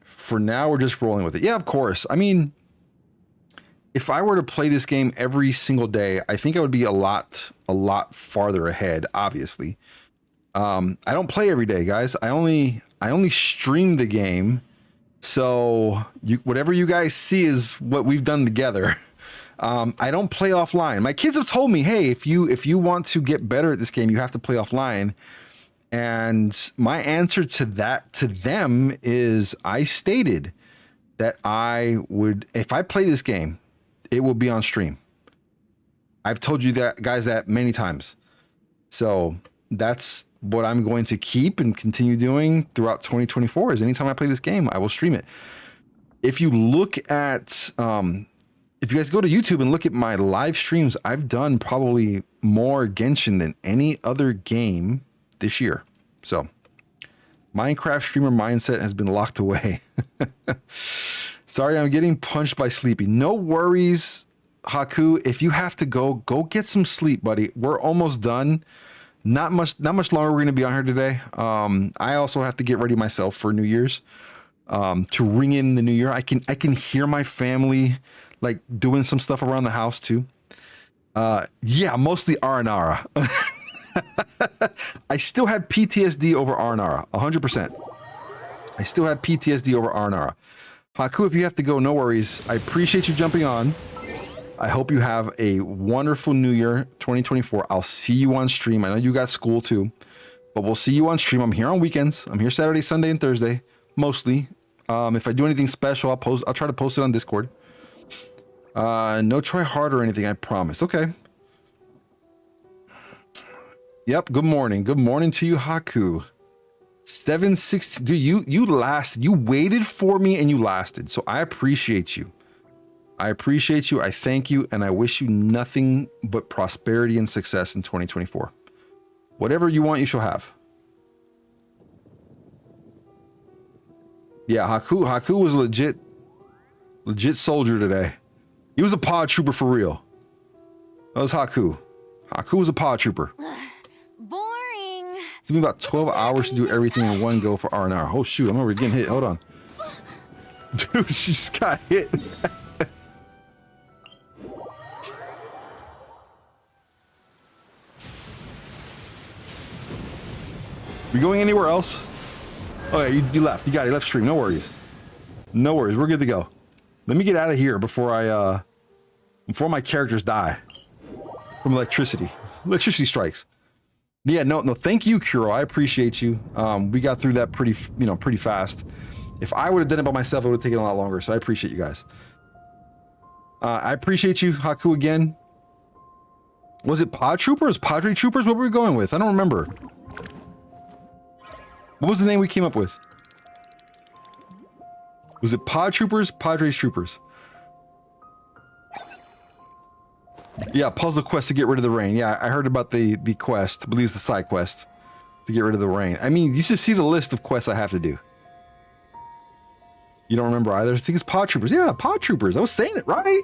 For now, we're just rolling with it. Yeah, of course. I mean, if I were to play this game every single day, I think I would be a lot farther ahead, obviously. I don't play every day, guys. I only stream the game. So whatever you guys see is what we've done together. I don't play offline. My kids have told me, hey, if you want to get better at this game, you have to play offline. And my answer to them is I stated that I would, if I play this game, it will be on stream. I've told you that, guys, that many times. So that's what I'm going to keep and continue doing throughout 2024 is anytime I play this game, I will stream it. If you look at, if you guys go to YouTube and look at my live streams, I've done probably more Genshin than any other game this year. So Minecraft streamer mindset has been locked away. Sorry, I'm getting punched by Sleepy. No worries, Haku. If you have to go get some sleep, buddy. We're almost done. Not much longer we're going to be on here today. I also have to get ready myself for New Year's to ring in the new year. I can hear my family like doing some stuff around the house too. Yeah, mostly Aranara. I still have PTSD over Aranara, 100%. I still have PTSD over Aranara. Haku, if you have to go, no worries. I appreciate you jumping on. I hope you have a wonderful New Year 2024. I'll see you on stream. I know you got school too, but we'll see you on stream. I'm here on weekends. I'm here Saturday, Sunday, and Thursday, mostly. If I do anything special, I'll try to post it on Discord. No try hard or anything, I promise. Okay. Yep. Good morning. Good morning to you, Haku. 760. Dude, you lasted. You waited for me and you lasted. So I appreciate you. I appreciate you. I thank you. And I wish you nothing but prosperity and success in 2024. Whatever you want, you shall have. Yeah, Haku was legit soldier today. He was a pod trooper for real. That was Haku. Haku was a pod trooper. Boring. It took me about 12 hours to do everything in one go for R&R. Oh shoot, I'm already getting hit. Hold on. Dude, she just got hit. We going anywhere else? Oh yeah, you left. You left stream. No worries. No worries. We're good to go. Let me get out of here before my characters die from electricity. Electricity strikes. Yeah, no. Thank you, Kuro. I appreciate you. We got through that pretty fast. If I would have done it by myself, it would have taken a lot longer. So I appreciate you guys. I appreciate you, Haku, again. Was it Pod Troopers? Padre Troopers? What were we going with? I don't remember. What was the name we came up with? Was it Pod Troopers? Padres Troopers. Yeah, puzzle quest to get rid of the rain. Yeah, I heard about the quest. I believe it's the side quest to get rid of the rain. I mean, you should see the list of quests I have to do. You don't remember either? I think it's Pod Troopers. Yeah, Pod Troopers. I was saying it right.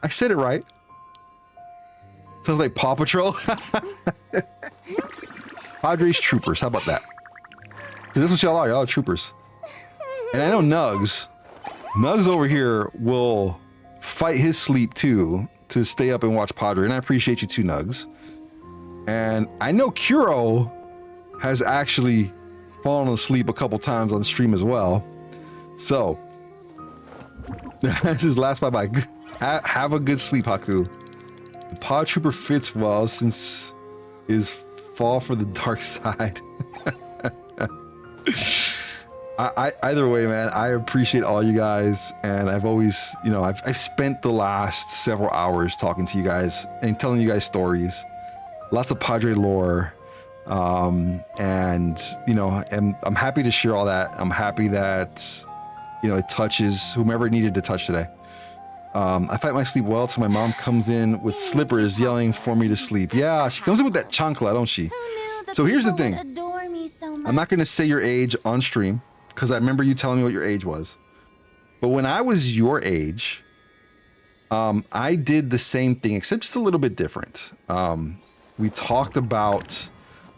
I said it right. Sounds like Paw Patrol. Padres Troopers. How about that? Because that's what y'all are. Y'all are troopers. And I know Nugs. Nugs over here will fight his sleep too to stay up and watch Padre. And I appreciate you too, Nugs. And I know Kuro has actually fallen asleep a couple times on stream as well. So, this is last bye-bye. Have a good sleep, Haku. The Pod Trooper fits well since his fall for the dark side. Either way, man, I appreciate all you guys, and I've always, you know, I've spent the last several hours talking to you guys and telling you guys stories, lots of Padre lore, and you know, and I'm happy to share all that. I'm happy that, you know, it touches whomever it needed to touch today. I fight my sleep well till my mom comes in with slippers yelling for me to sleep. Yeah, she comes in with that chancla, don't she? So here's the thing. I'm not going to say your age on stream because I remember you telling me what your age was. But when I was your age, I did the same thing, except just a little bit different. We talked about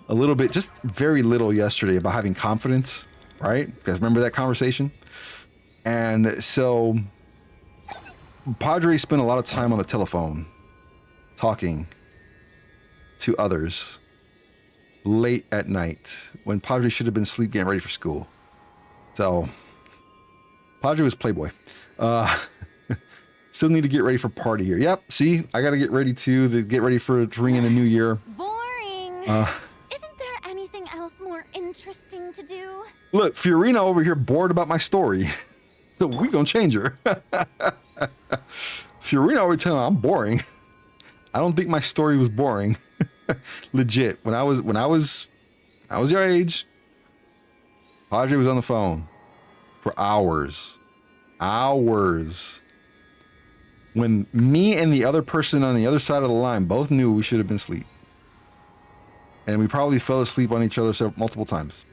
a little bit, just very little yesterday about having confidence, right? You guys remember that conversation? And so Padre spent a lot of time on the telephone talking to others late at night when Padre should have been asleep getting ready for school. So Padre was Playboy. Still need to get ready for party here. Yep, see, I got to get ready to get ready for to ring in the new year. Boring. Isn't there anything else more interesting to do? Look, Fiorina over here bored about my story. So we gonna change her. Fiorina already telling me I'm boring. I don't think my story was boring. Legit. When I was your age, Padre was on the phone for hours. Hours. When me and the other person on the other side of the line both knew we should have been asleep. And we probably fell asleep on each other multiple times.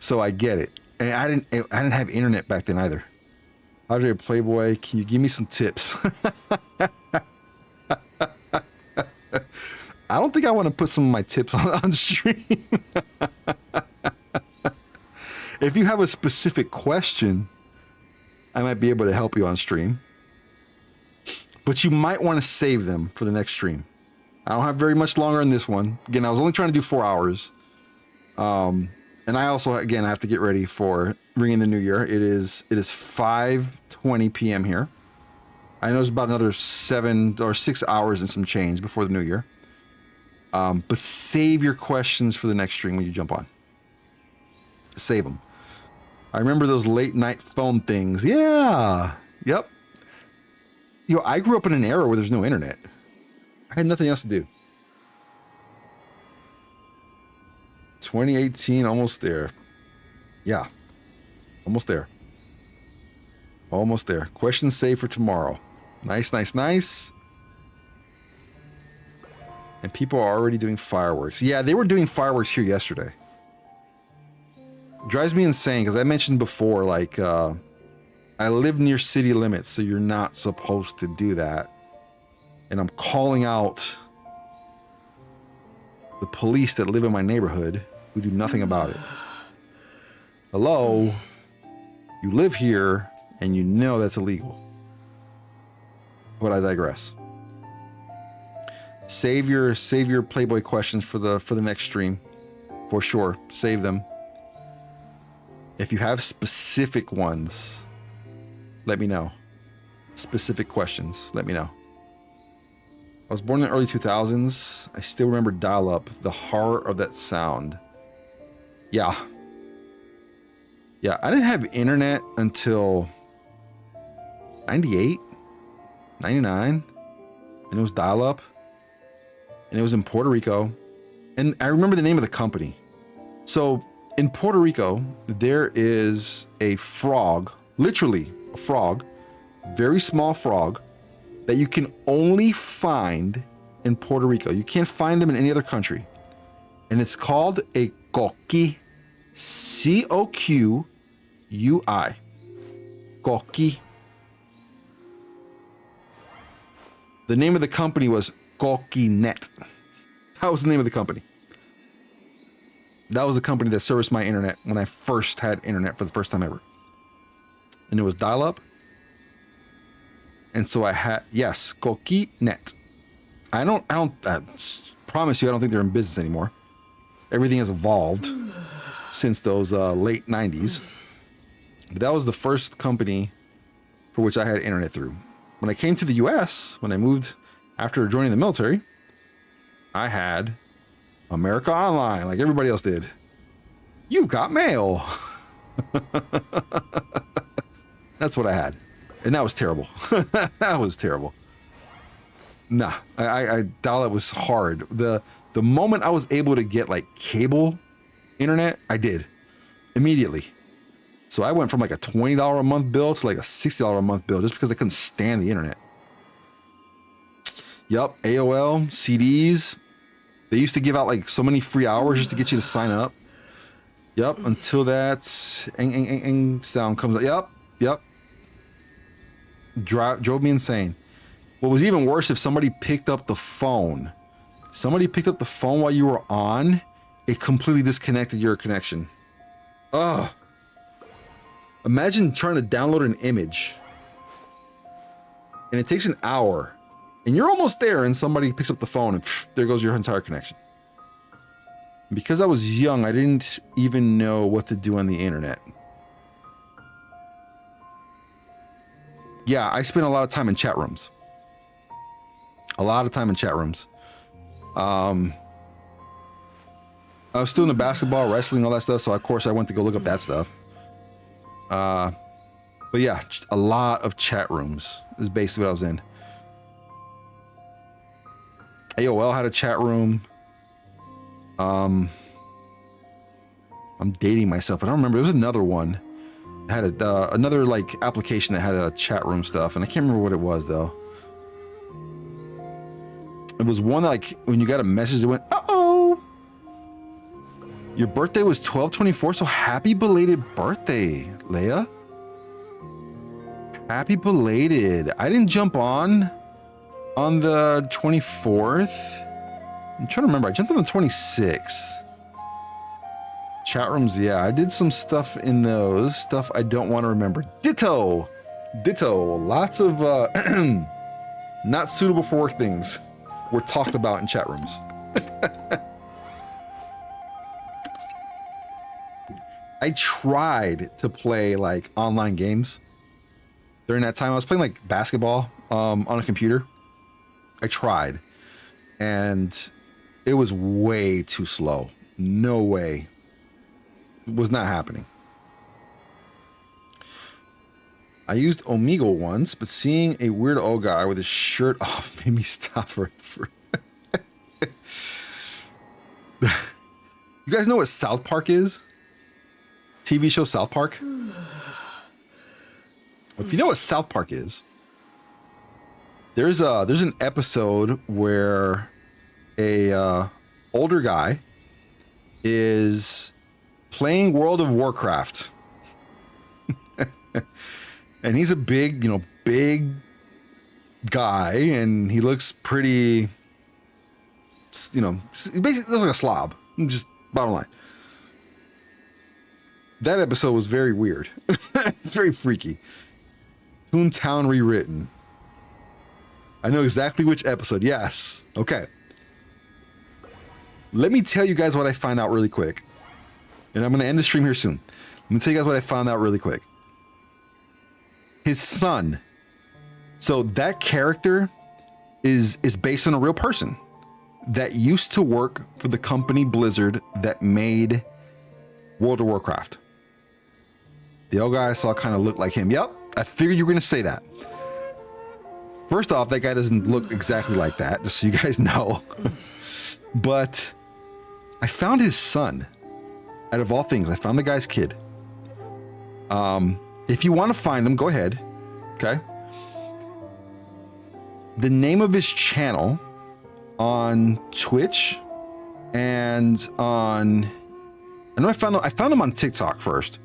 So I get it. And I didn't have internet back then either. Padre Playboy, can you give me some tips? I don't think I want to put some of my tips on stream. If you have a specific question, I might be able to help you on stream. But you might want to save them for the next stream. I don't have very much longer on this one. Again, I was only trying to do 4 hours. And I also, again, I have to get ready for ringing the new year. It is 5:20 p.m. here. I know it's about another 7 or 6 hours and some change before the new year. But save your questions for the next stream when you jump on. Save them. I remember those late night phone things. Yeah. Yep. You know, I grew up in an era where there's no internet. I had nothing else to do. 2018, almost there. Yeah. Almost there. Almost there. Questions saved for tomorrow. Nice, nice, nice. And people are already doing fireworks. Yeah, they were doing fireworks here yesterday. Drives me insane because I mentioned before, like, I live near city limits, so you're not supposed to do that. And I'm calling out the police that live in my neighborhood who do nothing about it. Hello? You live here and you know that's illegal. But I digress. Save your Playboy questions for the next stream. For sure. Save them. If you have specific ones, let me know. Specific questions, let me know. I was born in the early 2000s. I still remember dial-up, the horror of that sound. Yeah. Yeah, I didn't have internet until 98, 99, and it was dial-up, and it was in Puerto Rico. And I remember the name of the company. So in Puerto Rico, there is a frog, literally a frog, very small frog, that you can only find in Puerto Rico. You can't find them in any other country. And it's called a coqui. Coqui. Coqui. The name of the company was Coquinet. That was the name of the company. That was the company that serviced my internet when I first had internet for the first time ever. And it was dial-up. And so I had, yes, Coquinet. I promise you, I don't think they're in business anymore. Everything has evolved since those late 90s. But that was the first company for which I had internet through. When I came to the US, when I moved after joining the military, I had America Online, like everybody else did. You've got mail. That's what I had. And that was terrible. That was terrible. Nah, I dial-up was hard. The moment I was able to get like cable internet, I did immediately. So I went from like a $20 a month bill to like a $60 a month bill just because I couldn't stand the internet. Yup, AOL, CDs. They used to give out like so many free hours just to get you to sign up. Yup, until that sound comes out. Yup. Drove me insane. What was even worse, if somebody picked up the phone. Somebody picked up the phone while you were on, it completely disconnected your connection. Ugh. Imagine trying to download an image and it takes an hour and you're almost there and somebody picks up the phone and there goes your entire connection. Because I was young, I didn't even know what to do on the internet. Yeah, I spent a lot of time in chat rooms. I was still into basketball, wrestling, all that stuff. So of course I went to go look up that stuff. But yeah, a lot of chat rooms is basically what I was in. AOL had a chat room. I'm dating myself. I don't remember. There was another one. It had another like application that had a chat room stuff, and I can't remember what it was though. It was one that, like, when you got a message, it went, uh-oh! Your birthday was 12/24, so happy belated birthday, Leia. Happy belated. I didn't jump on the 24th. I'm trying to remember. I jumped on the 26th. Chat rooms, yeah. I did some stuff in those. Stuff I don't want to remember. Ditto. Lots of not suitable for work things were talked about in chat rooms. I tried to play like online games during that time. I was playing like basketball on a computer. I tried, and it was way too slow. No way. It was not happening. I used Omegle once, but seeing a weird old guy with his shirt off made me stop for You guys know what South Park is? TV show South Park? If you know what South Park is, there's an episode where a older guy is playing World of Warcraft. And he's a big guy, and he looks pretty, he basically looks like a slob, just bottom line. That episode was very weird. It's very freaky. Toontown Rewritten. I know exactly which episode. Yes. Okay. Let me tell you guys what I find out really quick. And I'm going to end the stream here soon. Let me tell you guys what I found out really quick. His son. So that character is based on a real person that used to work for the company Blizzard that made World of Warcraft. The old guy I saw kind of looked like him. Yep, I figured you were going to say that. First off, that guy doesn't look exactly like that, just so you guys know. But I found his son. Out of all things, I found the guy's kid. If you want to find him, go ahead. Okay. the name of his channel on Twitch and on, I know I found him on TikTok first.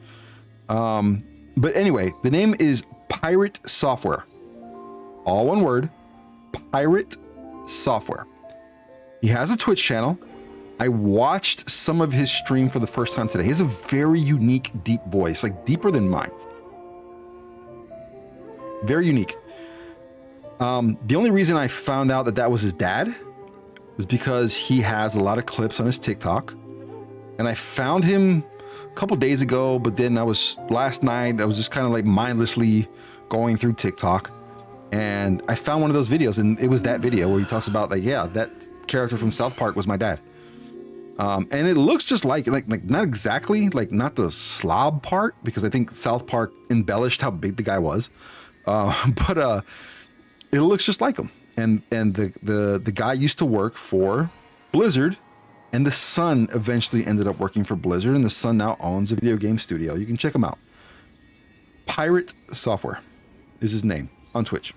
But anyway, the name is Pirate Software. All one word, Pirate Software. He has a Twitch channel. I watched some of his stream for the first time today. He has a very unique, deep voice, like deeper than mine. Very unique. The only reason I found out that that was his dad was because he has a lot of clips on his TikTok. And I found him a couple days ago, but then last night, I was just kind of like mindlessly going through TikTok. And I found one of those videos, and it was that video where he talks about like, yeah, that character from South Park was my dad. And it looks just like not exactly, like not the slob part, because I think South Park embellished how big the guy was. But it looks just like him. And the guy used to work for Blizzard, and the son eventually ended up working for Blizzard, and the son now owns a video game studio. You can check him out. Pirate Software is his name on Twitch.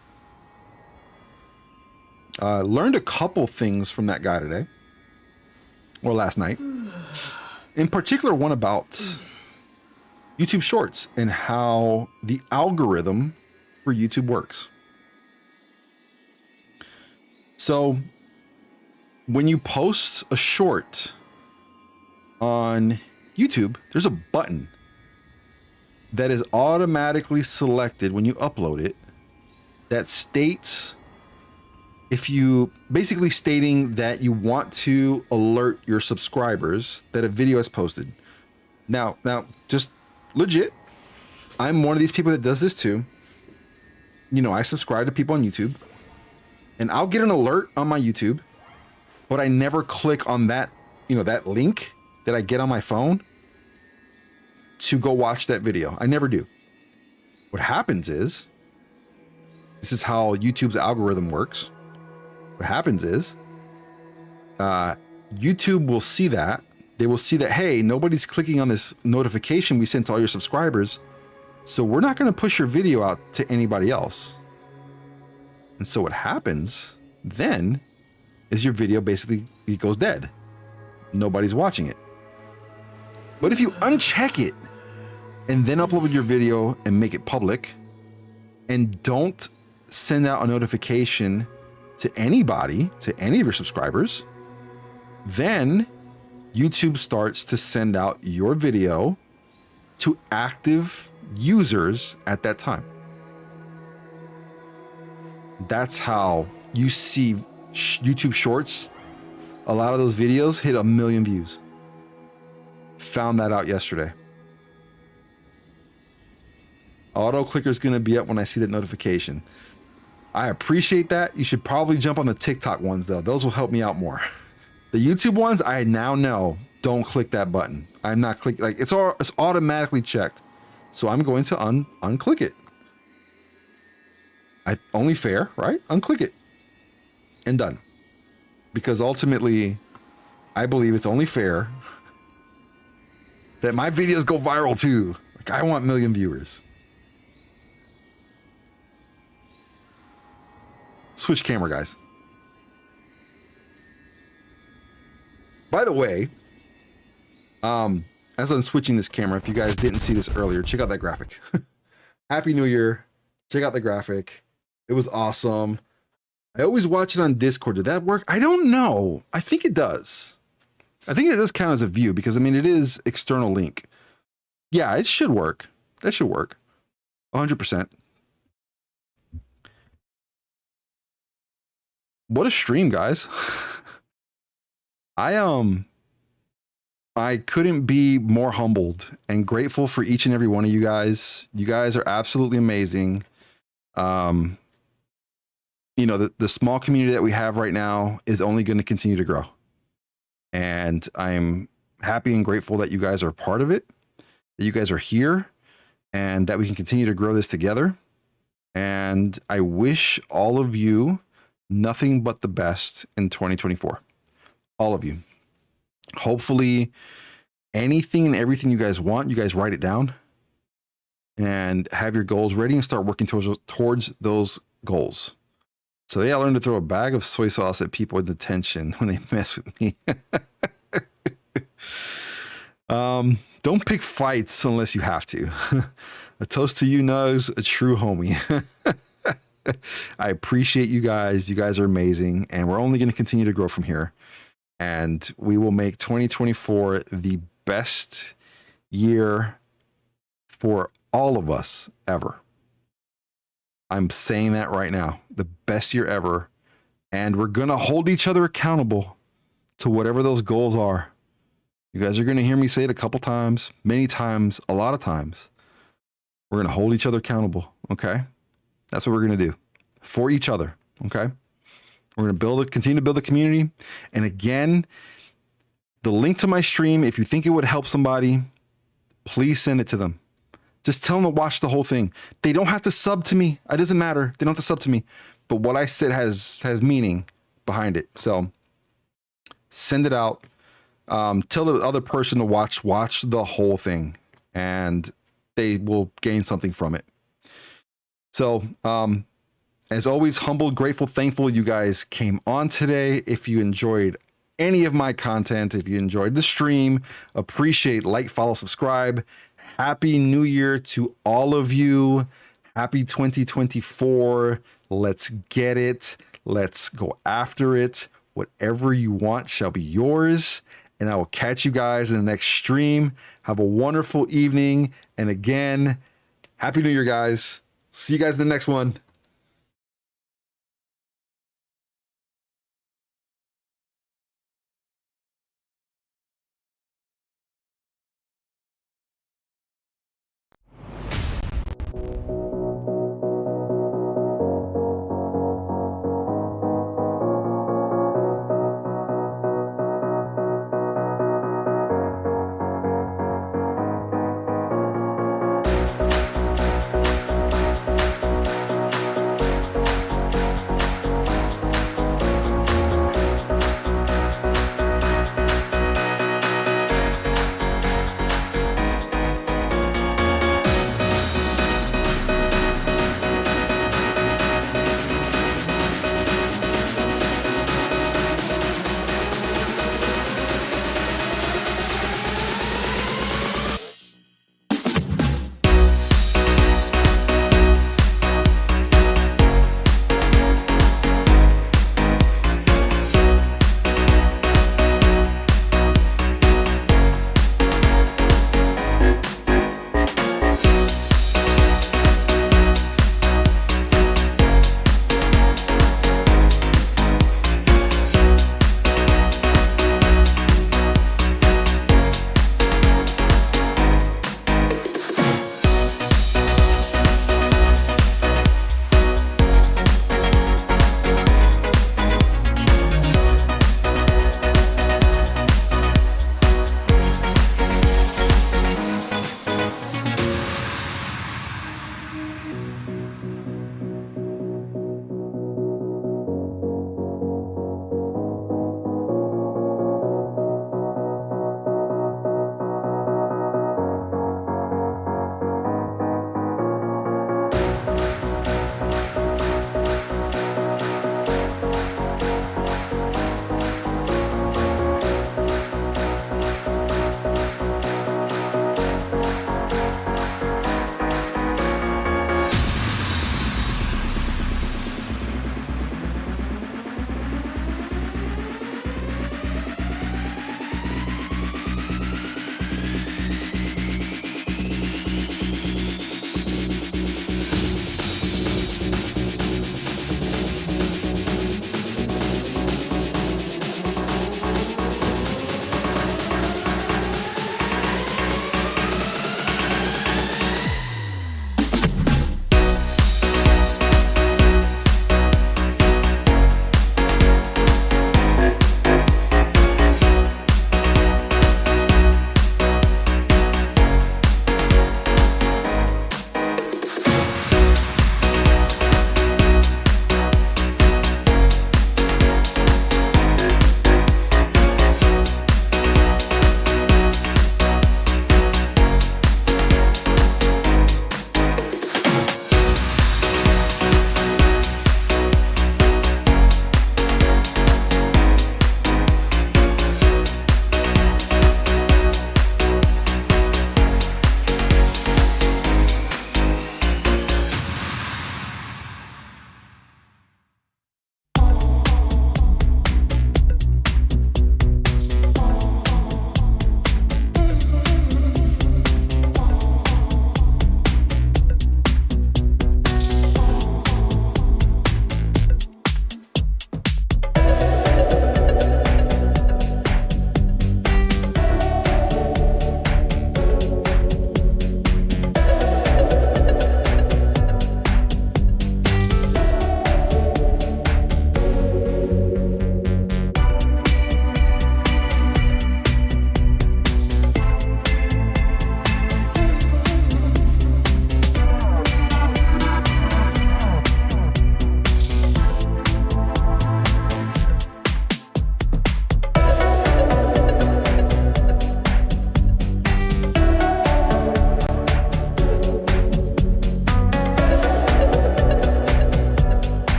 Learned a couple things from that guy today, or last night. In particular, one about YouTube Shorts and how the algorithm for YouTube works. So when you post a short on YouTube, there's a button that is automatically selected when you upload it that states, if you basically stating that you want to alert your subscribers that a video is posted. Now, just legit, I'm one of these people that does this too. You know, I subscribe to people on YouTube, and I'll get an alert on my YouTube, but I never click on that, that link that I get on my phone to go watch that video. I never do. What happens is, this is how YouTube's algorithm works. What happens is, YouTube will see that. They will see that, hey, nobody's clicking on this notification we sent to all your subscribers, so we're not going to push your video out to anybody else. And so what happens then is your video basically, it goes dead. Nobody's watching it. But if you uncheck it and then upload your video and make it public and don't send out a notification to anybody, to any of your subscribers, then YouTube starts to send out your video to active users at that time. That's how you see YouTube Shorts. A lot of those videos hit 1 million views. Found that out yesterday. Auto clicker is going to be up when I see that notification. I appreciate that. You should probably jump on the TikTok ones though. Those will help me out more. The YouTube ones, I now know, don't click that button. I'm not clicking, like it's automatically checked. So I'm going to unclick it. Only fair, right? Unclick it and done. Because ultimately, I believe it's only fair that my videos go viral too. Like I want 1 million viewers. Switch camera, guys. By the way, as I'm switching this camera, if you guys didn't see this earlier, check out that graphic. Happy New Year. Check out the graphic. It was awesome. I always watch it on Discord. Did that work? I don't know. I think it does. I think it does count as a view because, I mean, it is external link. Yeah, it should work. That should work. 100%. What a stream, guys. I couldn't be more humbled and grateful for each and every one of you guys. You guys are absolutely amazing. The small community that we have right now is only going to continue to grow. And I'm happy and grateful that you guys are part of it, that you guys are here, and that we can continue to grow this together. And I wish all of you nothing but the best in 2024. All of you. Hopefully anything and everything you guys want, you guys write it down and have your goals ready and start working towards those goals. So yeah, I learned to throw a bag of soy sauce at people in detention when they mess with me. Don't pick fights unless you have to. A toast to you, Nugs, a true homie. I appreciate you guys. You guys are amazing. And we're only going to continue to grow from here. And we will make 2024 the best year for all of us ever. I'm saying that right now. The best year ever. And we're going to hold each other accountable to whatever those goals are. You guys are going to hear me say it a couple times, many times, a lot of times. We're going to hold each other accountable. Okay. That's what we're going to do for each other. Okay. We're going to continue to build a community. And again, the link to my stream, if you think it would help somebody, please send it to them. Just tell them to watch the whole thing. They don't have to sub to me. It doesn't matter. They don't have to sub to me. But what I said has meaning behind it. So send it out. Tell the other person to watch the whole thing, and they will gain something from it. So, as always, humbled, grateful, thankful you guys came on today. If you enjoyed any of my content, if you enjoyed the stream, appreciate, like, follow, subscribe. Happy New Year to all of you. Happy 2024. Let's get it. Let's go after it. Whatever you want shall be yours. And I will catch you guys in the next stream. Have a wonderful evening. And again, Happy New Year, guys. See you guys in the next one.